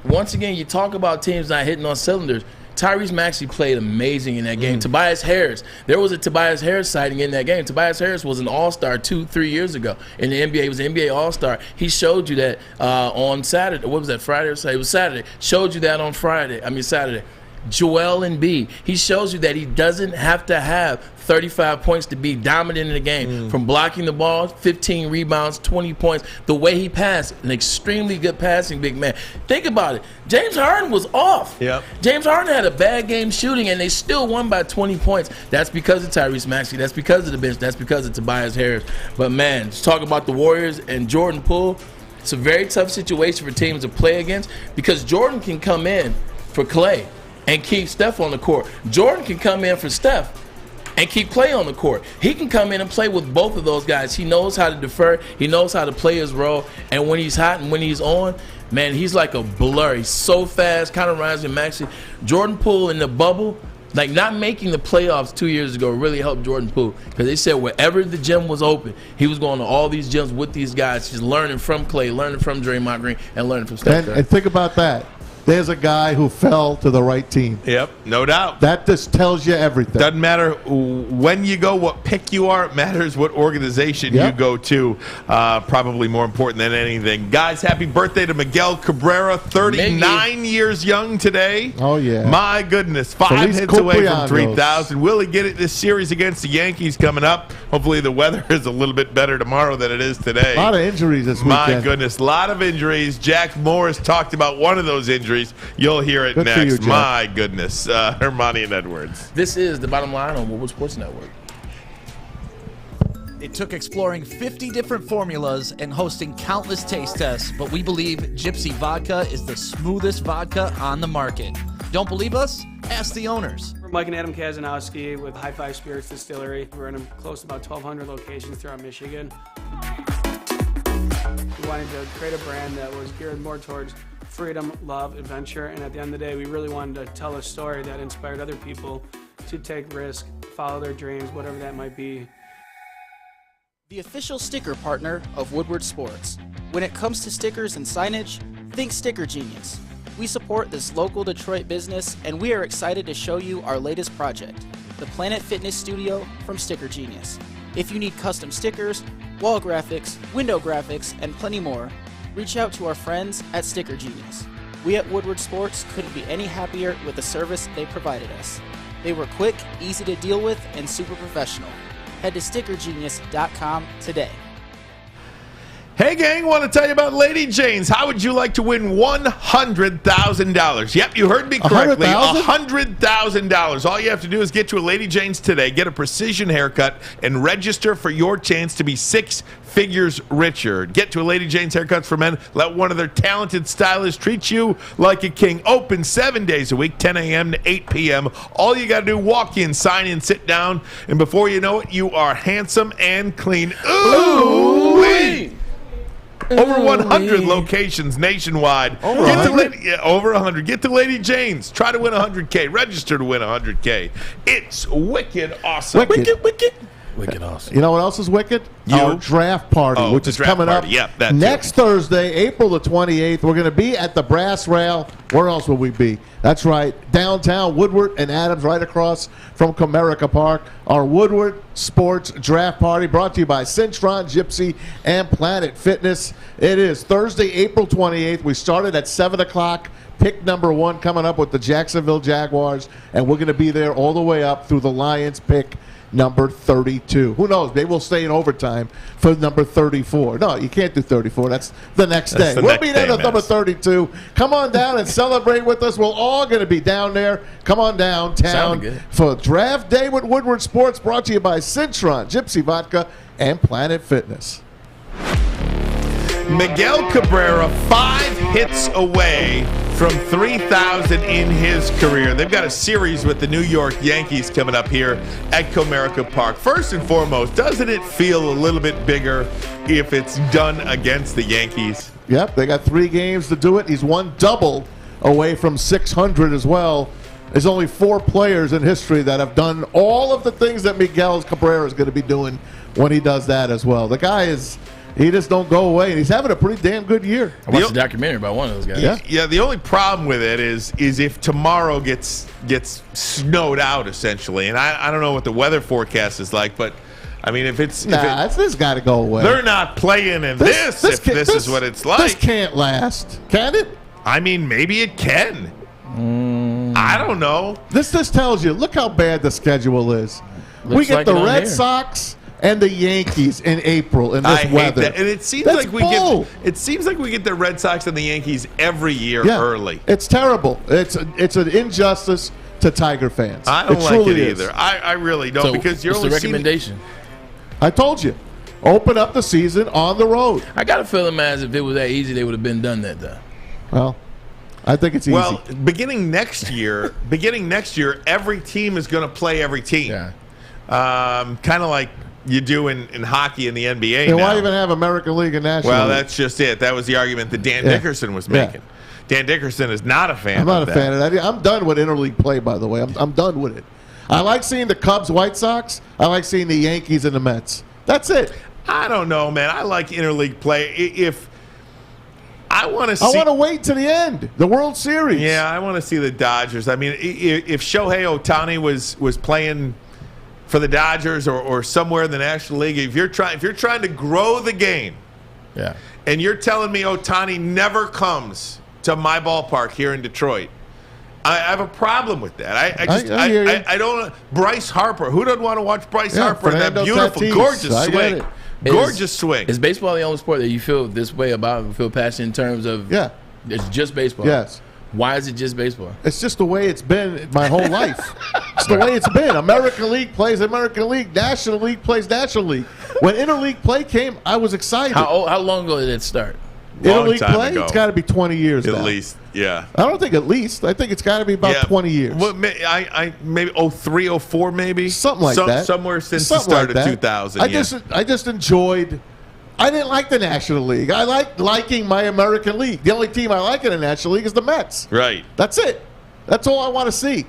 Once again, you talk about teams not hitting on cylinders. Tyrese Maxey played amazing in that game. Tobias Harris, there was a Tobias Harris sighting in that game. Tobias Harris was an all-star 2-3 years ago in the NBA. He was an NBA all-star. He showed you that on Saturday. What was that, Friday or Saturday? It was Saturday. Showed you that on Saturday. Joel Embiid, he shows you that he doesn't have to have 35 points to be dominant in the game. From blocking the ball, 15 rebounds, 20 points. The way he passed, an extremely good passing big man. Think about it. James Harden was off. James Harden had a bad game shooting, and they still won by 20 points. That's because of Tyrese Maxey. That's because of the bench. That's because of Tobias Harris. But, man, just talk about the Warriors and Jordan Poole. It's a very tough situation for teams to play against because Jordan can come in for Klay and keep Steph on the court. Jordan can come in for Steph and keep Klay on the court. He can come in and play with both of those guys. He knows how to defer. He knows how to play his role. And when he's hot and when he's on, man, he's like a blur. He's so fast, kind of reminds me of Maxey. Jordan Poole in the bubble, like not making the playoffs 2 years ago really helped Jordan Poole because they said wherever the gym was open, he was going to all these gyms with these guys, just learning from Klay, learning from Draymond Green, and learning from Steph Curry. And think about that. There's a guy who fell to the right team. Yep, no doubt. That just tells you everything. Doesn't matter when you go, what pick you are. It matters what organization you go to. Probably more important than anything. Guys, happy birthday to Miguel Cabrera, 39 years young today. Oh, yeah. My goodness, 5 Feliz hits away from cumpleaños. 3,000. Will he get it this series against the Yankees coming up? Hopefully the weather is a little bit better tomorrow than it is today. A lot of injuries this weekend. My goodness, a lot of injuries. Jack Morris talked about one of those injuries. You'll hear it Good for next. you, Jack. My goodness. Ermanni and Edwards. This is The Bottom Line on Woodward Sports Network. It took exploring 50 different formulas and hosting countless taste tests, but we believe Gypsy Vodka is the smoothest vodka on the market. Don't believe us? Ask the owners. We're Mike and Adam Kazanowski with High Five Spirits Distillery. We're in close to about 1,200 locations throughout Michigan. We wanted to create a brand that was geared more towards freedom, love, adventure, and at the end of the day, we really wanted to tell a story that inspired other people to take risks, follow their dreams, whatever that might be. The official sticker partner of Woodward Sports. When it comes to stickers and signage, Think Sticker Genius. We support this local Detroit business, and we are excited to show you our latest project, the Planet Fitness Studio from Sticker Genius. If you need custom stickers, wall graphics, window graphics, and plenty more, reach out to our friends at Sticker Genius. We at Woodward Sports couldn't be any happier with the service they provided us. They were quick, easy to deal with, and super professional. Head to stickergenius.com today. Hey, gang, want to tell you about Lady Jane's. How would you like to win $100,000? Yep, you heard me correctly. $100,000. All you have to do is get to a Lady Jane's today, get a precision haircut, and register for your chance to be 6 figures richer. Get to a Lady Jane's Haircuts for Men. Let one of their talented stylists treat you like a king. Open 7 days a week, 10 a.m. to 8 p.m. All you got to do, walk in, sign in, sit down, and before you know it, you are handsome and clean. Ooh-wee! Over 100 locations nationwide. Over 100? Over 100. Get to Lady Jane's. Try to win $100K. Register to win $100K. It's wicked awesome. Wicked awesome. You know what else is wicked? Our draft party, which is coming up next Thursday, April the 28th. We're going to be at the Brass Rail. Where else will we be? That's right, downtown Woodward and Adams, right across from Comerica Park. Our Woodward Sports Draft Party brought to you by Centron, Gypsy, and Planet Fitness. It is Thursday, April 28th. We started at 7 o'clock. Pick number 1 coming up with the Jacksonville Jaguars, and we're going to be there all the way up through the Lions pick number 32. Who knows? Maybe we'll stay in overtime for number 34. No, you can't do 34. That's the next day. We'll be there at number 32. Come on down and celebrate with us. We're all going to be down there. Come on downtown for Draft Day with Woodward Sports, brought to you by Centron, Gypsy Vodka, and Planet Fitness. Miguel Cabrera, 5 hits away from 3,000 in his career. They've got a series with the New York Yankees coming up here at Comerica Park. First and foremost, doesn't it feel a little bit bigger if it's done against the Yankees? Yep, they got 3 games to do it. He's one double away from 600 as well. There's only 4 players in history that have done all of the things that Miguel Cabrera is going to be doing when he does that as well. The guy is... He just don't go away, and he's having a pretty damn good year. I watched a documentary about one of those guys. Yeah. The only problem with it is if tomorrow gets snowed out, essentially, and I don't know what the weather forecast is like, but I mean, this got to go away. They're not playing in this is what it's like. This can't last, can it? I mean, maybe it can. I don't know. This tells you. Look how bad the schedule is. We get the Red Sox and the Yankees in April in this weather. And it seems like we get the Red Sox and the Yankees every year early. It's terrible. It's an injustice to Tiger fans. I don't like it either. I really don't, because you're only the recommendation. I told you. Open up the season on the road. I got a feeling, man, as if it was that easy, they would have been done that though. Well, I think it's easy. Well, beginning next year, every team is going to play every team. Yeah. Kind of like you do in hockey in the NBA now. Why even have American League and National League? Well, that's just it. That was the argument that Dan Dickerson was making. Dan Dickerson is not a fan of that. I'm not a fan of that. I'm done with interleague play, by the way. I'm done with it. I like seeing the Cubs, White Sox. I like seeing the Yankees and the Mets. That's it. I don't know, man. I like interleague play. I want to wait to the end, the World Series. Yeah, I want to see the Dodgers. I mean, if Shohei Ohtani was playing for the Dodgers or somewhere in the National League, if you're trying to grow the game, and you're telling me Ohtani never comes to my ballpark here in Detroit, I have a problem with that. I don't. Bryce Harper. Who doesn't want to watch Bryce Harper? That beautiful, gorgeous swing. Gorgeous swing. Is baseball the only sport that you feel this way about, feel passionate in terms of? Yeah. It's just baseball. Yes. Why is it just baseball? It's just the way it's been my whole life. It's the way it's been. American League plays American League. National League plays National League. When interleague play came, I was excited. How long ago did it start? Interleague play? It's got to be 20 years at now. least. Yeah. I don't think at least. I think it's got to be about 20 years. Well, maybe 03, 04 maybe? Something like that. Somewhere since the start of 2000. I just enjoyed. I didn't like the National League. I liked liking my American League. The only team I like in the National League is the Mets. Right. That's it. That's all I want to see.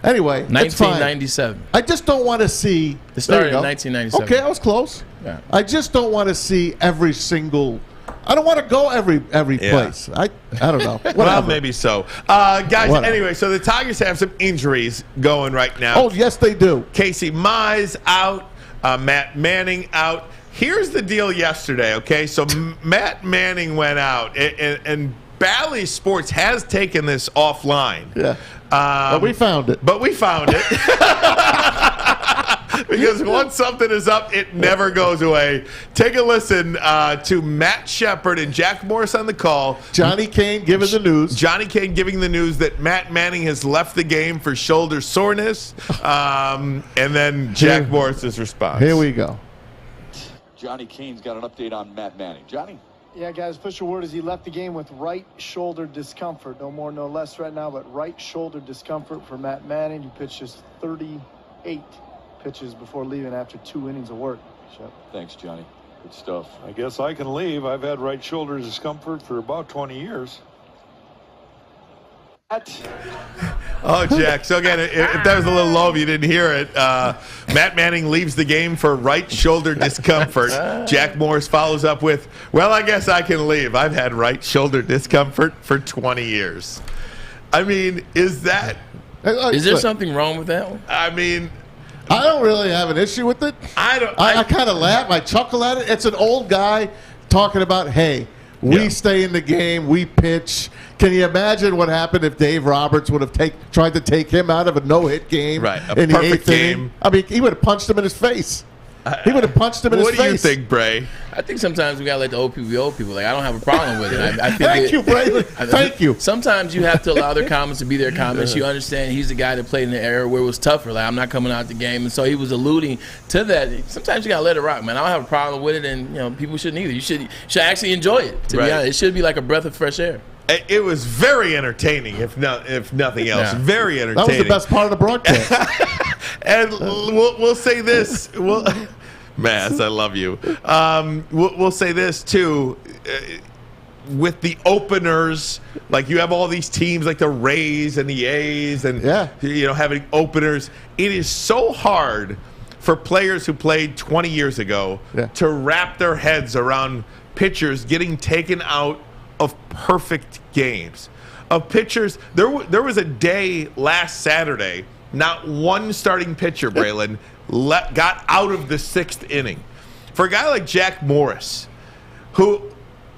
Anyway, 1997. I just don't want to see. It started in 1997. Okay, I was close. Yeah. I just don't want to see every single I don't want to go every place. I don't know. Well, maybe so. Guys, Whatever. anyway, so the Tigers have some injuries going right now. Oh, yes, they do. Casey Mize out. Matt Manning out. Here's the deal yesterday, okay? So Matt Manning went out, and Bally Sports has taken this offline. Yeah. But we found it. Because once something is up, it never goes away. Take a listen to Matt Shepard and Jack Morris on the call. Johnny Kane giving the news. Johnny Kane giving the news that Matt Manning has left the game for shoulder soreness. And then Jack Morris's response. Here we go. Johnny Kane's got an update on Matt Manning. Johnny? Yeah, guys, official word is he left the game with right shoulder discomfort. No more, no less right now, but right shoulder discomfort for Matt Manning. He pitched just 38 pitches before leaving after 2 innings of work. Shep. Thanks, Johnny. Good stuff. I guess I can leave. I've had right shoulder discomfort for about 20 years. Oh, Jack. So, again, if that was a little low, if you didn't hear it, Matt Manning leaves the game for right shoulder discomfort. Jack Morris follows up with, well, I guess I can leave. I've had right shoulder discomfort for 20 years. I mean, is that... Is there something wrong with that one? I mean... I don't really have an issue with it. I kind of laugh. I chuckle at it. It's an old guy talking about, hey, we stay in the game, we pitch. Can you imagine what happened if Dave Roberts would have tried to take him out of a no-hit game? Right, a in the perfect 8th inning? game. I mean, he would have punched him in his face. He would have punched him in his face. What do you think, Bray? I think sometimes we got to let the old people be old people. Like, I don't have a problem with it. I feel Thank you, Braylon. Thank you. Sometimes you have to allow their comments to be their comments. You understand he's the guy that played in the era where it was tougher. Like, I'm not coming out the game. And so he was alluding to that. Sometimes you got to let it rock, man. I don't have a problem with it, and people shouldn't either. You should actually enjoy it, to be honest. It should be like a breath of fresh air. It was very entertaining, if nothing else. Yeah. Very entertaining. That was the best part of the broadcast. And we'll say this. Maz, I love you. We'll say this, too. With the openers, like you have all these teams like the Rays and the A's and having openers. It is so hard for players who played 20 years ago to wrap their heads around pitchers getting taken out of perfect games. Of pitchers, there was a day last Saturday, not one starting pitcher, Braylon, got out of the 6th inning. For a guy like Jack Morris, who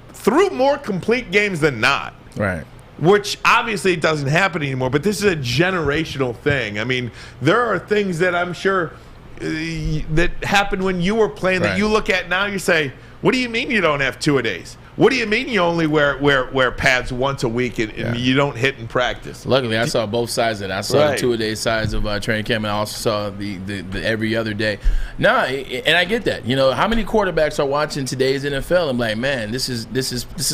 threw more complete games than not, right? Which obviously doesn't happen anymore, but this is a generational thing. I mean, there are things that I'm sure that happened when you were playing that you look at now, you say, what do you mean you don't have 2-a-days? What do you mean you only wear pads once a week and you don't hit in practice? Luckily, I saw both sides of it. I saw the 2-a-day sides of training camp, and I also saw the every other day. And I get that. How many quarterbacks are watching today's NFL? I'm like, man, this is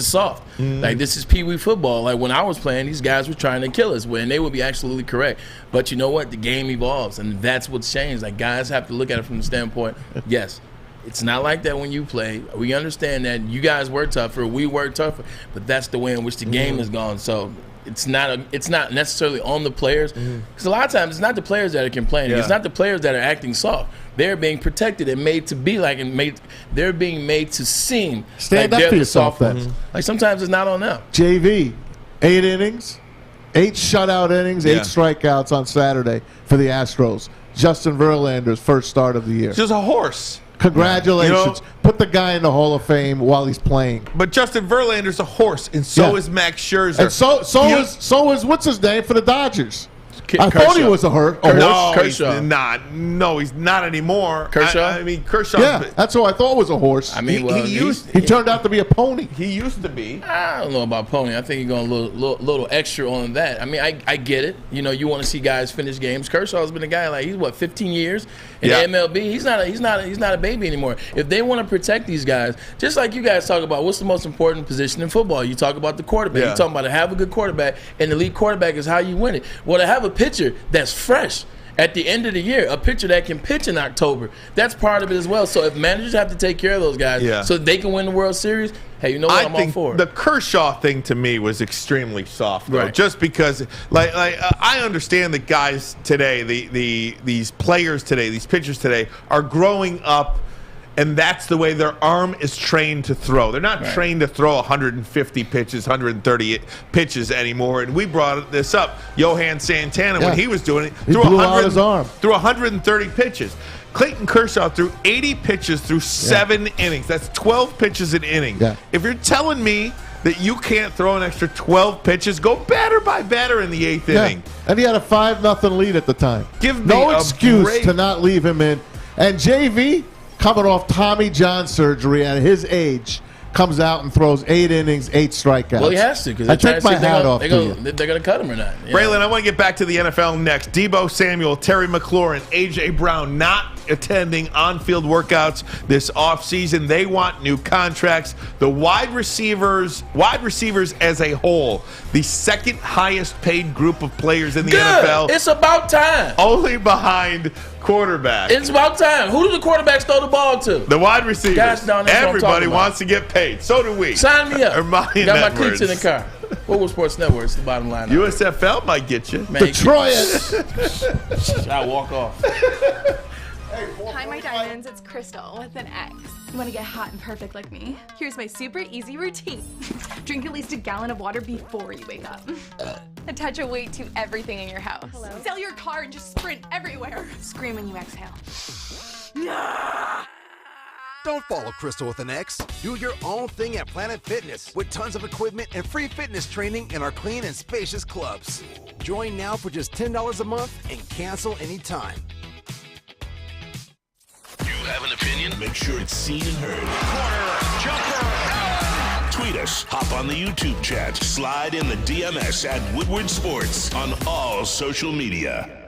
soft. Like, this is pee-wee football. Like, when I was playing, these guys were trying to kill us, and they would be absolutely correct. But you know what? The game evolves, and that's what's changed. Like, guys have to look at it from the standpoint, yes, it's not like that when you play. We understand that you guys work tougher, we work tougher, but that's the way in which the game has gone. So it's not necessarily on the players, because a lot of times it's not the players that are complaining. It's not the players that are acting soft. They're being protected and made to be like, they're being made to seem stand like up they're for the yourself. soft ones. Like, sometimes it's not on them. JV, 8 innings, 8 shutout innings, 8 strikeouts on Saturday for the Astros. Justin Verlander's first start of the year. Just a horse. Congratulations. Put the guy in the Hall of Fame while he's playing. But Justin Verlander's a horse, and so is Max Scherzer. And so is what's his name for the Dodgers? I thought he was a horse. No, Kershaw. he's not. No, he's not anymore. Kershaw? I mean, Kershaw. Yeah, that's who I thought was a horse. I mean, he turned out to be a pony. He used to be. I don't know about pony. I think he's going a little extra on that. I mean, I get it. You want to see guys finish games. Kershaw's been a guy, like, he's 15 years in MLB. He's not a baby anymore. If they want to protect these guys, just like you guys talk about, what's the most important position in football? You talk about the quarterback. You talking about to have a good quarterback, and the elite quarterback is how you win it. Well, to have a pitcher that's fresh at the end of the year, a pitcher that can pitch in October, that's part of it as well. So if managers have to take care of those guys so they can win the World Series, hey, you know what? I'm all for it. The Kershaw thing to me was extremely soft, though, just because, I understand that guys today, these players today, these pitchers today, are growing up and that's the way their arm is trained to throw. They're not trained to throw 150 pitches, 130 pitches anymore. And we brought this up. Johan Santana, when he was doing it, he blew out his arm. Threw 130 pitches. Clayton Kershaw threw 80 pitches through 7 innings. That's 12 pitches an inning. Yeah. If you're telling me that you can't throw an extra 12 pitches, go batter by batter in the 8th inning. And he had a 5-0 lead at the time. Give me no a excuse break. to not leave him in. And JV, coming off Tommy John surgery at his age, comes out and throws 8 innings, 8 strikeouts. Well, he has to, because I take my hat off to you. They're going to cut him or not. Yeah. Braylon, I want to get back to the NFL next. Debo Samuel, Terry McLaurin, A.J. Brown not attending on-field workouts this offseason. They want new contracts. The wide receivers as a whole, the second highest paid group of players in the NFL. It's about time. Only behind quarterback. It's about time. Who do the quarterbacks throw the ball to? The wide receivers. Gosh, darn, that's what I'm Everybody talking about. wants to get paid. So do we. Sign me up. Ermanni Got my Edwards. cleats in the car. Woodward Sports Network. It's the bottom line. USFL might get you. Man, Detroit. I walk off. Hi, my diamonds. It's Crystal with an X. You want to get hot and perfect like me? Here's my super easy routine. Drink at least a gallon of water before you wake up. Attach a weight to everything in your house. Sell your car and just sprint everywhere. Scream when you exhale. Don't follow Crystal with an X. Do your own thing at Planet Fitness with tons of equipment and free fitness training in our clean and spacious clubs. Join now for just $10 a month and cancel anytime. You have an opinion? Make sure it's seen and heard. Corner jumper. Tweet us. Hop on the YouTube chat. Slide in the DMS at Woodward Sports on all social media.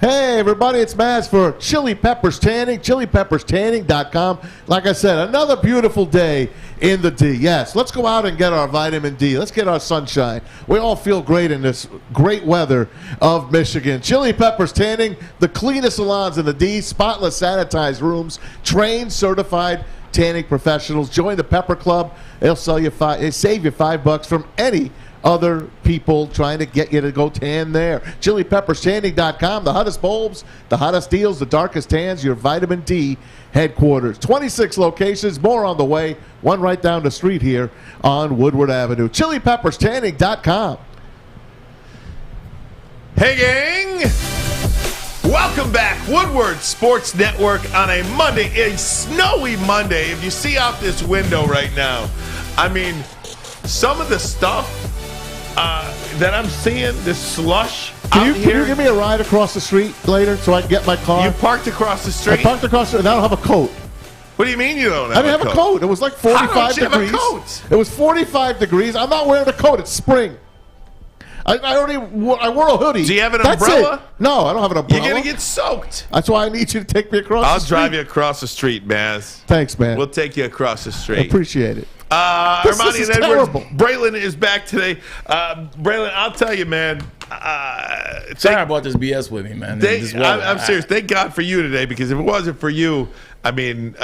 Hey, everybody, it's Maz for Chili Peppers Tanning, chilipepperstanning.com. Like I said, another beautiful day in the D. Yes, let's go out and get our vitamin D. Let's get our sunshine. We all feel great in this great weather of Michigan. Chili Peppers Tanning, the cleanest salons in the D, spotless sanitized rooms, trained, certified tanning professionals. Join the Pepper Club. They'll save you $5 from any other people trying to get you to go tan there. ChiliPeppersTanning.com, the hottest bulbs, the hottest deals, the darkest tans, your vitamin D headquarters. 26 locations, more on the way. One right down the street here on Woodward Avenue. ChiliPeppersTanning.com. Hey, gang! Welcome back. Woodward Sports Network on a Monday, a snowy Monday. If you see out this window right now, I mean, some of the stuff that I'm seeing, this slush Can you give me a ride across the street later so I can get my car? You parked across the street? I parked across the street, and I don't have a coat. What do you mean you don't have I didn't have a coat. It was like 45 degrees. How don't you have a coat? It was 45 degrees. I'm not wearing a coat. It's spring. I wore a hoodie. Do you have an That's umbrella? It. No, I don't have an umbrella. You're going to get soaked. That's why I need you to take me across the street. I'll drive you across the street, Maz. Thanks, man. We'll take you across the I street. appreciate it. Ermanni is and Edwards. terrible. Braylon is back today. Braylon, I'll tell you, man. Sorry about this BS with me, man. I'm serious. Thank God for you today, because if it wasn't for you, I mean,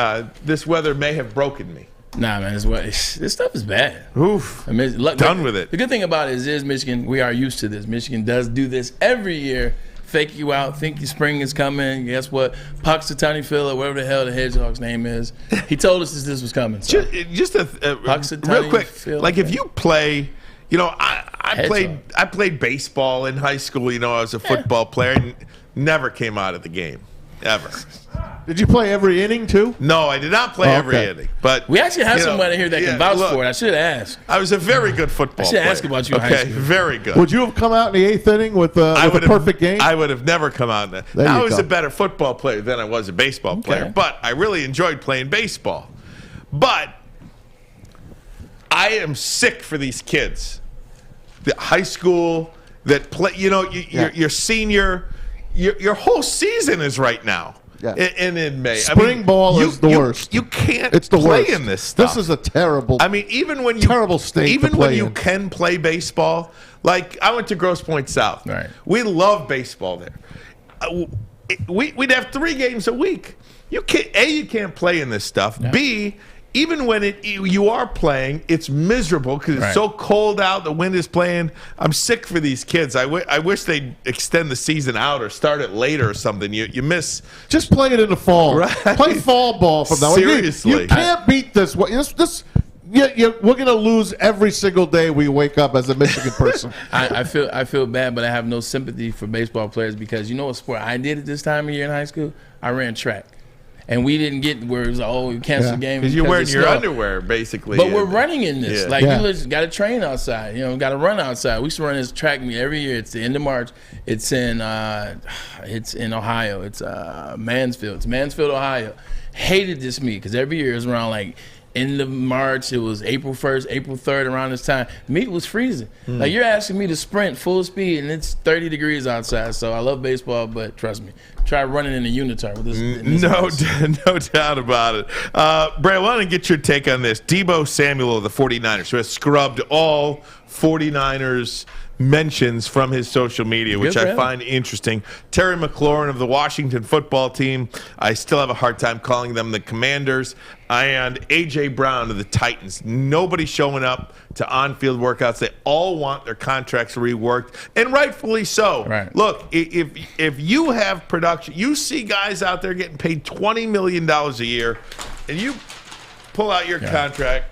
this weather may have broken me. Nah, man, this stuff is bad. Oof. I mean, Done with it. The good thing about it is Michigan, we are used to this. Michigan does do this every year. Fake you out, think your spring is coming. Guess what? Pucks to Tony Phil, or whatever the hell the Hedgehog's name is. He told us this was coming. So. Just real quick, like if you play, you know, I played baseball in high school. You know, I was a football player and never came out of the game, ever. Did you play every inning too? No, I did not play every inning. But we actually have somebody here that can vouch for it. I should have asked. I was a very good football player. I should ask about you in high Okay, school. very good. Would you have come out in the 8th inning with a perfect game? I would have never come out in that. I was a better football player than I was a baseball player, but I really enjoyed playing baseball. But I am sick for these kids. The high school that play, you know, your senior, your whole season is right now. Yeah. And in May. Spring ball is the worst. You can't it's the play worst. in this stuff. This is a terrible. I mean, even when you terrible state. Even to play when you in. can play baseball, like I went to Grosse Pointe South. Right. We love baseball there. We'd have 3 games a week. You can't play in this stuff. Yeah. B, even when you are playing, it's miserable because it's so cold out. The wind is playing. I'm sick for these kids. I wish they'd extend the season out or start it later or something. You miss. Just play it in the fall. Right. Play fall ball from now on. Seriously. You can't beat this. We're going to lose every single day we wake up as a Michigan person. I feel bad, but I have no sympathy for baseball players because you know what sport I did at this time of year in high school? I ran track. And we didn't get where it was, we canceled the game. Because you're wearing your underwear, basically. But we're running in this. You got to train outside. Got to run outside. We used to run this track meet every year. It's the end of March. It's in Ohio. It's Mansfield. It's Mansfield, Ohio. Hated this meet because every year it was around end of March. It was April 1st, April 3rd, around this time. Meet was freezing. You're asking me to sprint full speed, and it's 30 degrees outside. So I love baseball, but trust me, try running in a unitard with this. No doubt about it. Brad, I want to get your take on this. Deebo Samuel of the 49ers, who has scrubbed all 49ers mentions from his social media, which I find interesting. Terry McLaurin of the Washington football team, I still have a hard time calling them the Commanders, and A.J. Brown of the Titans. Nobody showing up to on-field workouts. They all want their contracts reworked, and rightfully so. Right. Look, if you have production, you see guys out there getting paid $20 million a year, and you pull out your contract,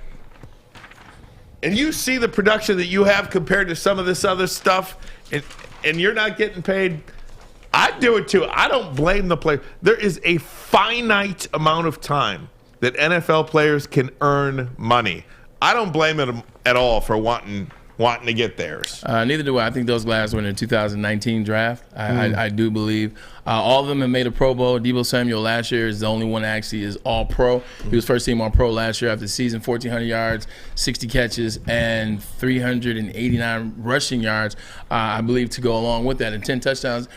and you see the production that you have compared to some of this other stuff, and you're not getting paid, I'd do it too. I don't blame the player. There is a finite amount of time that NFL players can earn money. I don't blame them at all for wanting to get theirs. Neither do I. I think those guys were in the 2019 draft. I do believe. All of them have made a Pro Bowl. Deebo Samuel last year is the only one that actually is all-pro. He was first team all-pro last year after the season, 1,400 yards, 60 catches, and 389 rushing yards, I believe, to go along with that, and 10 touchdowns.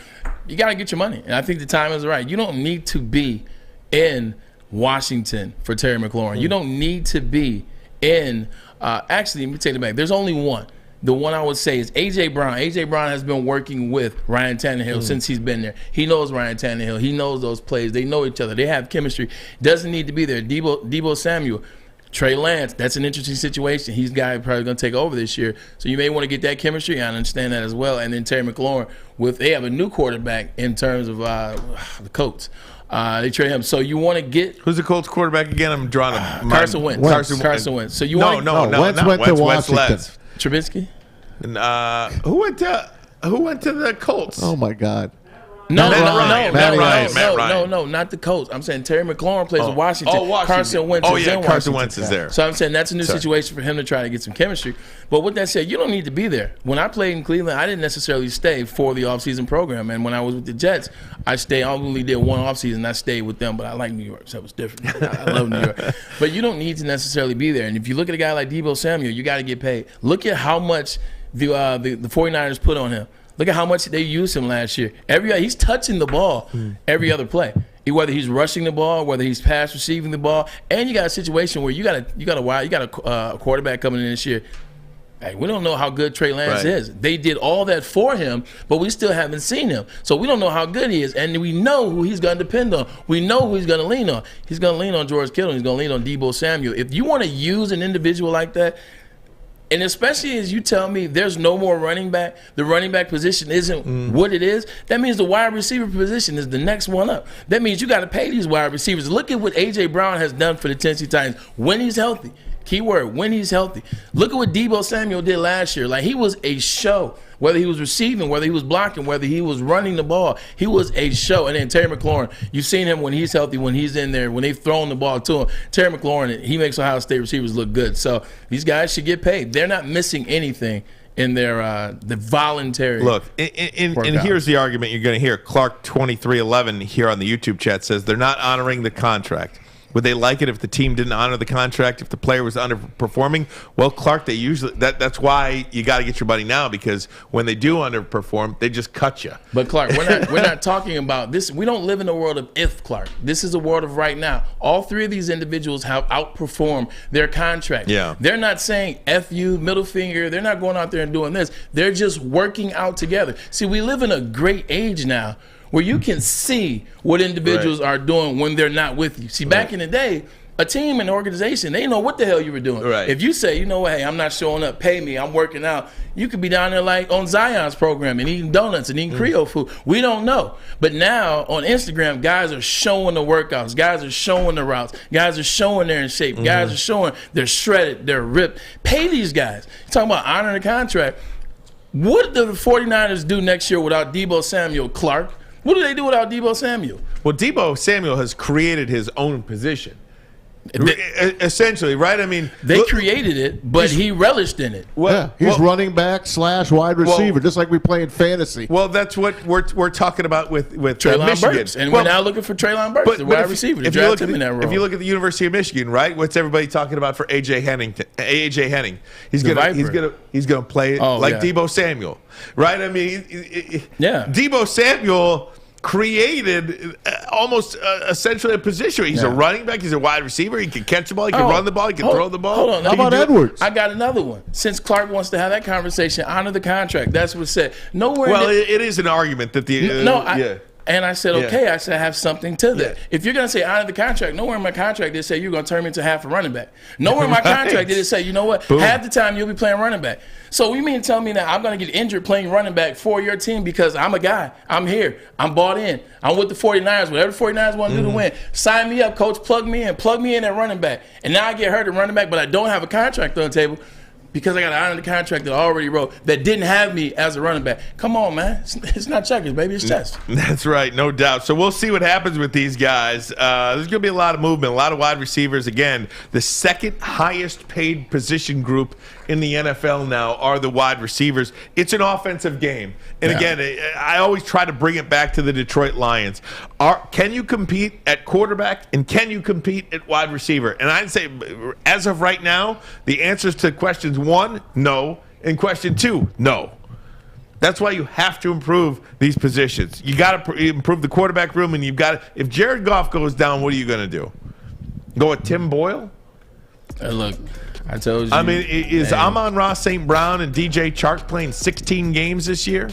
You got to get your money, and I think the time is right. You don't need to be in Washington for Terry McLaurin. You don't need to be in actually, let me take it back. There's only one. The one I would say is A.J. Brown. A.J. Brown has been working with Ryan Tannehill since he's been there. He knows Ryan Tannehill. He knows those plays. They know each other. They have chemistry. Doesn't need to be there. Deebo Samuel. Trey Lance, that's an interesting situation. He's the guy probably going to take over this year. So you may want to get that chemistry. I understand that as well. And then Terry McLaurin, they have a new quarterback in terms of the Colts. They trade him. So you want to get... Who's the Colts quarterback again? I'm drawing a... Carson Wentz. Carson Wentz. So you want Wentz went to Washington. Trubisky? And, who went to the Colts? Oh, my God. No, not the Colts. I'm saying Terry McLaurin plays with Washington. Oh, Washington. Carson Wentz is in Carson Washington. Wentz is there. So I'm saying that's a new situation for him to try to get some chemistry. But with that said, you don't need to be there. When I played in Cleveland, I didn't necessarily stay for the offseason program. And when I was with the Jets, I only did one offseason. I stayed with them, but I like New York, so it was different. I love New York. But you don't need to necessarily be there. And if you look at a guy like Deebo Samuel, you got to get paid. Look at how much the 49ers put on him. Look at how much they used him last year. He's touching the ball every other play. Whether he's rushing the ball, whether he's pass receiving the ball, and you got a situation where you got a quarterback coming in this year. Hey, we don't know how good Trey Lance is. They did all that for him, but we still haven't seen him. So we don't know how good he is, and we know who he's going to depend on. We know who he's going to lean on. He's going to lean on George Kittle. He's going to lean on Deebo Samuel. If you want to use an individual like that, and especially as you tell me there's no more running back, the running back position isn't what it is, that means the wide receiver position is the next one up. That means you got to pay these wide receivers. Look at what A.J. Brown has done for the Tennessee Titans when he's healthy. Keyword, when he's healthy. Look at what Deebo Samuel did last year. He was a show. Whether he was receiving, whether he was blocking, whether he was running the ball, he was a show. And then Terry McLaurin, you've seen him when he's healthy, when he's in there, when they've thrown the ball to him. Terry McLaurin, he makes Ohio State receivers look good. So these guys should get paid. They're not missing anything in their the voluntary. Look, and here's the argument you're going to hear. Clark 2311 here on the YouTube chat says they're not honoring the contract. Would they like it if the team didn't honor the contract, if the player was underperforming? Well, Clark, they usually that's why you got to get your money now, because when they do underperform, they just cut you. But Clark, we're not talking about this. We don't live in a world of if, Clark. This is a world of right now. All three of these individuals have outperformed their contract. Yeah. They're not saying F you, middle finger. They're not going out there and doing this. They're just working out together. See, we live in a great age now where you can see what individuals are doing when they're not with you. See, back in the day, a team and organization, they know what the hell you were doing. Right. If you say, you know what, hey, I'm not showing up, pay me, I'm working out, you could be down there like on Zion's program and eating donuts and eating Creole food. We don't know. But now on Instagram, guys are showing the workouts. Guys are showing the routes. Guys are showing they're in shape. Guys are showing they're shredded, they're ripped. Pay these guys. You're talking about honoring the contract. What do the 49ers do next year without Deebo Samuel Clark? What do they do without Deebo Samuel? Well, Deebo Samuel has created his own position. Essentially, right? I mean, they created it, but he relished in it. Well, he's running back / wide receiver, just like we play in fantasy. Well, that's what we're talking about with Treylon Michigan. Burks, and we're now looking for Treylon Burks, the wide receiver, to draft him in that role. If you look at the University of Michigan, right? What's everybody talking about for AJ Henning? He's gonna play Deebo Samuel, right? I mean, Deebo Samuel created almost essentially a position. He's a running back. He's a wide receiver. He can catch the ball. He can run the ball. He can throw the ball. Hold on. How about Edwards? I got another one. Since Clark wants to have that conversation, honor the contract. That's what's said. Nowhere. Well, it is an argument that the And I said, okay, I said I have something to that. If you're going to say honor the contract, nowhere in my contract did it say you're going to turn me into half a running back. Nowhere in my contract did it say, you know what, half the time you'll be playing running back. So you mean to tell me that I'm going to get injured playing running back for your team because I'm a guy. I'm here. I'm bought in. I'm with the 49ers. Whatever the 49ers want to do to win. Sign me up, coach. Plug me in at running back. And now I get hurt at running back, but I don't have a contract on the table because I got to honor the contract that I already wrote that didn't have me as a running back. Come on, man. It's not checkers, baby. It's chess. That's right. No doubt. So we'll see what happens with these guys. There's going to be a lot of movement, a lot of wide receivers. Again, the second highest paid position group in the NFL now are the wide receivers. It's an offensive game. And again, I always try to bring it back to the Detroit Lions. Can you compete at quarterback and can you compete at wide receiver? And I'd say, as of right now, the answers to questions 1, no, and question 2, no. That's why you have to improve these positions. You got to improve the quarterback room, and you've got to. If Jared Goff goes down, what are you going to do? Go with Tim Boyle? Look, I told you. I mean, is Amon-Ra St. Brown and DJ Chark playing 16 games this year?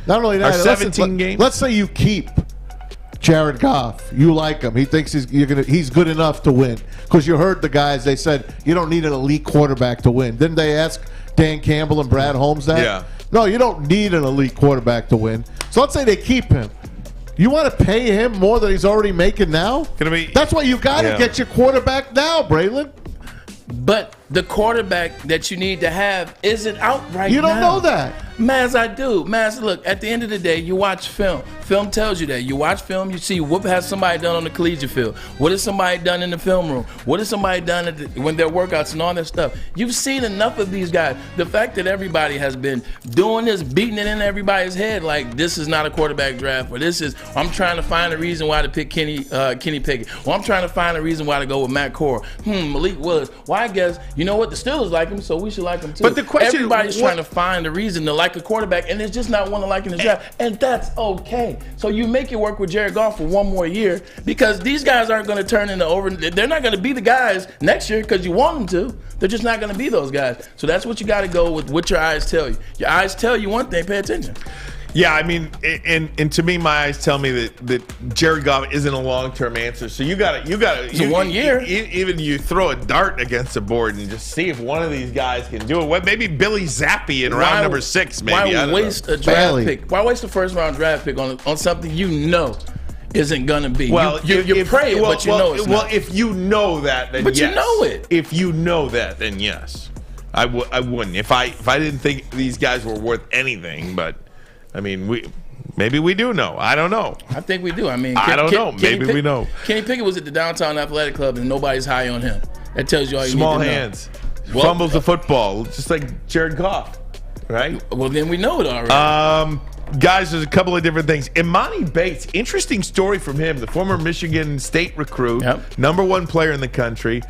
Not only that, or 17 games. Let's say you keep Jared Goff. You like him. He thinks he's good enough to win. Because you heard the guys, they said you don't need an elite quarterback to win. Didn't they ask Dan Campbell and Brad Holmes that? Yeah. No, you don't need an elite quarterback to win. So let's say they keep him. You want to pay him more than he's already making now? That's why you got to get your quarterback now, Braylon. But the quarterback that you need to have isn't out right now. You don't know that. Maz, I do. Maz, look, at the end of the day, you watch film. Film tells you that. You watch film, you see what has somebody done on the collegiate field. What has somebody done in the film room? What has somebody done when they're workouts and all that stuff? You've seen enough of these guys. The fact that everybody has been doing this, beating it in everybody's head like this is not a quarterback draft, or this is, I'm trying to find a reason why to pick Kenny Pickett. Or I'm trying to find a reason why to go with Matt Corral. Malik Willis. Well, I guess, you know what? The Steelers like him, so we should like him too. But the question everybody's trying to find a reason to like a quarterback, and there's just not one to like in the draft, and that's okay. So you make it work with Jared Goff for one more year because these guys aren't going to turn into they're not going to be the guys next year because you want them to. They're just not going to be those guys. So that's what you got to go with what your eyes tell you. Your eyes tell you one thing, pay attention. Yeah, I mean, and to me, my eyes tell me that Jared Goff isn't a long-term answer. So you got to. It's 1 year. Even you throw a dart against the board and just see if one of these guys can do it. What, maybe Billy Zappi in round number 6. Maybe. Why waste a draft pick? Why waste a first-round draft pick on something you know isn't gonna be? Well, you pray it, but you know it's not. Well, if you know that, then yes. But you know it. If you know that, then yes. I wouldn't. If I didn't think these guys were worth anything, but. I mean, maybe we do know. I don't know. I think we do. I mean, I don't know. Maybe we know. Kenny Pickett was at the Downtown Athletic Club, and nobody's high on him. That tells you all you Small need to know. hands. Fumbles the football, just like Jared Goff, right? Well, then we know it already. Guys, there's a couple of different things. Ermanni Bates, interesting story from him, the former Michigan State recruit, #1 player in the country,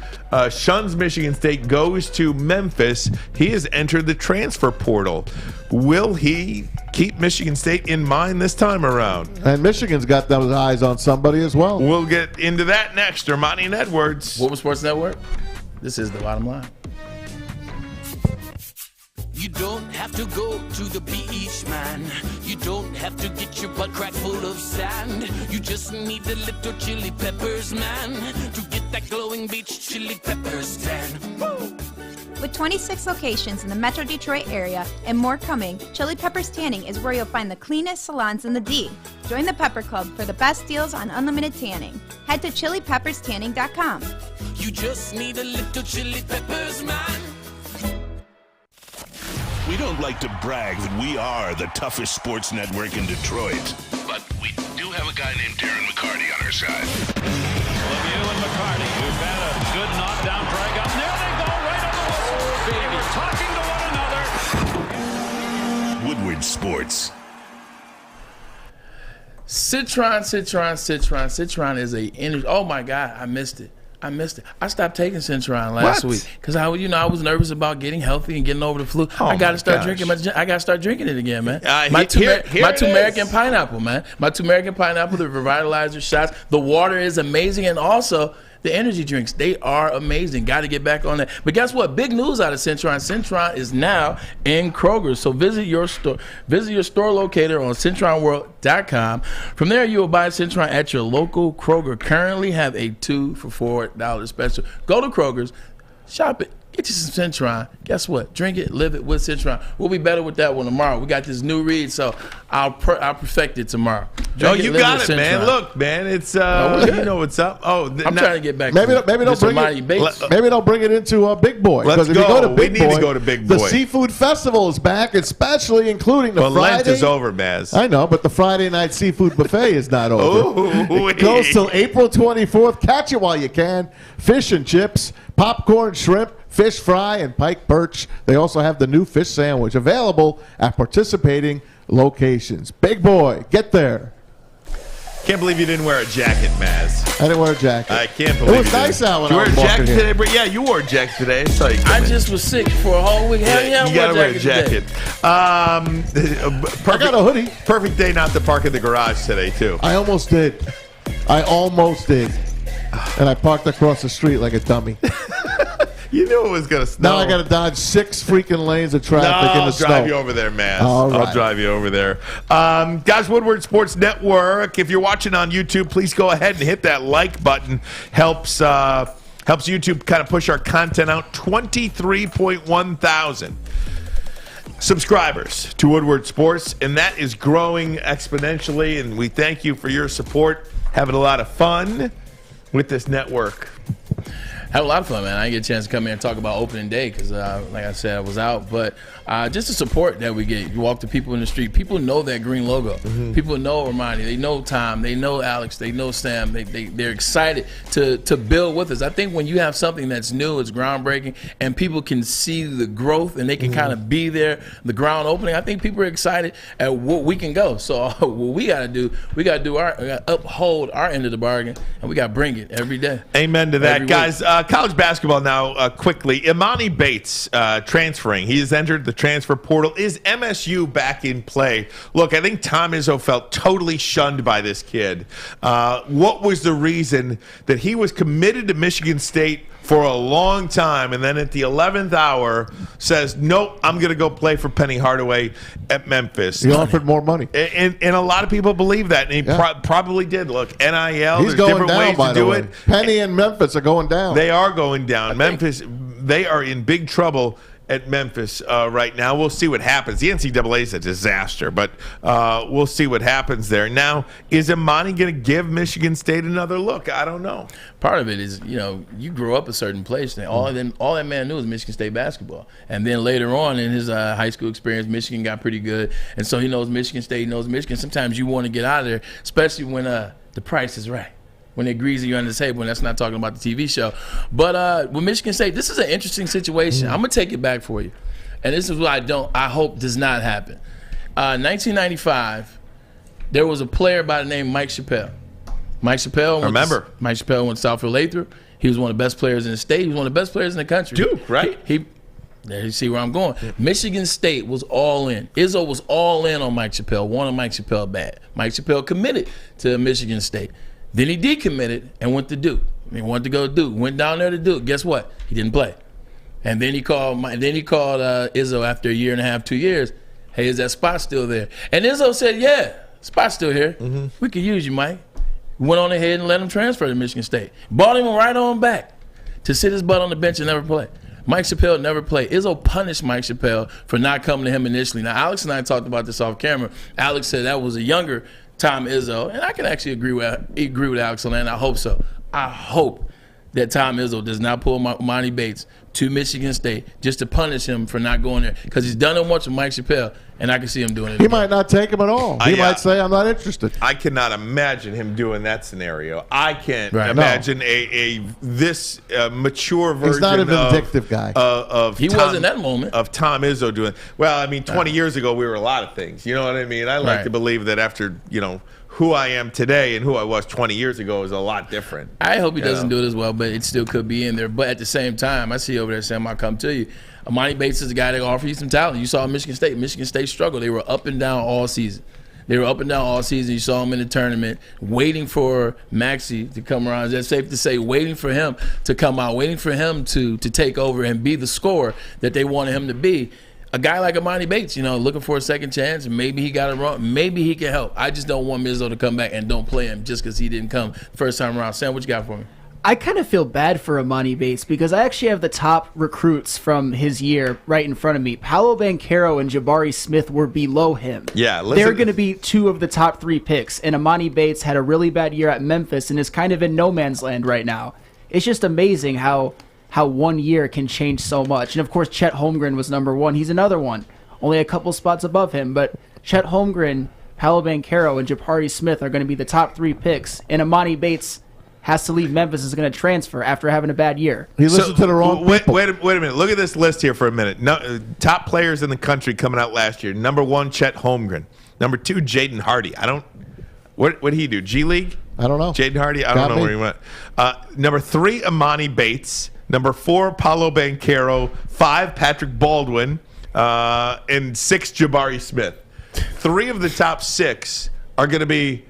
shuns Michigan State, goes to Memphis. He has entered the transfer portal. Will he keep Michigan State in mind this time around? And Michigan's got those eyes on somebody as well. We'll get into that next. Ermanni Edwards. Woodward Sports Network. This is The Bottom Line. You don't have to go to the beach, man. You don't have to get your butt crack full of sand. You just need a little chili peppers, man, to get that glowing beach chili peppers tan. Woo! With 26 locations in the Metro Detroit area and more coming, Chili Peppers Tanning is where you'll find the cleanest salons in the D. Join the Pepper Club for the best deals on unlimited tanning. Head to chilipepperstanning.com. You just need a little chili peppers, man. We don't like to brag that we are the toughest sports network in Detroit, but we do have a guy named Darren McCarty on our side. Lemieux and McCarty, who've had a good knockdown drag up. There they go, right on the whistle. They were talking to one another. Woodward Sports. Citron is a energy. Oh my God, I missed it. I stopped taking Citron last week because I was nervous about getting healthy and getting over the flu. I got to start drinking. I got to start drinking it again, man. My turmeric pineapple, man. My turmeric pineapple, the revitalizer shots. The water is amazing, and also the energy drinks. They are amazing. Got to get back on that. But guess what? Big news out of Citron. Citron is now in Kroger. So visit your store locator on CitronWorld.com. From there, you will buy Citron at your local Kroger. Currently have a 2 for $4 special. Go to Kroger's, shop it. Get you some Citron. Guess what? Drink it, live it with Citron. We'll be better with that one tomorrow. We got this new read, so I'll perfect it tomorrow. Drink you got it, man. Look, man, it's you know what's up. I'm trying to get back. Maybe don't bring it into Big Boy. Let's if you go to Big we need Boy, to go to Big Boy. The Seafood Festival is back, especially including the Friday. Lent is over, Maz. I know, but the Friday night seafood buffet is not over. It goes till April 24th. Catch it while you can. Fish and chips, popcorn, shrimp, fish fry, and pike perch. They also have the new fish sandwich available at participating locations. Big Boy, get there. Can't believe you didn't wear a jacket, Maz. I didn't wear a jacket. I can't believe it was nice out when you I was wear a jacket here. today. Yeah, you wore a jacket today. I just was sick for a whole week. Hell yeah, you gotta wear a jacket. I got a hoodie. Perfect day not to park in the garage today, too. I almost did. And I parked across the street like a dummy. You knew it was going to snow. Now I got to dodge 6 freaking lanes of traffic in the snow. I'll drive you over there, man. All right. I'll drive you over there. Guys, Woodward Sports Network, if you're watching on YouTube, please go ahead and hit that like button. Helps YouTube kind of push our content out. 23.1 thousand subscribers to Woodward Sports, and that is growing exponentially, and we thank you for your support. Having a lot of fun with this network. Had a lot of fun, man. I didn't get a chance to come here and talk about opening day because, like I said, I was out. But just the support that we get. You walk to people in the street. People know that green logo. Mm-hmm. People know Ermanni. They know Tom. They know Alex. They know Sam. They're excited to build with us. I think when you have something that's new, it's groundbreaking, and people can see the growth and they can kind of be there, the ground opening, I think people are excited at what we can go. So what we got to do, we got to uphold our end of the bargain, and we got to bring it every day. Amen to that, guys. College basketball now, quickly. Ermanni Bates transferring. He has entered the transfer portal. Is MSU back in play? Look, I think Tom Izzo felt totally shunned by this kid. What was the reason that he was committed to Michigan State for a long time, and then at the 11th hour says, nope, I'm going to go play for Penny Hardaway at Memphis. He offered more money. And a lot a lot of people believe that, and he probably did. Look, NIL, He's there's going different down, ways by to the do way. it. Penny and Memphis are going down. They are going down. Memphis, they are in big trouble at Memphis right now. We'll see what happens. The NCAA is a disaster, but we'll see what happens there. Now, is Ermanni going to give Michigan State another look? I don't know. Part of it is, you grow up a certain place. And all that man knew was Michigan State basketball. And then later on in his high school experience, Michigan got pretty good. And so he knows Michigan State, he knows Michigan. Sometimes you want to get out of there, especially when the price is right. When they're greasy you under the table, and that's not talking about the TV show. But with Michigan State, this is an interesting situation. I'm going to take it back for you. And this is what I hope does not happen. 1995, there was a player by the name Mike Chappelle. Mike Chappelle went to Southfield Lathrop. He was one of the best players in the state. He was one of the best players in the country. Duke, right? There you see where I'm going. Michigan State was all in. Izzo was all in on Mike Chappelle, wanted Mike Chappelle bad. Mike Chappelle committed to Michigan State. Then he decommitted and went to Duke. He wanted to go to Duke. Went down there to Duke. Guess what? He didn't play. And then he called Izzo after a year and a half, 2 years. Hey, is that spot still there? And Izzo said, yeah, spot's still here. Mm-hmm. We could use you, Mike. Went on ahead and let him transfer to Michigan State. Brought him right on back to sit his butt on the bench and never play. Mike Chappelle never played. Izzo punished Mike Chappelle for not coming to him initially. Now, Alex and I talked about this off camera. Alex said that was a younger Tom Izzo, and I can actually agree with Alex on that, and I hope so. I hope that Tom Izzo does not pull Monty Bates to Michigan State just to punish him for not going there, because he's done it once with Mike Chappelle, and I can see him doing it He again. might not take him at all. He might say, I'm not interested. I cannot imagine him doing that scenario. I can't Right. imagine this mature version. He's not a vindictive guy. He was in that moment. Of Tom Izzo doing. Well, I mean, 20 years ago, we were a lot of things. You know what I mean? I like Right. to believe that after, who I am today and who I was 20 years ago is a lot different. I hope he doesn't do it as well, but it still could be in there. But at the same time, I see over there, Sam, I'll come to you. Monty Bates is a guy that can offer you some talent. You saw Michigan State. Michigan State struggled. They were up and down all season. You saw him in the tournament, waiting for Maxey to come around. Is that safe to say? Waiting for him to come out, waiting for him to take over and be the scorer that they wanted him to be. A guy like Monty Bates, looking for a second chance, and maybe he got it wrong. Maybe he can help. I just don't want Mizzo to come back and don't play him just because he didn't come first time around. Sam, what you got for me? I kind of feel bad for Ermanni Bates because I actually have the top recruits from his year right in front of me. Paolo Banchero and Jabari Smith were below him. Yeah, they're going to be 2 of the top 3 picks, and Ermanni Bates had a really bad year at Memphis and is kind of in no man's land right now. It's just amazing how 1 year can change so much. And of course, Chet Holmgren was number 1. He's another one, only a couple spots above him. But Chet Holmgren, Paolo Banchero, and Jabari Smith are going to be the top 3 picks, and Ermanni Bates has to leave Memphis, is going to transfer after having a bad year. He listened to the wrong people. Wait a minute. Look at this list here for a minute. Top players in the country coming out last year. Number 1, Chet Holmgren. Number 2, Jaden Hardy. What did he do? G League? I don't know. Jaden Hardy? I don't know where he went. Number 3, Ermanni Bates. Number 4, Paolo Banchero. 5, Patrick Baldwin. And 6, Jabari Smith. 3 of the top 6 are going to be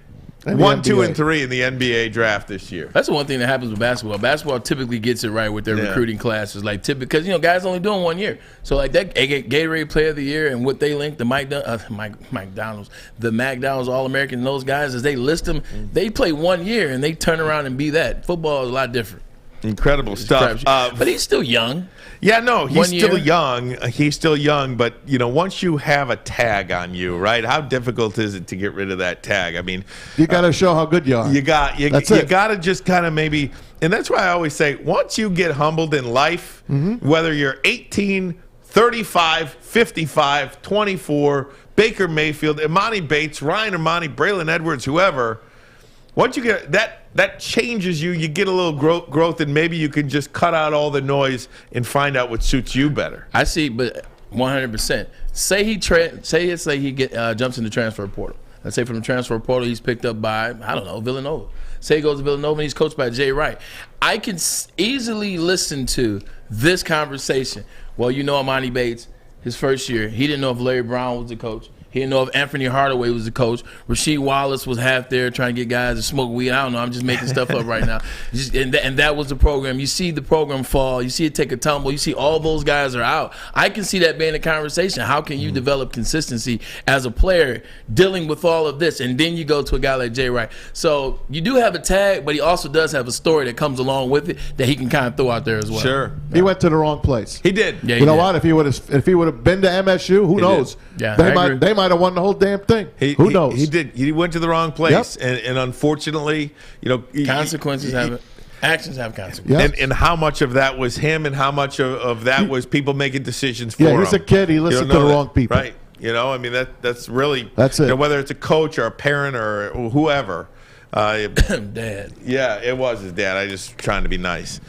1, 2, and 3 in the NBA draft this year. That's the one thing that happens with basketball. Basketball typically gets it right with their recruiting classes, because guys only doing 1 year. So like that Gatorade Player of the Year and what they link the McDonald's, the McDonald's All-American, those guys, as they list them, they play 1 year and they turn around and be that. Football is a lot different. Incredible stuff. But he's still young. Yeah, no, he's 1 still year. young. He's still young, but once you have a tag on you, right? How difficult is it to get rid of that tag? I mean, you got to show how good you are. You got to just kind of maybe, and that's why I always say, once you get humbled in life, whether you're 18, 35, 55, 24, Baker Mayfield, Ermanni Bates, Ryan Ermanni, Braylon Edwards, whoever. Once you get that changes you. You get a little growth, and maybe you can just cut out all the noise and find out what suits you better. I see, but 100%. Say he jumps in the transfer portal. Let's say from the transfer portal he's picked up by Villanova. Say he goes to Villanova and he's coached by Jay Wright. I can easily listen to this conversation. Well, Ermanni Bates, his first year, he didn't know if Larry Brown was the coach. He didn't know if Anthony Hardaway was the coach. Rasheed Wallace was half there trying to get guys to smoke weed. I don't know. I'm just making stuff up right now. And that was the program. You see the program fall. You see it take a tumble. You see all those guys are out. I can see that being a conversation. How can you develop consistency as a player dealing with all of this? And then you go to a guy like Jay Wright. So you do have a tag, but he also does have a story that comes along with it that he can kind of throw out there as well. Sure. He went to the wrong place. He did. Yeah, you know what? If he would have been to MSU, who knows? Yeah, they might have won the whole damn thing. Who knows? He did. He went to the wrong place, and unfortunately, consequences have actions have consequences. And how much of that was him, and how much of that was people making decisions for him? Yeah, he's a kid. He listened to the wrong people. Right. That's really it. Whether it's a coach or a parent or whoever. Dad. Yeah, it was his dad. I just trying to be nice.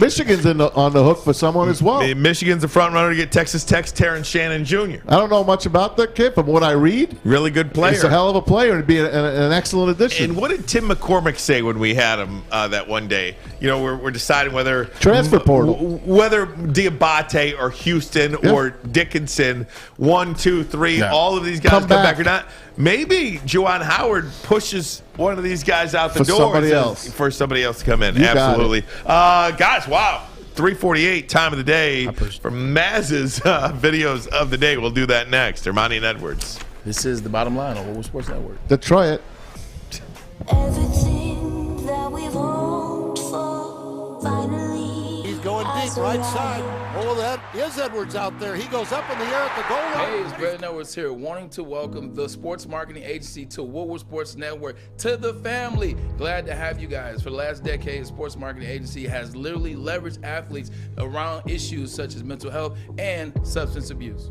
Michigan's on the hook for someone as well. Michigan's the front runner to get Texas Tech's Terrence Shannon Jr. I don't know much about that kid, but what I read, really good player. He's a hell of a player and be an excellent addition. And what did Tim McCormick say when we had him that one day? We're deciding whether transfer portal, whether Diabate or Houston or Dickinson, 1, 2, 3, all of these guys come back or not. maybe Juwan Howard pushes one of these guys out the door for somebody else to come in. Absolutely. Guys, wow. 3:48, time of the day for Maz's videos of the day. We'll do that next. Ermanni and Edwards. This is The Bottom Line on Woodward Sports Network. Detroit. Everything that we've hoped for, finally. He's going deep, right side. Oh, that is Edwards out there. He goes up in the air at the goal line. Hey, it's Braylon Edwards here, wanting to welcome the sports marketing agency to Woodward Sports Network, to the family. Glad to have you guys. For the last decade, the sports marketing agency has literally leveraged athletes around issues such as mental health and substance abuse.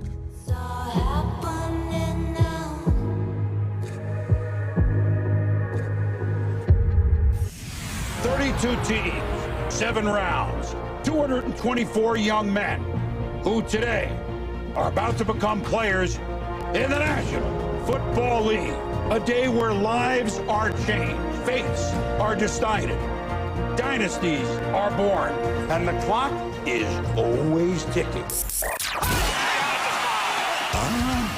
32 teams, 7 rounds, 224 young men who today are about to become players in the National Football League. A day where lives are changed, fates are decided, dynasties are born, and the clock is always ticking.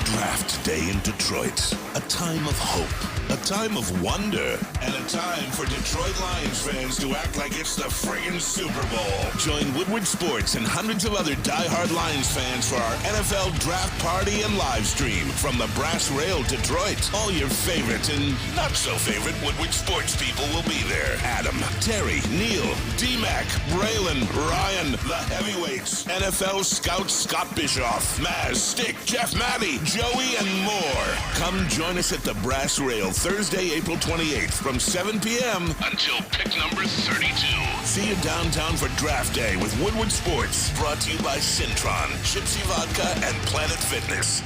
Draft day in Detroit. A time of hope, a time of wonder, and a time for Detroit Lions fans to act like it's the friggin' Super Bowl. Join Woodward Sports and hundreds of other diehard Lions fans for our NFL draft party and live stream from the Brass Rail Detroit. All your favorite and not so favorite Woodward Sports people will be there. Adam, Terry, Neil, D-Mac, Braylon, Ryan, the heavyweights, NFL scout Scott Bischoff, Maz, Stick, Jeff Maddie, Joey, and more. Come join us at the Brass Rail Thursday, April 28th from 7 p.m. until pick number 32. See you downtown for Draft Day with Woodward Sports. Brought to you by Syntron, Gypsy Vodka, and Planet Fitness.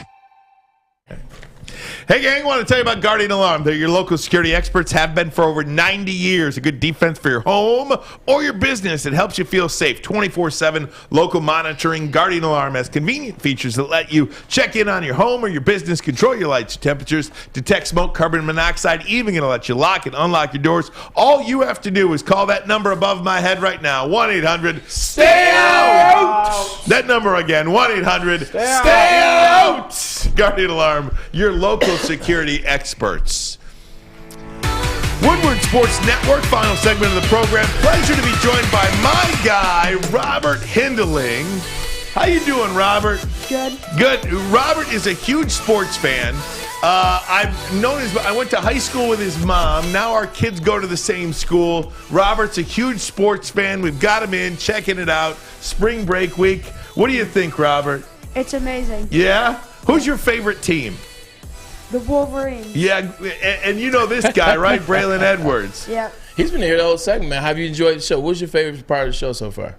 Hey, gang, I want to tell you about Guardian Alarm. They're your local security experts, have been for over 90 years. A good defense for your home or your business. It helps you feel safe. 24/7 local monitoring. Guardian Alarm has convenient features that let you check in on your home or your business, control your lights, your temperatures, detect smoke, carbon monoxide, even going to let you lock and unlock your doors. All you have to do is call that number above my head right now, 1-800-STAY-OUT! That number again, 1-800-STAY-OUT! Guardian Alarm, your local security experts. Woodward Sports Network, final segment of the program. Pleasure to be joined by my guy, Robert Hindling. How you doing, Robert? Good. Good. Robert is a huge sports fan. I went to high school with his mom. Now our kids go to the same school. Robert's a huge sports fan. We've got him in, checking it out. Spring break week. What do you think, Robert? It's amazing. Yeah? Who's your favorite team? The Wolverines. Yeah, and you know this guy, right? Braylon Edwards. Yeah. He's been here the whole segment, man. How have you enjoyed the show? What's your favorite part of the show so far?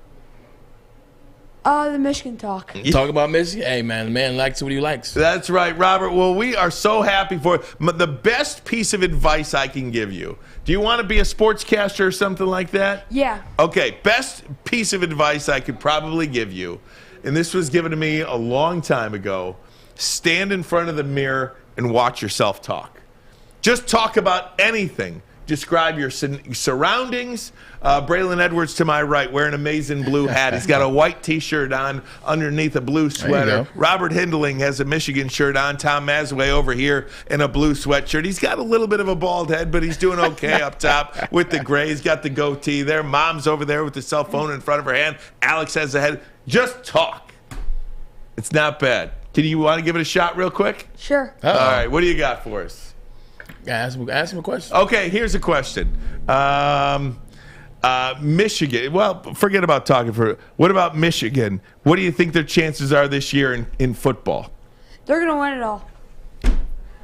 The Michigan talk. Talk about Michigan? Hey, man, the man likes what he likes. That's right, Robert. Well, we are so happy for it. The best piece of advice I can give you. Do you want to be a sportscaster or something like that? Yeah. Okay, best piece of advice I could probably give you, and this was given to me a long time ago, stand in front of the mirror and watch yourself talk. Just talk about anything. Describe your surroundings. Braylon Edwards to my right, wearing an amazing blue hat. He's got a white T-shirt on underneath a blue sweater. Robert Hindling has a Michigan shirt on. Tom Mazawey over here in a blue sweatshirt. He's got a little bit of a bald head, but he's doing okay up top with the gray. He's got the goatee there. Mom's over there with the cell phone in front of her hand. Alex has the head. Just talk. It's not bad. Can you want to give it a shot real quick? Sure. All right. What do you got for us? Ask him a question. Okay, here's a question. Michigan. Well, forget about talking for. What about Michigan? What do you think their chances are this year in football? They're going to win it all.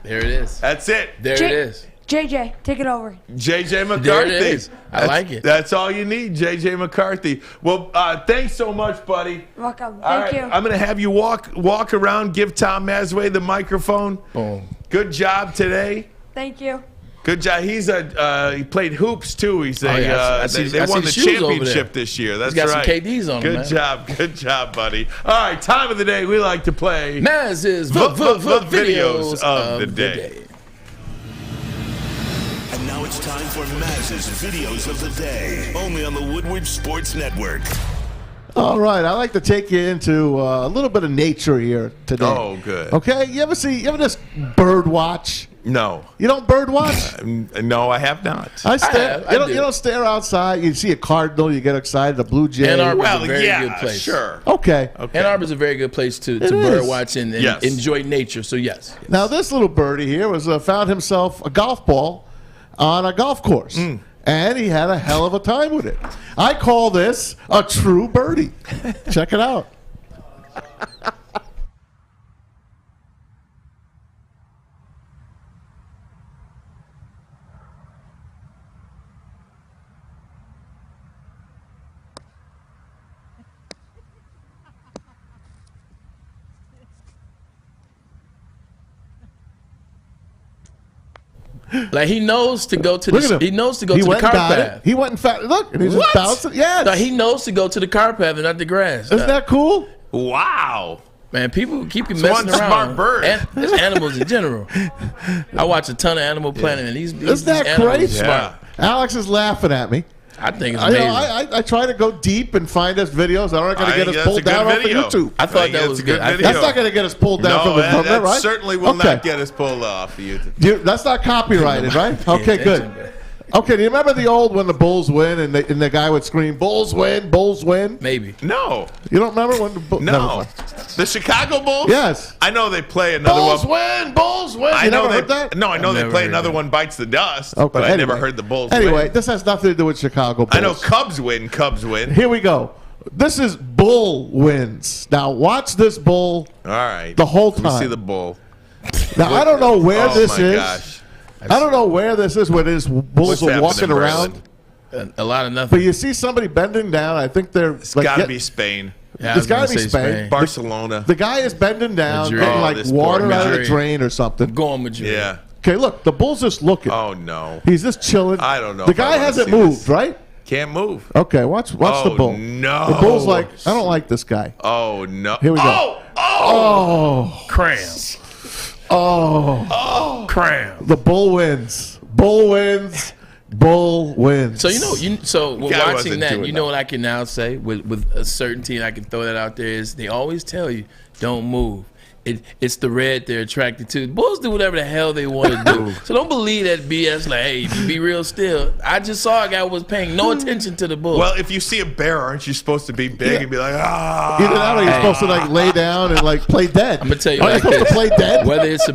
There it is. That's it. There it is. JJ, take it over. JJ McCarthy. There it is. I like it. That's all you need, JJ McCarthy. Well, thanks so much, buddy. Welcome. All Thank right, you. I'm going to have you walk around, give Tom Mazawey the microphone. Boom. Good job today. Thank you. Good job. He played hoops too. They won the championship this year. That's He's got right. some KDs on him, man. Good job, buddy. All right, time of the day. We like to play Maz's videos of the day. And now it's time for Maz's videos of the day, only on the Woodward Sports Network. All right, I'd like to take you into a little bit of nature here today. Oh, good. Okay, you ever just bird watch? No. You don't bird watch? No, I have not. I stare. You don't stare outside. You see a cardinal, you get excited. A blue jay. Ann Arbor's a very good place. Sure. Okay. Ann Arbor's a very good place to bird watch and enjoy nature. So yes. Now this little birdie here was found himself a golf ball on a golf course, and he had a hell of a time with it. I call this a true birdie. Check it out. Like he knows to go to the he knows to go to the car path. He went and found look, and he's just bouncing. Yes. No, he knows to go to the car path and not the grass. Isn't that cool? Wow. Man, people keep messing around. Smart bird. It's animals in general. I watch a ton of Animal Planet, and these Isn't that animals crazy? are smart. Alex is laughing at me. I think it's amazing. I try to go deep and find us videos that aren't going to get us pulled down off of YouTube. I thought that was good. That's not going to get us pulled down from there, right? Certainly will not get us pulled off of YouTube. That's not copyrighted, right? Okay, good. Okay, do you remember the old when the Bulls win and the guy would scream, "Bulls win, Bulls win"? Maybe. No. You don't remember when the Bulls? No. The Chicago Bulls? Yes. I know they play another Bulls one. win, Bulls win. I You know never heard that? No, I know they play another one bites the dust, Okay, but I never anyway. heard the Bulls Anyway, win. this has nothing to do with Chicago Bulls. I know Cubs win, Cubs win. Here we go. This is Bull wins. Now watch this Bull All right. the whole time. Let me see the Bull. Now I don't know where this my is. Gosh. I don't know where this is where these Bulls are walking around. A lot of nothing. But you see somebody bending down. I think they're. It's got to be Spain. Yeah, It's got to be Spain. Barcelona. The guy is bending down, Madrid. getting like this water poor out of guy. the drain or something. Going Madrid. Yeah. Okay, look, the Bull's just looking. Oh, no. He's just chilling. I don't know The if I guy wanna hasn't see moved, this. right? Can't move. Okay, watch the Bull. No. The Bull's like, I don't like this guy. Oh, no. Here we go. Oh. Cram. Oh. Cram. The Bull wins. Bull wins. Bull wins. So so when Guy watching wasn't that, doing you know what I can now say with a certainty, and I can throw that out there is they always tell you don't move. It's the red they're attracted to. Bulls do whatever the hell they want to do. So don't believe that BS. Like, hey, be real still. I just saw a guy was paying no attention to the Bulls. Well, if you see a bear, aren't you supposed to be big and be like, ah? Either that or you're supposed to like lay down and like play dead. I'm gonna tell you Aren't like you supposed to play dead? Whether it's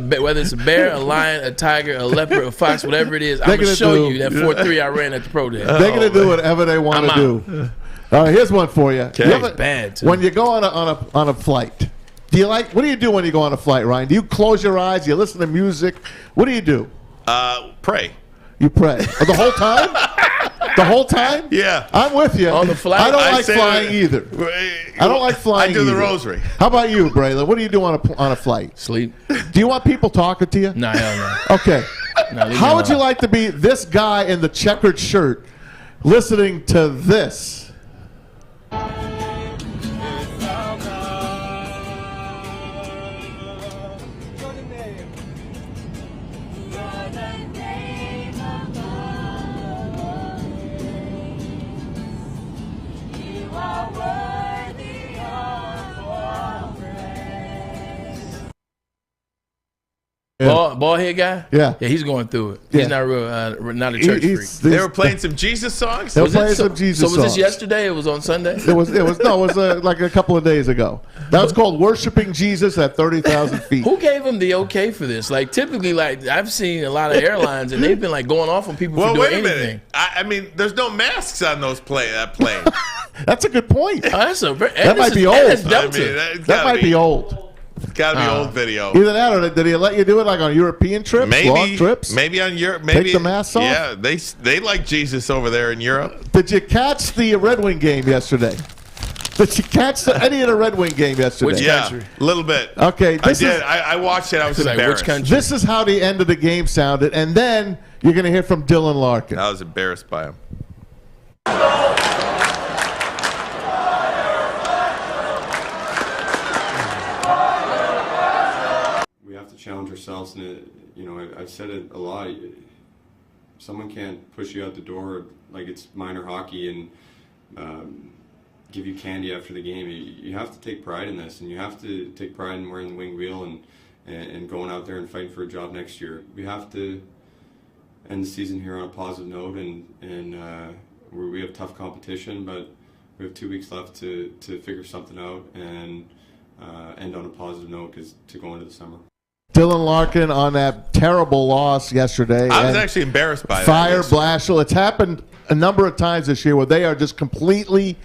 a bear, a lion, a tiger, a leopard, a fox, whatever it is, I'm gonna show you that 4-3 I ran at the pro day. They're gonna do whatever they want to do. All right, here's one for you. It's bad too. When you go on a flight, what do you do when you go on a flight, Ryan? Do you close your eyes? Do you listen to music? What do you do? Pray. You pray the whole time. The whole time? Yeah. I'm with you. On the flight? I don't I like say flying either. I don't like flying. I do the either. rosary. How about you, Braylon? What do you do on a flight? Sleep. Do you want people talking to you? No, hell no. Okay. No, leave me How would you alone. like to be this guy in the checkered shirt listening to this? Ball head guy? Yeah. Yeah, he's going through it. Yeah. He's not real, not a church freak. They were playing some Jesus songs? They were playing some Jesus So was this songs. yesterday? It was on Sunday? It was like a couple of days ago. That was called Worshiping Jesus at 30,000 feet. Who gave him the okay for this? Like typically, like I've seen a lot of airlines and they've been like going off on people Well, for doing wait a anything. minute. I mean, there's no masks on that plane. That's a good point. Oh, That might be old. That might be old. It's got to be old video. Either that or did he let you do it like on European trips, long trips? Maybe on Europe. Maybe Take the masks off? Yeah, they like Jesus over there in Europe. Did you catch the Red Wing game yesterday? Did you catch any of the Red Wing game yesterday? Which country? A little bit. Okay, I did. I watched it. I was Like, which embarrassed. country? This is how the end of the game sounded, and then you're going to hear from Dylan Larkin. I was embarrassed by him. We have to challenge ourselves, and I've said it a lot. Someone can't push you out the door like it's minor hockey and give you candy after the game. You have to take pride in this, and you have to take pride in wearing the winged wheel and going out there and fighting for a job next year. We have to end the season here on a positive note, and we have tough competition, but we have 2 weeks left to figure something out and end on a positive note to go into the summer. Dylan Larkin on that terrible loss yesterday. I was actually embarrassed by Fire that. Blashill. It's happened a number of times this year where they are just completely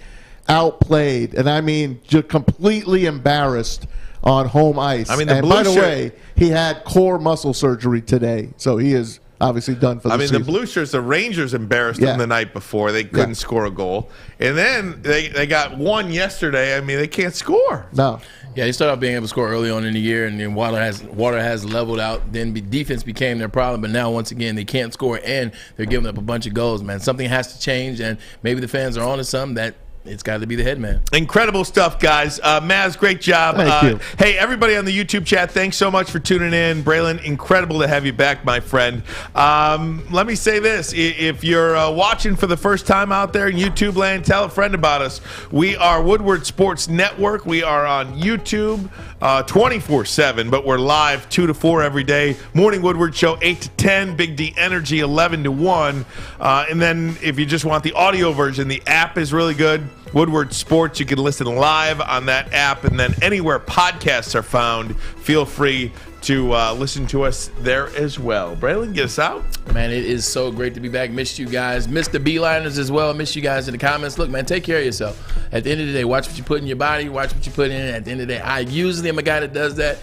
outplayed, and I mean just completely embarrassed on home ice. I mean, and by the way, he had core muscle surgery today, so he is obviously done for the season. The Blue Shirts, the Rangers embarrassed them the night before. They couldn't score a goal. And then they got one yesterday. I mean, they can't score. No. Yeah, they started out being able to score early on in the year, and then water has leveled out. Then defense became their problem, but now once again they can't score, and they're giving up a bunch of goals. Man, something has to change, and maybe the fans are on to something that. It's got to be the head man. Incredible stuff, guys. Maz, great job. Thank you. Hey, everybody on the YouTube chat, thanks so much for tuning in. Braylon, incredible to have you back, my friend. Let me say this. If you're watching for the first time out there in YouTube land, tell a friend about us. We are Woodward Sports Network. We are on YouTube 24/7, but we're live 2 to 4 every day. Morning Woodward Show 8 to 10, Big D Energy 11 to 1. And then if you just want the audio version, the app is really good. Woodward Sports, you can listen live on that app, and then anywhere podcasts are found, feel free to listen to us there as well. Braylon, get us out. Man, it is so great to be back. Missed you guys. Missed the Beeliners as well. Missed you guys in the comments. Look, man, take care of yourself. At the end of the day, watch what you put in your body. Watch what you put in. At the end of the day, I usually am a guy that does that.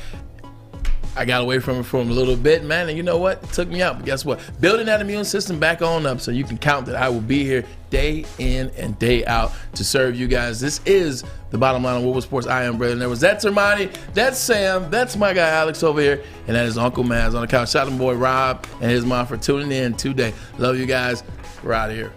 I got away from it for a little bit, man, and you know what? It took me out, but guess what? Building that immune system back on up so you can count that I will be here day in and day out to serve you guys. This is the Bottom Line on Woodward Sports. I am Braylon Edwards. That's Ermanni. That's Sam. That's my guy Alex over here, and that is Uncle Maz on the couch. Shout out to my boy Rob and his mom for tuning in today. Love you guys. We're out of here.